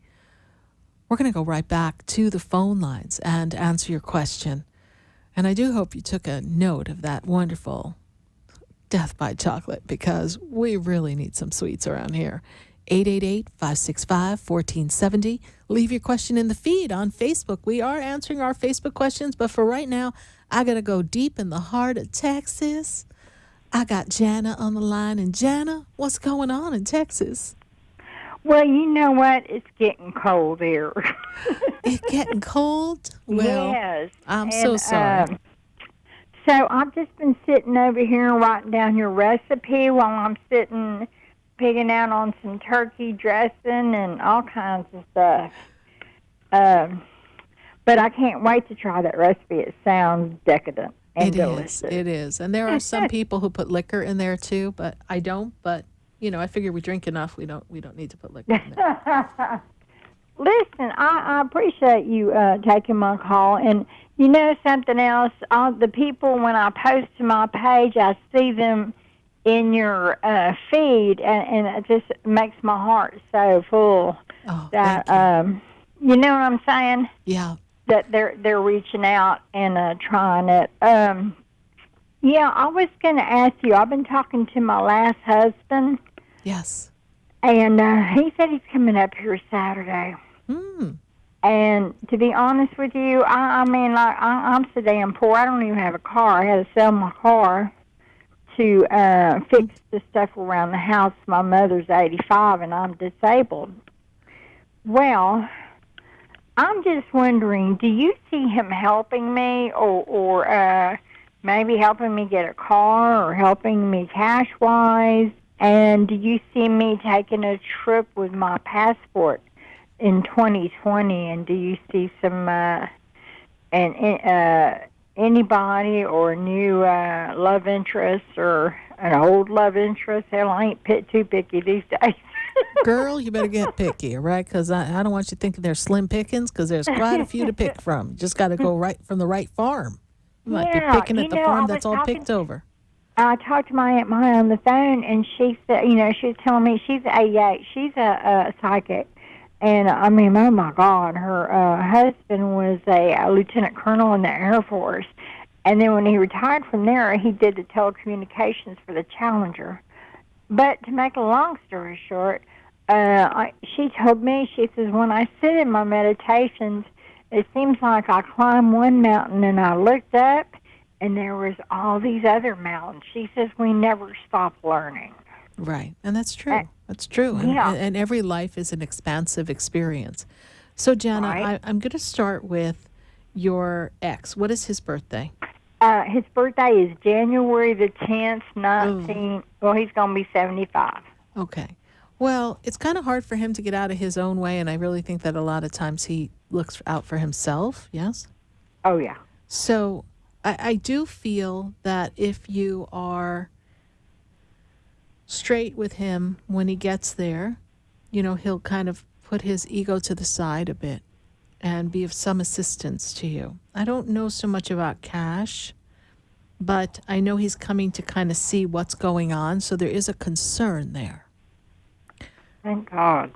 We're going to go right back to the phone lines and answer your question. And I do hope you took a note of that wonderful death by chocolate, because we really need some sweets around here. 888-565-1470. Leave your question in the feed on Facebook. We are answering our Facebook questions, but for right now, I got to go deep in the heart of Texas. I got Jana on the line. And Jana, what's going on in Texas? Well, you know what? It's getting cold here. It's getting cold? Well, yes. I'm so sorry. So I've just been sitting over here writing down your recipe while I'm sitting pigging out on some turkey dressing and all kinds of stuff. But I can't wait to try that recipe. It sounds decadent and delicious. It is. And there are some people who put liquor in there too, but I don't. But, I figure we drink enough. We don't need to put liquor in there. Listen, I appreciate you taking my call. And You know something else? All the people, when I post to my page, I see them in your feed, and it just makes my heart so full. Oh, that thank you know what I'm saying? Yeah. That they're reaching out and trying it. Yeah, I was going to ask you. I've been talking to my last husband. Yes. And he said he's coming up here Saturday. And to be honest with you, I mean, like, I'm so damn poor. I don't even have a car. I had to sell my car to fix the stuff around the house. My mother's 85, and I'm disabled. Well, I'm just wondering, do you see him helping me or maybe helping me get a car or helping me cash-wise? And do you see me taking a trip with my passport in 2020? And do you see some anybody or new love interest or an old love interest? Hell, I ain't too picky these days. Girl, you better get picky, all right? Because I don't want you thinking they're slim pickings, because there's quite a few to pick from. You just got to go right from the right farm. You might be picking at the farm that's all picked over. I talked to my Aunt Maya on the phone, and she said, you know, she was telling me she's 88. She's a psychic. And, I mean, oh, my God, her husband was a lieutenant colonel in the Air Force. And then when he retired from there, he did the telecommunications for the Challenger. But to make a long story short, she told me, she says, when I sit in my meditations, it seems like I climb one mountain and I looked up, and there was all these other mountains. She says we never stop learning. Right, and that's true. That's true. Yeah. And every life is an expansive experience. So, Jana, Right. I'm going to start with your ex. What is his birthday? His birthday is January the 10th, 19... Well, he's going to be 75. Okay. Well, it's kind of hard for him to get out of his own way, and I really think that a lot of times he looks out for himself, yes? Oh, yeah. So I do feel that if you are straight with him when he gets there, you know, he'll kind of put his ego to the side a bit and be of some assistance to you. I don't know so much about cash, but I know he's coming to kind of see what's going on, so there is a concern there. Thank God.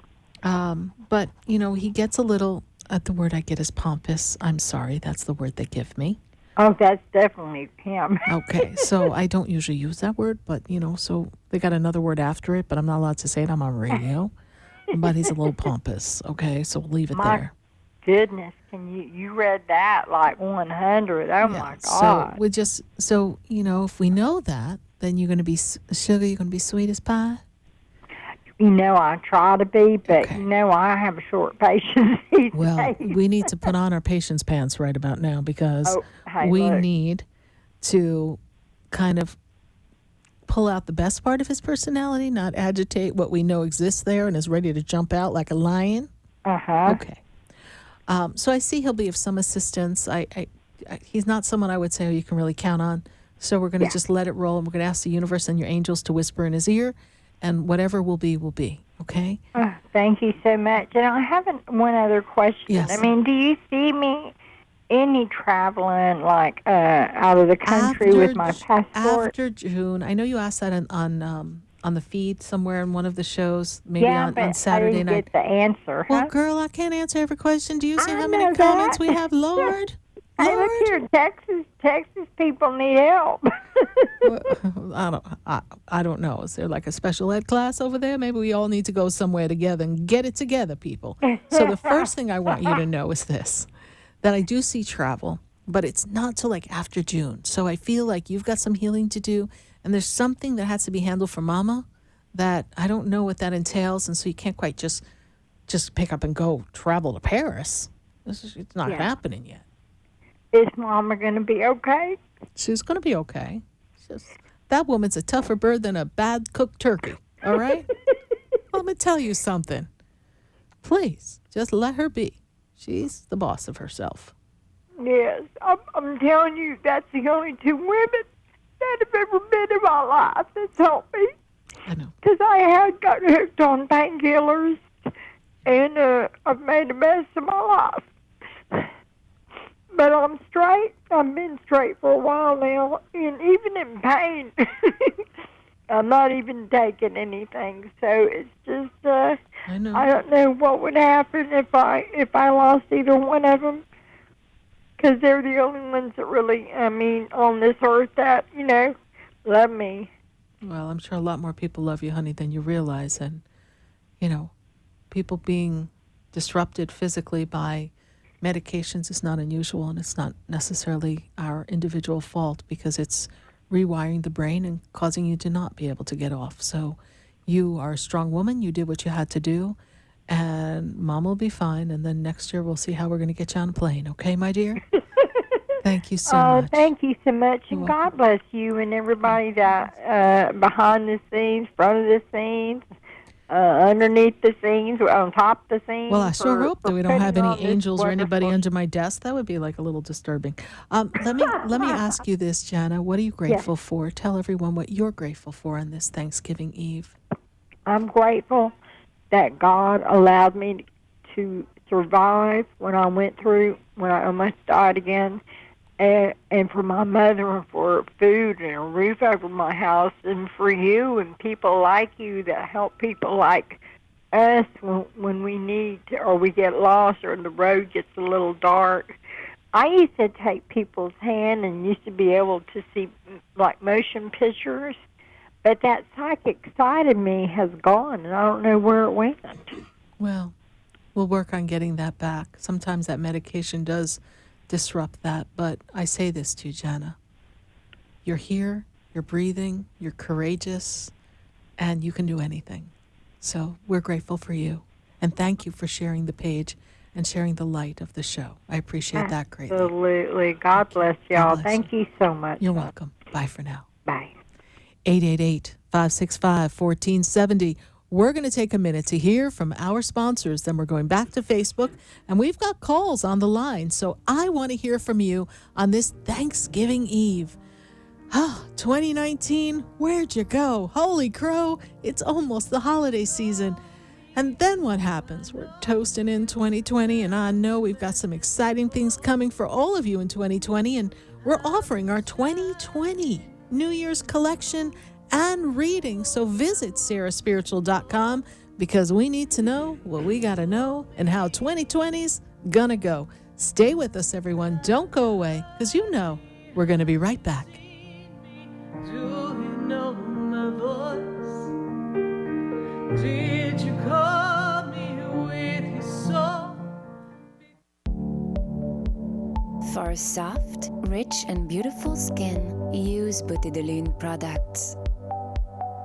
But, you know, he gets a little, the word I get is pompous. I'm sorry, that's the word they give me. Oh, that's definitely him. Okay, so I don't usually use that word, but, you know, so they got another word after it, but I'm not allowed to say it. I'm on radio. But he's a little pompous, okay? So we'll leave it there. Goodness, you read that like 100. Oh, my God. So you know, if we know that, then you're going to be, sugar, you're going to be sweet as pie? You know, I try to be, but, you know, I have a short patience these Well, days. we need to put on our patience pants right about now because hey, we look. need to kind of pull out the best part of his personality, not agitate what we know exists there and is ready to jump out like a lion. Uh-huh. Okay. So I see he'll be of some assistance. He's not someone I would say you can really count on. So we're going to just let it roll, and we're going to ask the universe and your angels to whisper in his ear, and whatever will be, okay? Thank you so much. And I have one other question. Yes. I mean, do you see me any traveling, like, out of the country with my passport? After June. I know you asked that on the feed somewhere in one of the shows, maybe on Saturday night. I didn't get the answer. Well, girl, I can't answer every question. Do you see how many comments we have, Lord? Hey, look here, Texas people need help. I don't know. Is there like a special ed class over there? Maybe we all need to go somewhere together and get it together, people. So the first thing I want you to know is this, that I do see travel, but it's not till like after June. So I feel like you've got some healing to do, and there's something that has to be handled for Mama that I don't know what that entails, and so you can't quite just pick up and go travel to Paris. It's not happening yet. Is Mama going to be okay? She's going to be okay. That woman's a tougher bird than a bad cooked turkey, all right? Well, let me tell you something. Please, just let her be. She's the boss of herself. Yes, I'm telling you, that's the only two women that have ever been in my life that's helped me. I know. Because I had got hooked on painkillers, and I've made a mess of my life. but I'm straight. I've been straight for a while now, and even in pain, I'm not even taking anything. So it's just, I know. I don't know what would happen if I lost either one of them, because they're the only ones that really, on this earth that, love me. Well, I'm sure a lot more people love you, honey, than you realize. And, people being disrupted physically by medications is not unusual, and it's not necessarily our individual fault, because it's rewiring the brain and causing you to not be able to get off. So you are a strong woman. You did what you had to do, and Mom will be fine. And then next year we'll see how we're going to get you on a plane. Okay, my dear? Thank you so much. Thank you so much, and God bless you and everybody that behind the scenes, front of the scenes, underneath the scenes, on top of the scenes. Well, I sure hope that we don't have any angels or anybody under my desk. That would be like a little disturbing. Let me ask you this, Jana. What are you grateful for? Tell everyone what you're grateful for on this Thanksgiving Eve. I'm grateful that God allowed me to survive when I almost died again. And for my mother, for food and a roof over my house, and for you and people like you that help people like us when we need to, or we get lost, or the road gets a little dark. I used to take people's hand and used to be able to see like motion pictures, but that psychic side of me has gone, and I don't know where it went. Well, we'll work on getting that back. Sometimes that medication does disrupt that, but I say this to you, Jana. You're here, you're breathing, you're courageous, and you can do anything. So we're grateful for you, and thank you for sharing the page and sharing the light of the show. I appreciate that greatly. Absolutely. God bless y'all. Thank you so much. You're welcome. Bye for now. Bye. 888-565-1470. We're going to take a minute to hear from our sponsors. Then we're going back to Facebook, and we've got calls on the line. So I want to hear from you on this Thanksgiving Eve. 2019, where'd you go? Holy crow, it's almost the holiday season. And then what happens? We're toasting in 2020, and I know we've got some exciting things coming for all of you in 2020, and we're offering our 2020 New Year's collection and reading. So visit SarahSpiritual.com, because we need to know what we got to know and how 2020's gonna go. Stay with us, everyone. Don't go away, because we're going to be right back. Do you know my voice? Did you call me with your soul? For soft, rich, and beautiful skin, use Beauté de Lune products.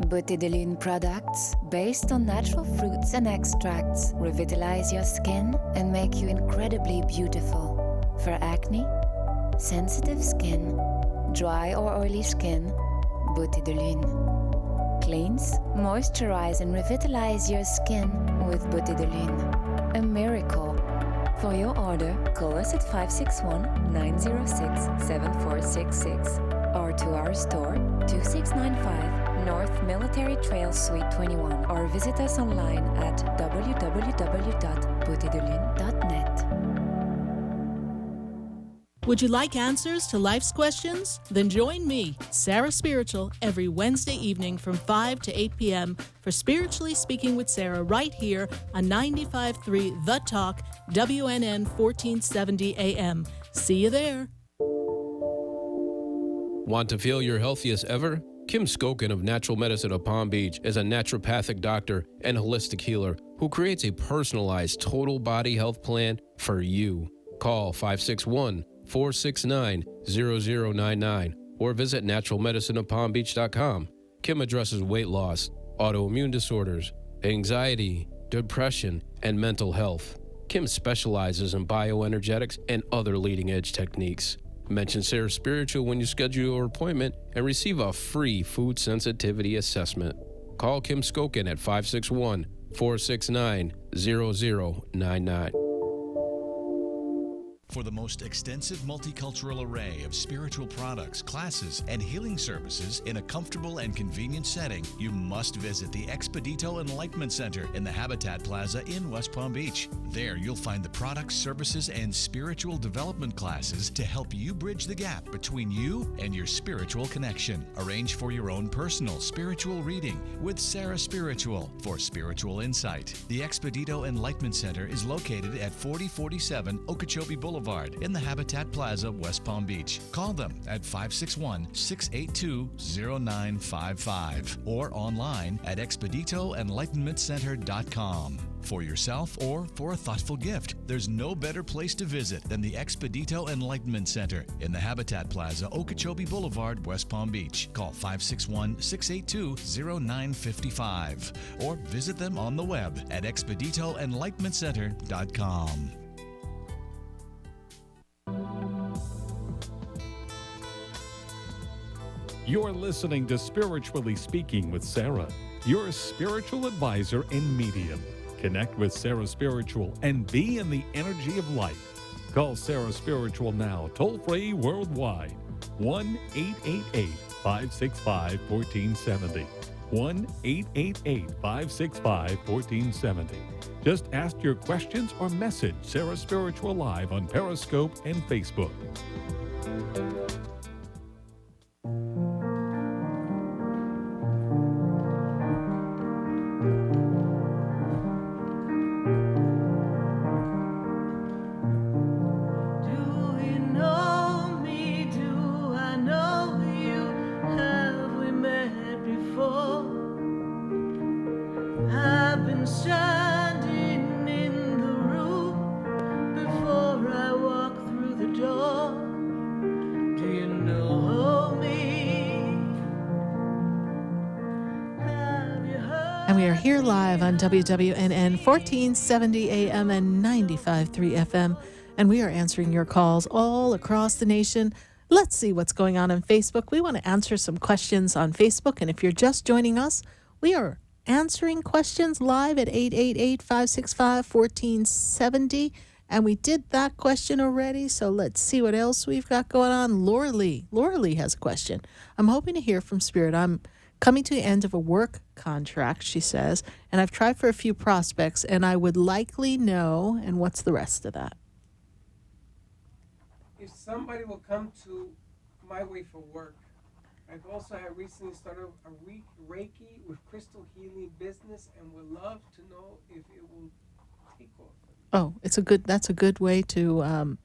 Beauté de Lune products, based on natural fruits and extracts, revitalize your skin and make you incredibly beautiful. For acne, sensitive skin, dry or oily skin, Beauté de Lune. Cleanse, moisturize, and revitalize your skin with Beauté de Lune. A miracle. For your order, call us at 561-906-7466 or to our store, 2695 North Military Trail Suite 21, or visit us online at www.beautédelune.net. Would you like answers to life's questions? Then join me, Sarah Spiritual, every Wednesday evening from 5 to 8 p.m. for Spiritually Speaking with Sarah right here on 95.3 The Talk, WNN 1470 AM. See you there. Want to feel your healthiest ever? Kim Skokin of Natural Medicine of Palm Beach is a naturopathic doctor and holistic healer who creates a personalized total body health plan for you. Call 561-469-0099 or visit naturalmedicineofpalmbeach.com. Kim addresses weight loss, autoimmune disorders, anxiety, depression, and mental health. Kim specializes in bioenergetics and other leading-edge techniques. Mention Sarah Spiritual when you schedule your appointment and receive a free food sensitivity assessment. Call Kim Skokin at 561-469-0099. For the most extensive multicultural array of spiritual products, classes, and healing services in a comfortable and convenient setting, you must visit the Expedito Enlightenment Center in the Habitat Plaza in West Palm Beach. There you'll find the products, services, and spiritual development classes to help you bridge the gap between you and your spiritual connection. Arrange for your own personal spiritual reading with Sarah Spiritual for spiritual insight. The Expedito Enlightenment Center is located at 4047 Okeechobee Boulevard in the Habitat Plaza, West Palm Beach. Call them at 561-682-0955 or online at expeditoenlightenmentcenter.com. For yourself or for a thoughtful gift, there's no better place to visit than the Expedito Enlightenment Center in the Habitat Plaza, Okeechobee Boulevard, West Palm Beach. Call 561-682-0955 or visit them on the web at expeditoenlightenmentcenter.com. You're listening to Spiritually Speaking with Sarah, your spiritual advisor and medium. Connect with Sarah Spiritual and be in the energy of light. Call Sarah Spiritual now, toll-free worldwide, 1-888-565-1470. 1-888-565-1470. Just ask your questions or message Sarah Spiritual live on Periscope and Facebook. And we are here live on WWNN 1470 AM and 95.3 FM. And we are answering your calls all across the nation. Let's see what's going on Facebook. We want to answer some questions on Facebook. And if you're just joining us, we are answering questions live at 888-565-1470. And we did that question already. So let's see what else we've got going on. Laura Lee has a question. I'm hoping to hear from Spirit. I'm coming to the end of a work contract, she says, and I've tried for a few prospects, and I would likely know, and what's the rest of that? If somebody will come to my way for work. I've also recently started a Reiki with crystal healing business and would love to know if it will take off. Oh, that's a good way to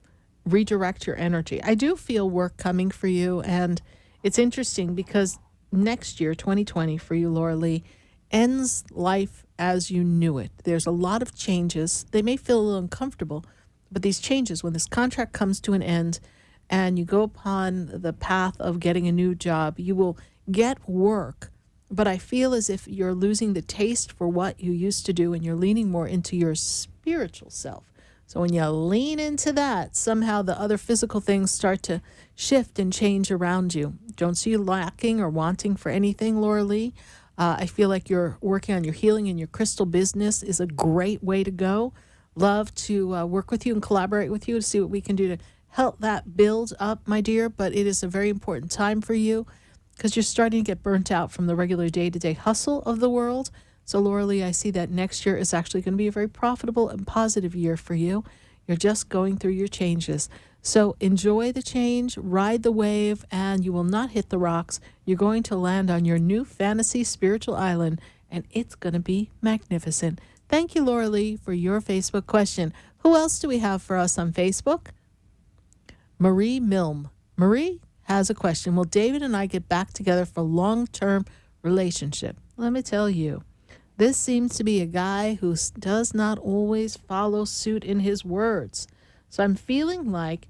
redirect your energy. I do feel work coming for you, and it's interesting because next year, 2020, for you, Laura Lee, ends life as you knew it. There's a lot of changes. They may feel a little uncomfortable, but these changes, when this contract comes to an end and you go upon the path of getting a new job, you will get work. But I feel as if you're losing the taste for what you used to do and you're leaning more into your spiritual self. So when you lean into that, somehow the other physical things start to shift and change around you. Don't see you lacking or wanting for anything, Laura Lee. I feel like you're working on your healing and your crystal business is a great way to go. Love to work with you and collaborate with you to see what we can do to help that build up, my dear. But it is a very important time for you because you're starting to get burnt out from the regular day-to-day hustle of the world. So, Laura Lee, I see that next year is actually going to be a very profitable and positive year for you. You're just going through your changes. So enjoy the change, ride the wave, and you will not hit the rocks. You're going to land on your new fantasy spiritual island, and it's going to be magnificent. Thank you, Laura Lee, for your Facebook question. Who else do we have for us on Facebook? Marie Milne. Marie has a question. Will David and I get back together for long-term relationship? Let me tell you. This seems to be a guy who does not always follow suit in his words. So I'm feeling like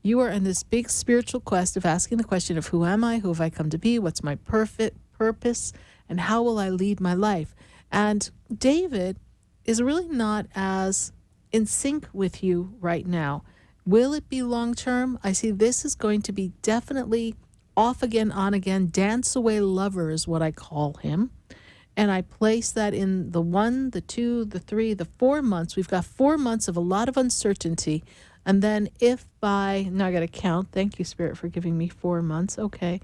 you are in this big spiritual quest of asking the question of who am I, who have I come to be, what's my perfect purpose, and how will I lead my life? And David is really not as in sync with you right now. Will it be long-term? I see this is going to be definitely off again, on again, dance away lover is what I call him. And I place that in the 1, the 2, the 3, the 4 months. We've got 4 months of a lot of uncertainty, And then if now I got to count. Thank you, Spirit, for giving me 4 months. Okay.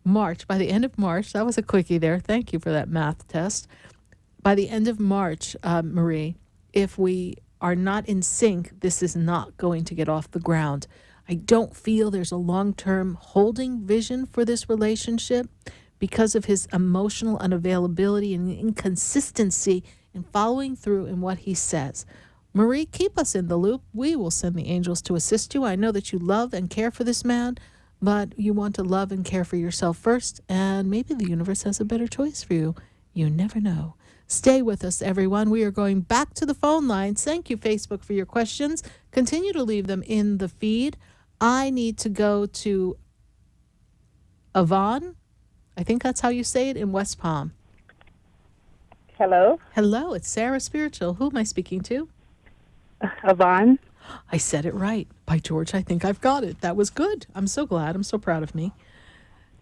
March, by the end of March, that was a quickie there. Thank you for that math test. By the end of March, Marie, if we are not in sync, this is not going to get off the ground. I don't feel there's a long-term holding vision for this relationship because of his emotional unavailability and inconsistency in following through in what he says. Marie, keep us in the loop. We will send the angels to assist you. I know that you love and care for this man, but you want to love and care for yourself first, and maybe the universe has a better choice for you. You never know. Stay with us, everyone. We are going back to the phone lines. Thank you, Facebook, for your questions. Continue to leave them in the feed. I need to go to Yvonne. I think that's how you say it, in West Palm. Hello? Hello, it's Sarah Spiritual. Who am I speaking to? Yvonne. I said it right. By George, I think I've got it. That was good. I'm so glad. I'm so proud of me.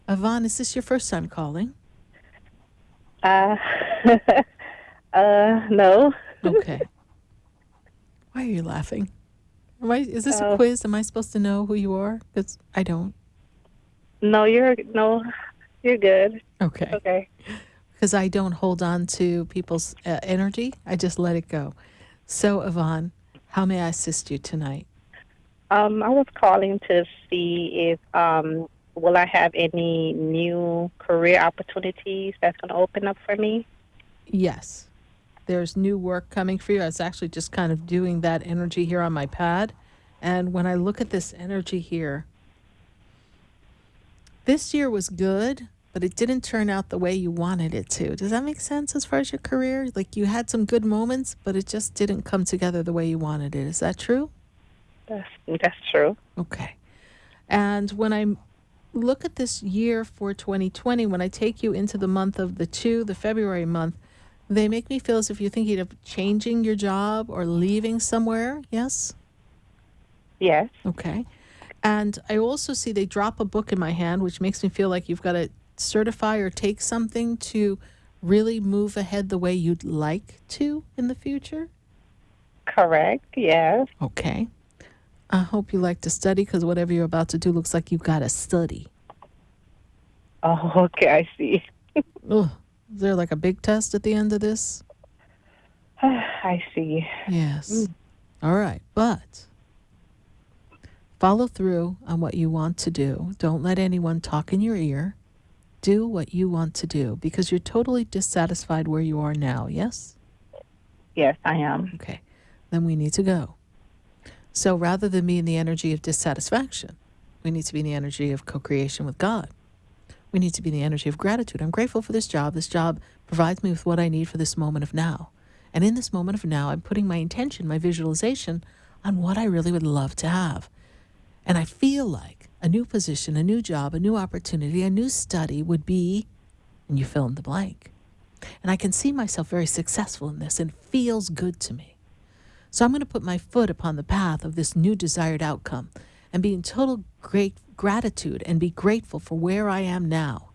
Yvonne, is this your first time calling? No. Okay. Why are you laughing? Is this a quiz? Am I supposed to know who you are? Because I don't. No, you're good. Okay. Okay. Because I don't hold on to people's energy. I just let it go. So, Yvonne, how may I assist you tonight? I was calling to see if will I have any new career opportunities that's going to open up for me? Yes. There's new work coming for you. I was actually just kind of doing that energy here on my pad. And when I look at this energy here, this year was good, but it didn't turn out the way you wanted it to. Does that make sense as far as your career? Like you had some good moments, but it just didn't come together the way you wanted it. Is that true? That's true. Okay. And when I look at this year for 2020, when I take you into the month of the February month, they make me feel as if you're thinking of changing your job or leaving somewhere. Yes? Yes. Okay. And I also see they drop a book in my hand, which makes me feel like you've got to certify or take something to really move ahead the way you'd like to in the future. Correct. Yes. Okay. I hope you like to study, because whatever you're about to do looks like you've got to study. Oh, okay. I see. Ugh. Is there like a big test at the end of this? I see. Yes. All right. But follow through on what you want to do. Don't let anyone talk in your ear. Do what you want to do, because you're totally dissatisfied where you are now, yes? Yes, I am. Okay. Then we need to go. So rather than be in the energy of dissatisfaction, we need to be in the energy of co-creation with God. We need to be in the energy of gratitude. I'm grateful for this job. This job provides me with what I need for this moment of now. And in this moment of now, I'm putting my intention, my visualization on what I really would love to have. And I feel like a new position, a new job, a new opportunity, a new study would be, and you fill in the blank. And I can see myself very successful in this, and it feels good to me. So I'm going to put my foot upon the path of this new desired outcome and be in total gratitude and be grateful for where I am now,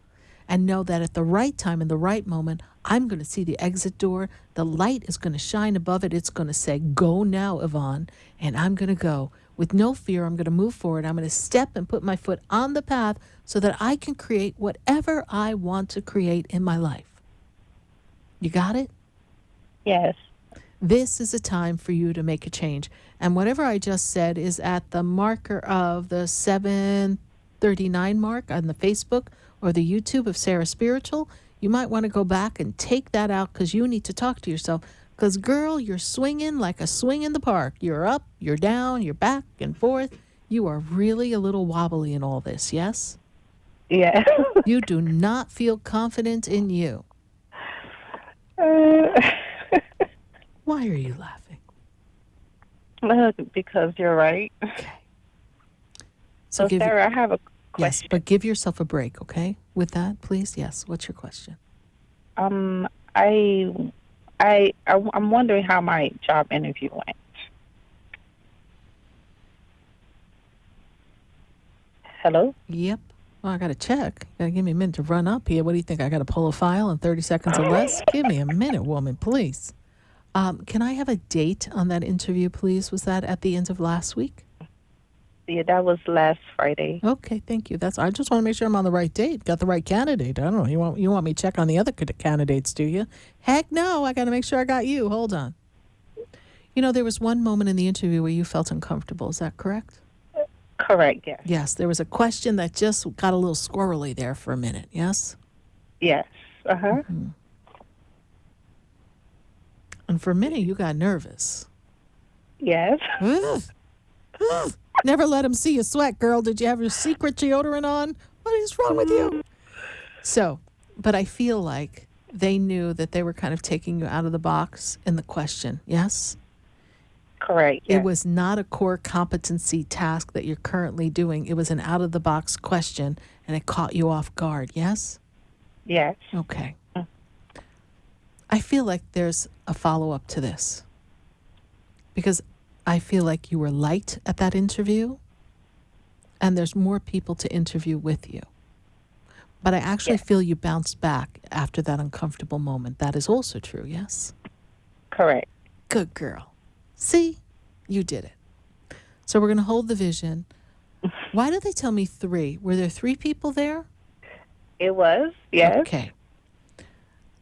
and know that at the right time, in the right moment, I'm going to see the exit door. The light is going to shine above it. It's going to say, go now, Yvonne, and I'm going to go. With no fear, I'm going to move forward. I'm going to step and put my foot on the path so that I can create whatever I want to create in my life. You got it? Yes. This is a time for you to make a change. And whatever I just said is at the marker of the 7:39 mark on the Facebook or the YouTube of Sarah Spiritual. You might want to go back and take that out, because you need to talk to yourself. Because, girl, you're swinging like a swing in the park. You're up, you're down, you're back and forth. You are really a little wobbly in all this, yes? Yeah. You do not feel confident in you. Why are you laughing? Because you're right. Okay. So Sarah, I have a question. Yes, but give yourself a break, okay? With that, please. Yes. What's your question? I'm wondering how my job interview went. Hello? Yep. Well, I got to check. You got to give me a minute to run up here. What do you think? I got to pull a file in 30 seconds or less? Give me a minute, woman, please. Can I have a date on that interview, please? Was that at the end of last week? Yeah, that was last Friday. Okay, thank you. I just want to make sure I'm on the right date, got the right candidate. I don't know. You want me to check on the other candidates, do you? Heck no, I got to make sure I got you. Hold on. There was one moment in the interview where you felt uncomfortable. Is that correct? Correct, yes. Yes, there was a question that just got a little squirrely there for a minute, yes? Yes. Uh-huh. Mm-hmm. And for a minute, you got nervous. Yes. Never let him see you sweat, girl. Did you have your secret deodorant on? What is wrong with you? So, but I feel like they knew that they were kind of taking you out of the box in the question, yes? Correct, yes. It was not a core competency task that you're currently doing. It was an out-of-the-box question, and it caught you off guard, yes? Yes. Okay. I feel like there's a follow-up to this because I feel like you were light at that interview, and there's more people to interview with you. But I actually feel you bounced back after that uncomfortable moment. That is also true, yes? Correct. Good girl. See? You did it. So we're going to hold the vision. Why did they tell me 3? Were there 3 people there? It was, yes. Okay.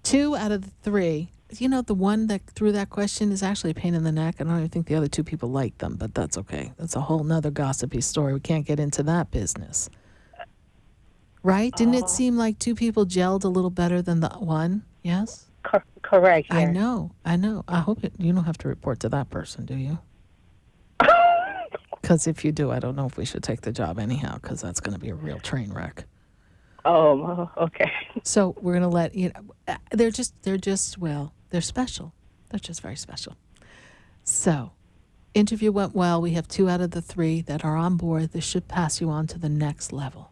2 out of the 3. The one that threw that question is actually a pain in the neck. I don't even think the other 2 people liked them, but that's okay. That's a whole nother gossipy story. We can't get into that business. Right? Didn't it seem like 2 people gelled a little better than the one? Yes? Correct, yes. I know. I hope you don't have to report to that person, do you? Because if you do, I don't know if we should take the job anyhow, because that's going to be a real train wreck. Oh, okay. So we're going to let, they're special. They're just very special. So, interview went well. We have 2 out of the 3 that are on board. This should pass you on to the next level.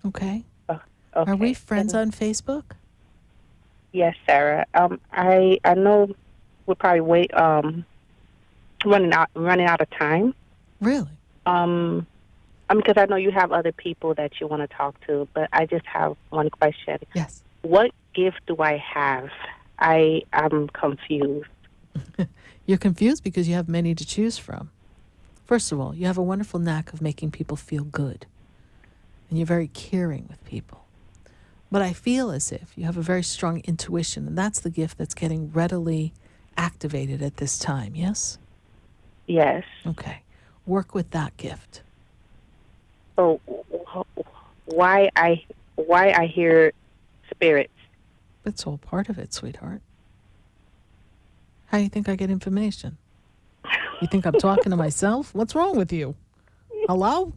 Okay? Okay. Are we friends on Facebook? Yes, Sarah. I know we'll probably running out of time. Really? Because I know you have other people that you want to talk to, but I just have one question. Yes. What gift do I have? I'm confused. You're confused because you have many to choose from. First of all, you have a wonderful knack of making people feel good. And you're very caring with people. But I feel as if you have a very strong intuition, and that's the gift that's getting readily activated at this time, yes? Yes. Okay. Work with that gift. So why I hear spirits? It's all part of it, sweetheart. How do you think I get information? You think I'm talking to myself? What's wrong with you? Hello?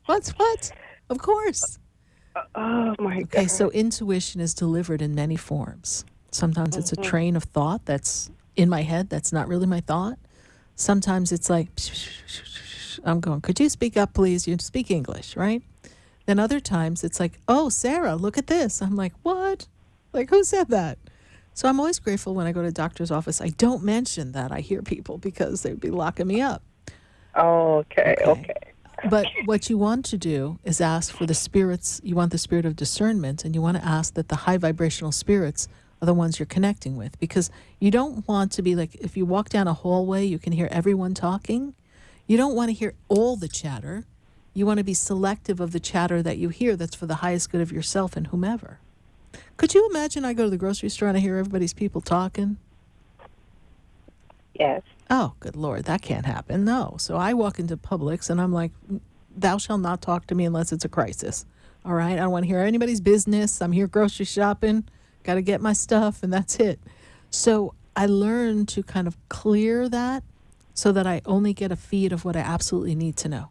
What? Of course. Oh, my God. Okay, so intuition is delivered in many forms. Sometimes it's a train of thought that's in my head that's not really my thought. Sometimes it's like, I'm going, could you speak up, please? You speak English, right? Then other times it's like, oh, Sarah, look at this. I'm like, what? Like, who said that? So I'm always grateful when I go to the doctor's office. I don't mention that I hear people because they'd be locking me up. Oh, okay. But what you want to do is ask for the spirits. You want the spirit of discernment, and you want to ask that the high vibrational spirits are the ones you're connecting with, because you don't want to be like, if you walk down a hallway, you can hear everyone talking. You don't want to hear all the chatter. You want to be selective of the chatter that you hear that's for the highest good of yourself and whomever. Could you imagine I go to the grocery store and I hear everybody's people talking? Yes. Oh, good Lord, that can't happen. No. So I walk into Publix and I'm like, thou shalt not talk to me unless it's a crisis. All right? I don't want to hear anybody's business. I'm here grocery shopping. Got to get my stuff, and that's it. So I learned to kind of clear that so that I only get a feed of what I absolutely need to know.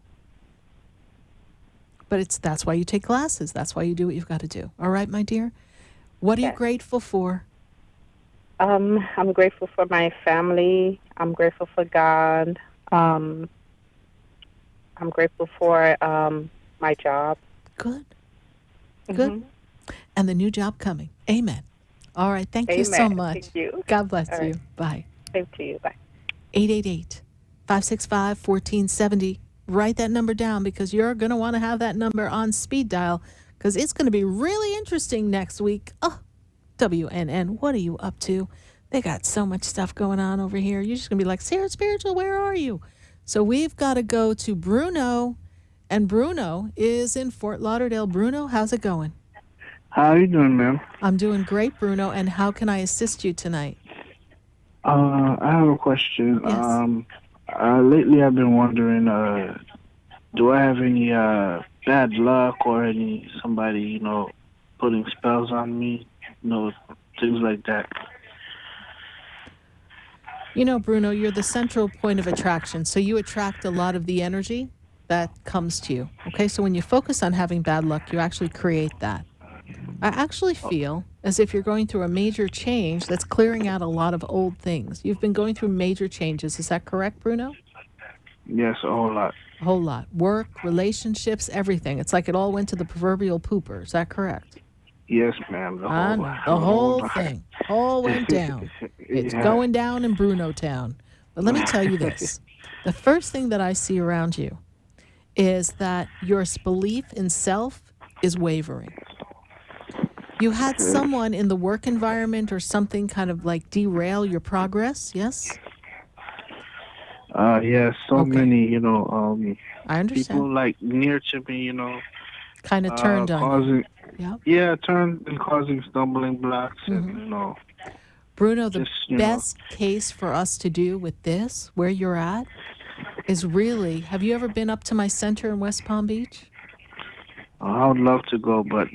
But that's why you take classes. That's why you do what you've got to do. All right, my dear? What are you grateful for? I'm grateful for my family. I'm grateful for God. I'm grateful for my job. Good. Good. And the new job coming. Amen. All right. Thank you so much. Thank you. God bless you. Right. Bye. Same to you. Bye. 888-565-1470. Write that number down because you're going to want to have that number on speed dial because it's going to be really interesting next week. Oh, WNN, what are you up to? They got so much stuff going on over here. You're just going to be like, Sarah Spiritual, where are you? So we've got to go to Bruno, and Bruno is in Fort Lauderdale. Bruno, how's it going? How are you doing, ma'am? I'm doing great, Bruno, and how can I assist you tonight? I have a question. Yes. Lately I've been wondering, do I have any bad luck or somebody, putting spells on me, things like that? Bruno, you're the central point of attraction, so you attract a lot of the energy that comes to you. Okay, so when you focus on having bad luck, you actually create that. I actually feel as if you're going through a major change that's clearing out a lot of old things. You've been going through major changes. Is that correct, Bruno? Yes, a whole lot. A whole lot. Work, relationships, everything. It's like it all went to the proverbial pooper. Is that correct? Yes, ma'am. The whole thing. All went down. It's going down in Bruno Town. But let me tell you this. The first thing that I see around you is that your belief in self is wavering. You had someone in the work environment or something kind of like derail your progress, yes? Yes, many, I understand. people like near to me, kind of turned on you. Yep. Yeah, turned and causing stumbling blocks and, Bruno, the best case for us to do with this, where you're at, is really, have you ever been up to my center in West Palm Beach? I would love to go, but,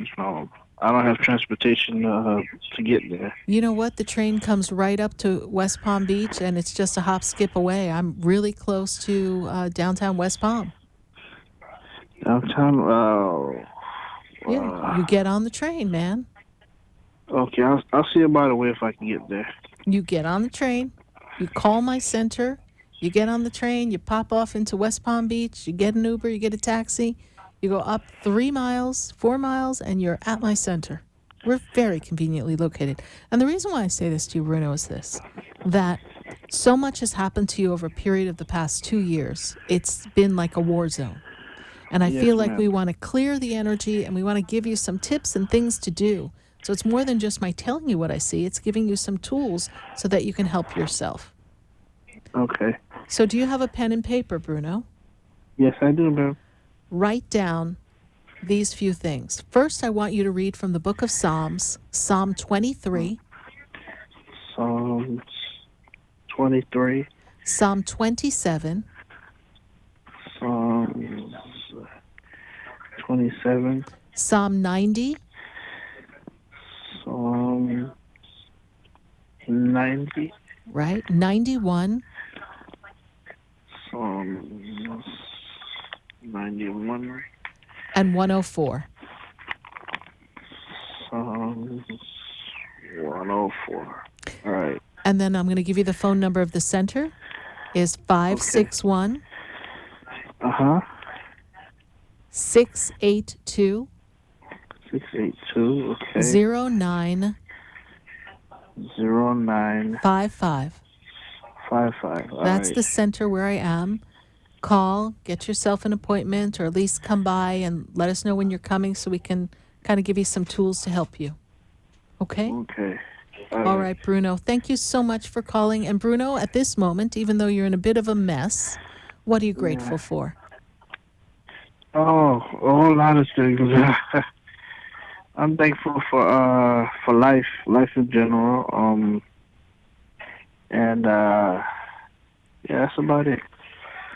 I don't have transportation to get there. You know what? The train comes right up to West Palm Beach, and it's just a hop, skip away. I'm really close to downtown West Palm. Downtown? Yeah, you get on the train, man. Okay, I'll see about a way if I can get there. You get on the train, you call my center, you get on the train, you pop off into West Palm Beach, you get an Uber, you get a taxi, you go up 4 miles, and you're at my center. We're very conveniently located. And the reason why I say this to you, Bruno, is this, that so much has happened to you over a period of the past 2 years. It's been like a war zone. And I feel like we want to clear the energy, and we want to give you some tips and things to do. So it's more than just my telling you what I see. It's giving you some tools so that you can help yourself. Okay. So do you have a pen and paper, Bruno? Yes, I do, ma'am. Write down these few things. First, I want you to read from the book of Psalms, Psalm 23. Psalms 23. Psalm 27. Psalms 27. Psalm 90. Psalm 90. Right. 91. Psalms 91. And 104. Psalms 104. All right. And then I'm going to give you the phone number of the center. Is 561. Uh-huh. 682. 682, okay. 09. 09. 55. 55. All That's right. the center where I am. Call, get yourself an appointment, or at least come by and let us know when you're coming so we can kind of give you some tools to help you. Okay? Okay. All right, Bruno. Thank you so much for calling. And Bruno, at this moment, even though you're in a bit of a mess, what are you grateful for? Oh, a whole lot of things. I'm thankful for life in general. And yeah, that's about it.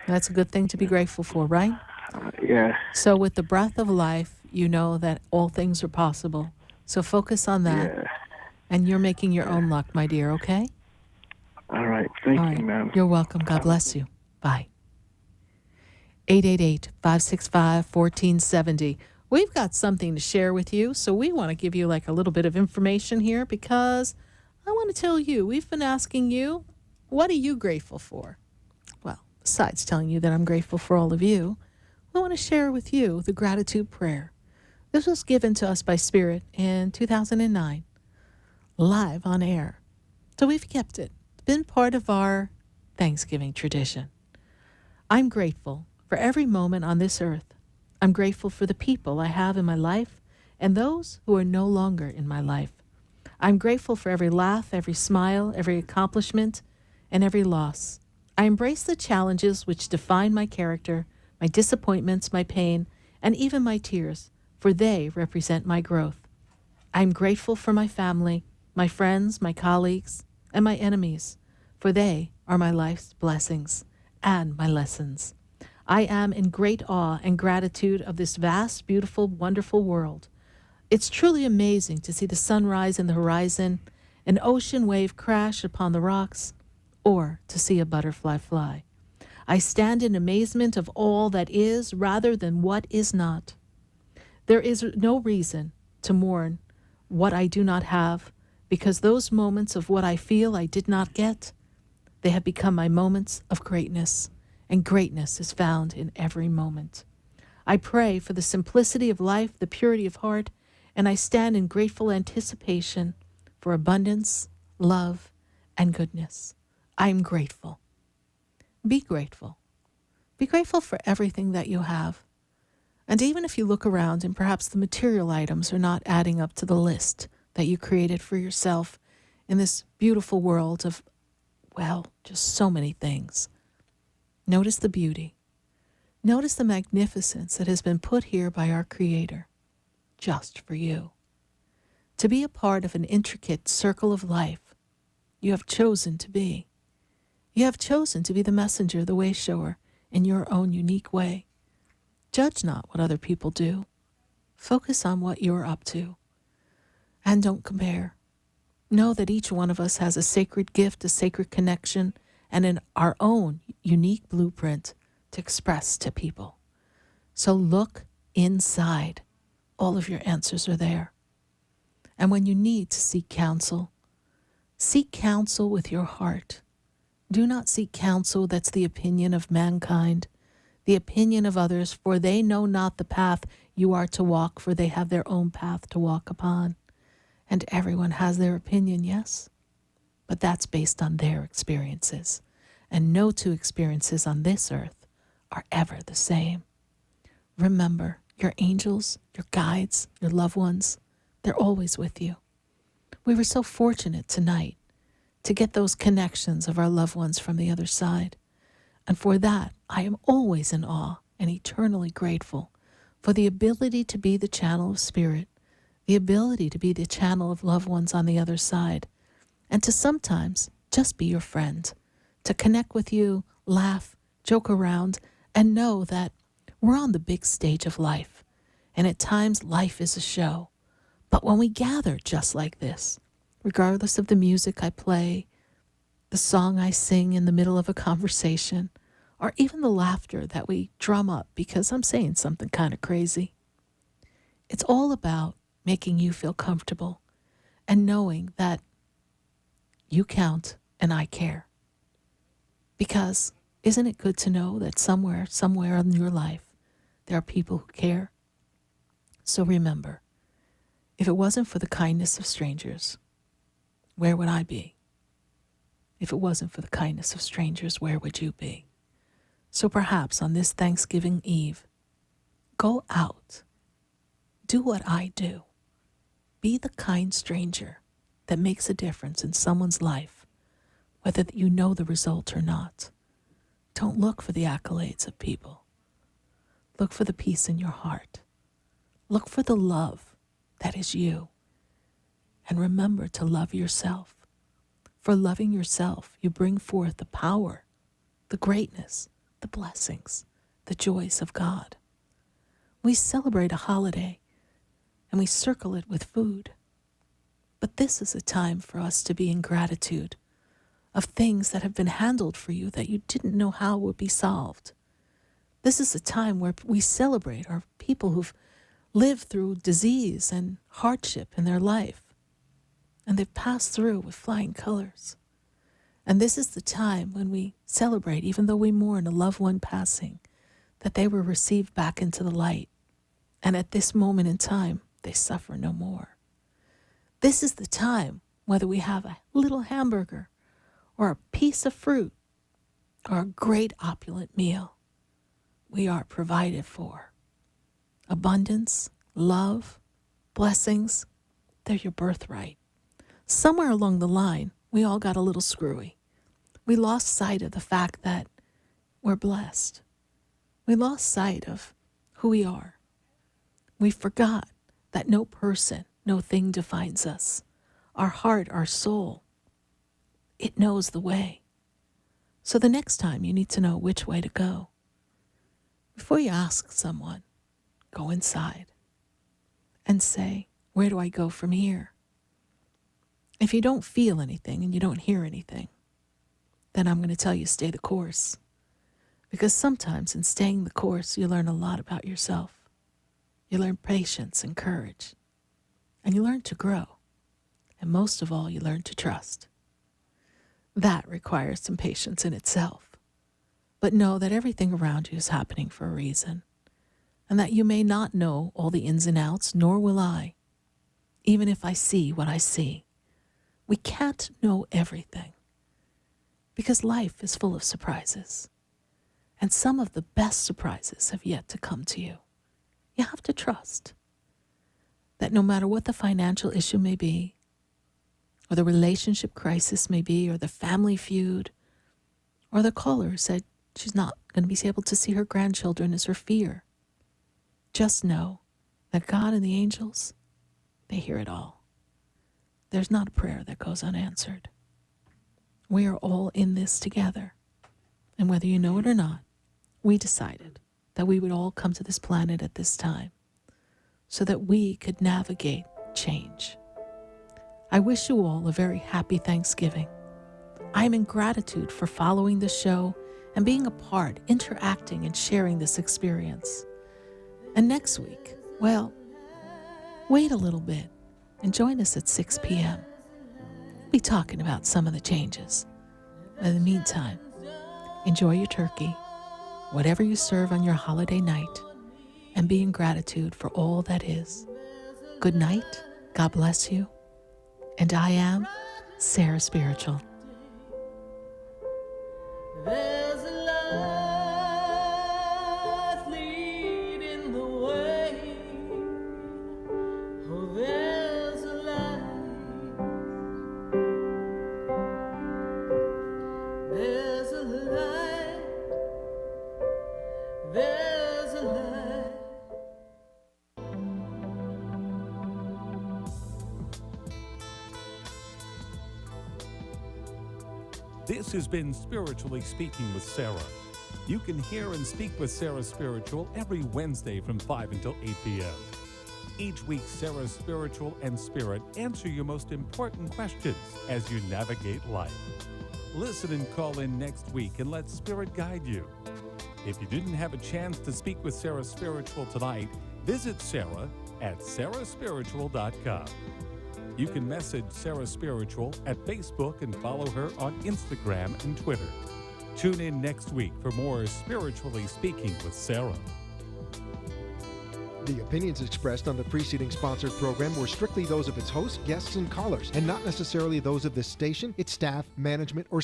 That's a good thing to be grateful for, right? Yeah. So with the breath of life, you know that all things are possible. So focus on that. Yeah. And you're making your own luck, my dear, okay? All right. Thank you, ma'am. You're welcome. God bless you. Bye. 888-565-1470. We've got something to share with you, so we want to give you like a little bit of information here because I want to tell you, we've been asking you, what are you grateful for? Well, besides telling you that I'm grateful for all of you, I want to share with you the gratitude prayer. This was given to us by Spirit in 2009, live on air. So we've kept it. It's been part of our Thanksgiving tradition. I'm grateful for every moment on this earth. I'm grateful for the people I have in my life and those who are no longer in my life. I'm grateful for every laugh, every smile, every accomplishment, and every loss. I embrace the challenges which define my character, my disappointments, my pain, and even my tears, for they represent my growth. I'm grateful for my family, my friends, my colleagues, and my enemies, for they are my life's blessings and my lessons. I am in great awe and gratitude of this vast, beautiful, wonderful world. It's truly amazing to see the sunrise in the horizon, an ocean wave crash upon the rocks, or to see a butterfly fly. I stand in amazement of all that is rather than what is not. There is no reason to mourn what I do not have, because those moments of what I feel I did not get, they have become my moments of greatness, and greatness is found in every moment. I pray for the simplicity of life, the purity of heart, and I stand in grateful anticipation for abundance, love, and goodness. I am grateful. Be grateful. Be grateful for everything that you have. And even if you look around and perhaps the material items are not adding up to the list that you created for yourself in this beautiful world of, well, just so many things. Notice the beauty. Notice the magnificence that has been put here by our Creator, just for you. To be a part of an intricate circle of life, you have chosen to be. You have chosen to be the messenger, the way shower, in your own unique way. Judge not what other people do. Focus on what you're up to. And don't compare. Know that each one of us has a sacred gift, a sacred connection, and our own unique blueprint to express to people. So look inside. All of your answers are there. And when you need to seek counsel with your heart. Do not seek counsel that's the opinion of mankind, the opinion of others, for they know not the path you are to walk, for they have their own path to walk upon. And everyone has their opinion, yes, but that's based on their experiences. And no two experiences on this earth are ever the same. Remember, your angels, your guides, your loved ones, they're always with you. We were so fortunate tonight to get those connections of our loved ones from the other side. And for that, I am always in awe and eternally grateful for the ability to be the channel of spirit, the ability to be the channel of loved ones on the other side, and to sometimes just be your friend, to connect with you, laugh, joke around, and know that we're on the big stage of life. And at times, life is a show. But when we gather just like this, regardless of the music I play, the song I sing in the middle of a conversation, or even the laughter that we drum up because I'm saying something kind of crazy, it's all about making you feel comfortable and knowing that you count and I care. Because isn't it good to know that somewhere in your life, there are people who care? So remember, if it wasn't for the kindness of strangers, where would I be? If it wasn't for the kindness of strangers, where would you be? So perhaps on this Thanksgiving Eve, go out. Do what I do. Be the kind stranger that makes a difference in someone's life, whether you know the result or not. Don't look for the accolades of people. Look for the peace in your heart. Look for the love that is you. And remember to love yourself. For loving yourself, you bring forth the power, the greatness, the blessings, the joys of God. We celebrate a holiday and we circle it with food. But this is a time for us to be in gratitude of things that have been handled for you that you didn't know how would be solved. This is a time where we celebrate our people who've lived through disease and hardship in their life, and they've passed through with flying colors. And this is the time when we celebrate, even though we mourn a loved one passing, that they were received back into the light. And at this moment in time, they suffer no more. This is the time, whether we have a little hamburger or a piece of fruit or a great opulent meal, we are provided for. Abundance, love, blessings, they're your birthright. somewhere along the line, we all got a little screwy. We lost sight of the fact that we're blessed. We lost sight of who we are. We forgot that no person, no thing defines us. Our heart, our soul, it knows the way. So the next time you need to know which way to go. Before you ask someone, go inside and say, where do I go from here? If you don't feel anything and you don't hear anything, then I'm going to tell you stay the course. Because sometimes in staying the course, you learn a lot about yourself. You learn patience and courage. And you learn to grow. And most of all, you learn to trust. That requires some patience in itself. But know that everything around you is happening for a reason. And that you may not know all the ins and outs, nor will I. Even if I see what I see. We can't know everything. Because life is full of surprises. And some of the best surprises have yet to come to you. You have to trust that no matter what the financial issue may be, or the relationship crisis may be, or the family feud, or the caller said she's not going to be able to see her grandchildren is her fear, just know that God and the angels, they hear it all. There's not a prayer that goes unanswered. We are all in this together. And whether you know it or not, we decided that we would all come to this planet at this time so that we could navigate change. I wish you all a very happy Thanksgiving. I'm in gratitude for following the show and being a part, interacting and sharing this experience. And next week, well, wait a little bit and join us at 6 p.m. We'll be talking about some of the changes. In the meantime, enjoy your turkey, whatever you serve on your holiday night, and be in gratitude for all that is. Good night, God bless you, and I am Sarah Spiritual. There's a light leading the way. Oh, there's a light. There's a light. There's a light. This has been Spiritually Speaking with Sarah. You can hear and speak with Sarah Spiritual every Wednesday from 5 until 8 p.m. Each week, Sarah Spiritual and Spirit answer your most important questions as you navigate life. Listen and call in next week and let Spirit guide you. If you didn't have a chance to speak with Sarah Spiritual tonight, visit Sarah at sarahspiritual.com. You can message Sarah Spiritual at Facebook and follow her on Instagram and Twitter. Tune in next week for more Spiritually Speaking with Sarah. The opinions expressed on the preceding sponsored program were strictly those of its hosts, guests, and callers, and not necessarily those of this station, its staff, management, or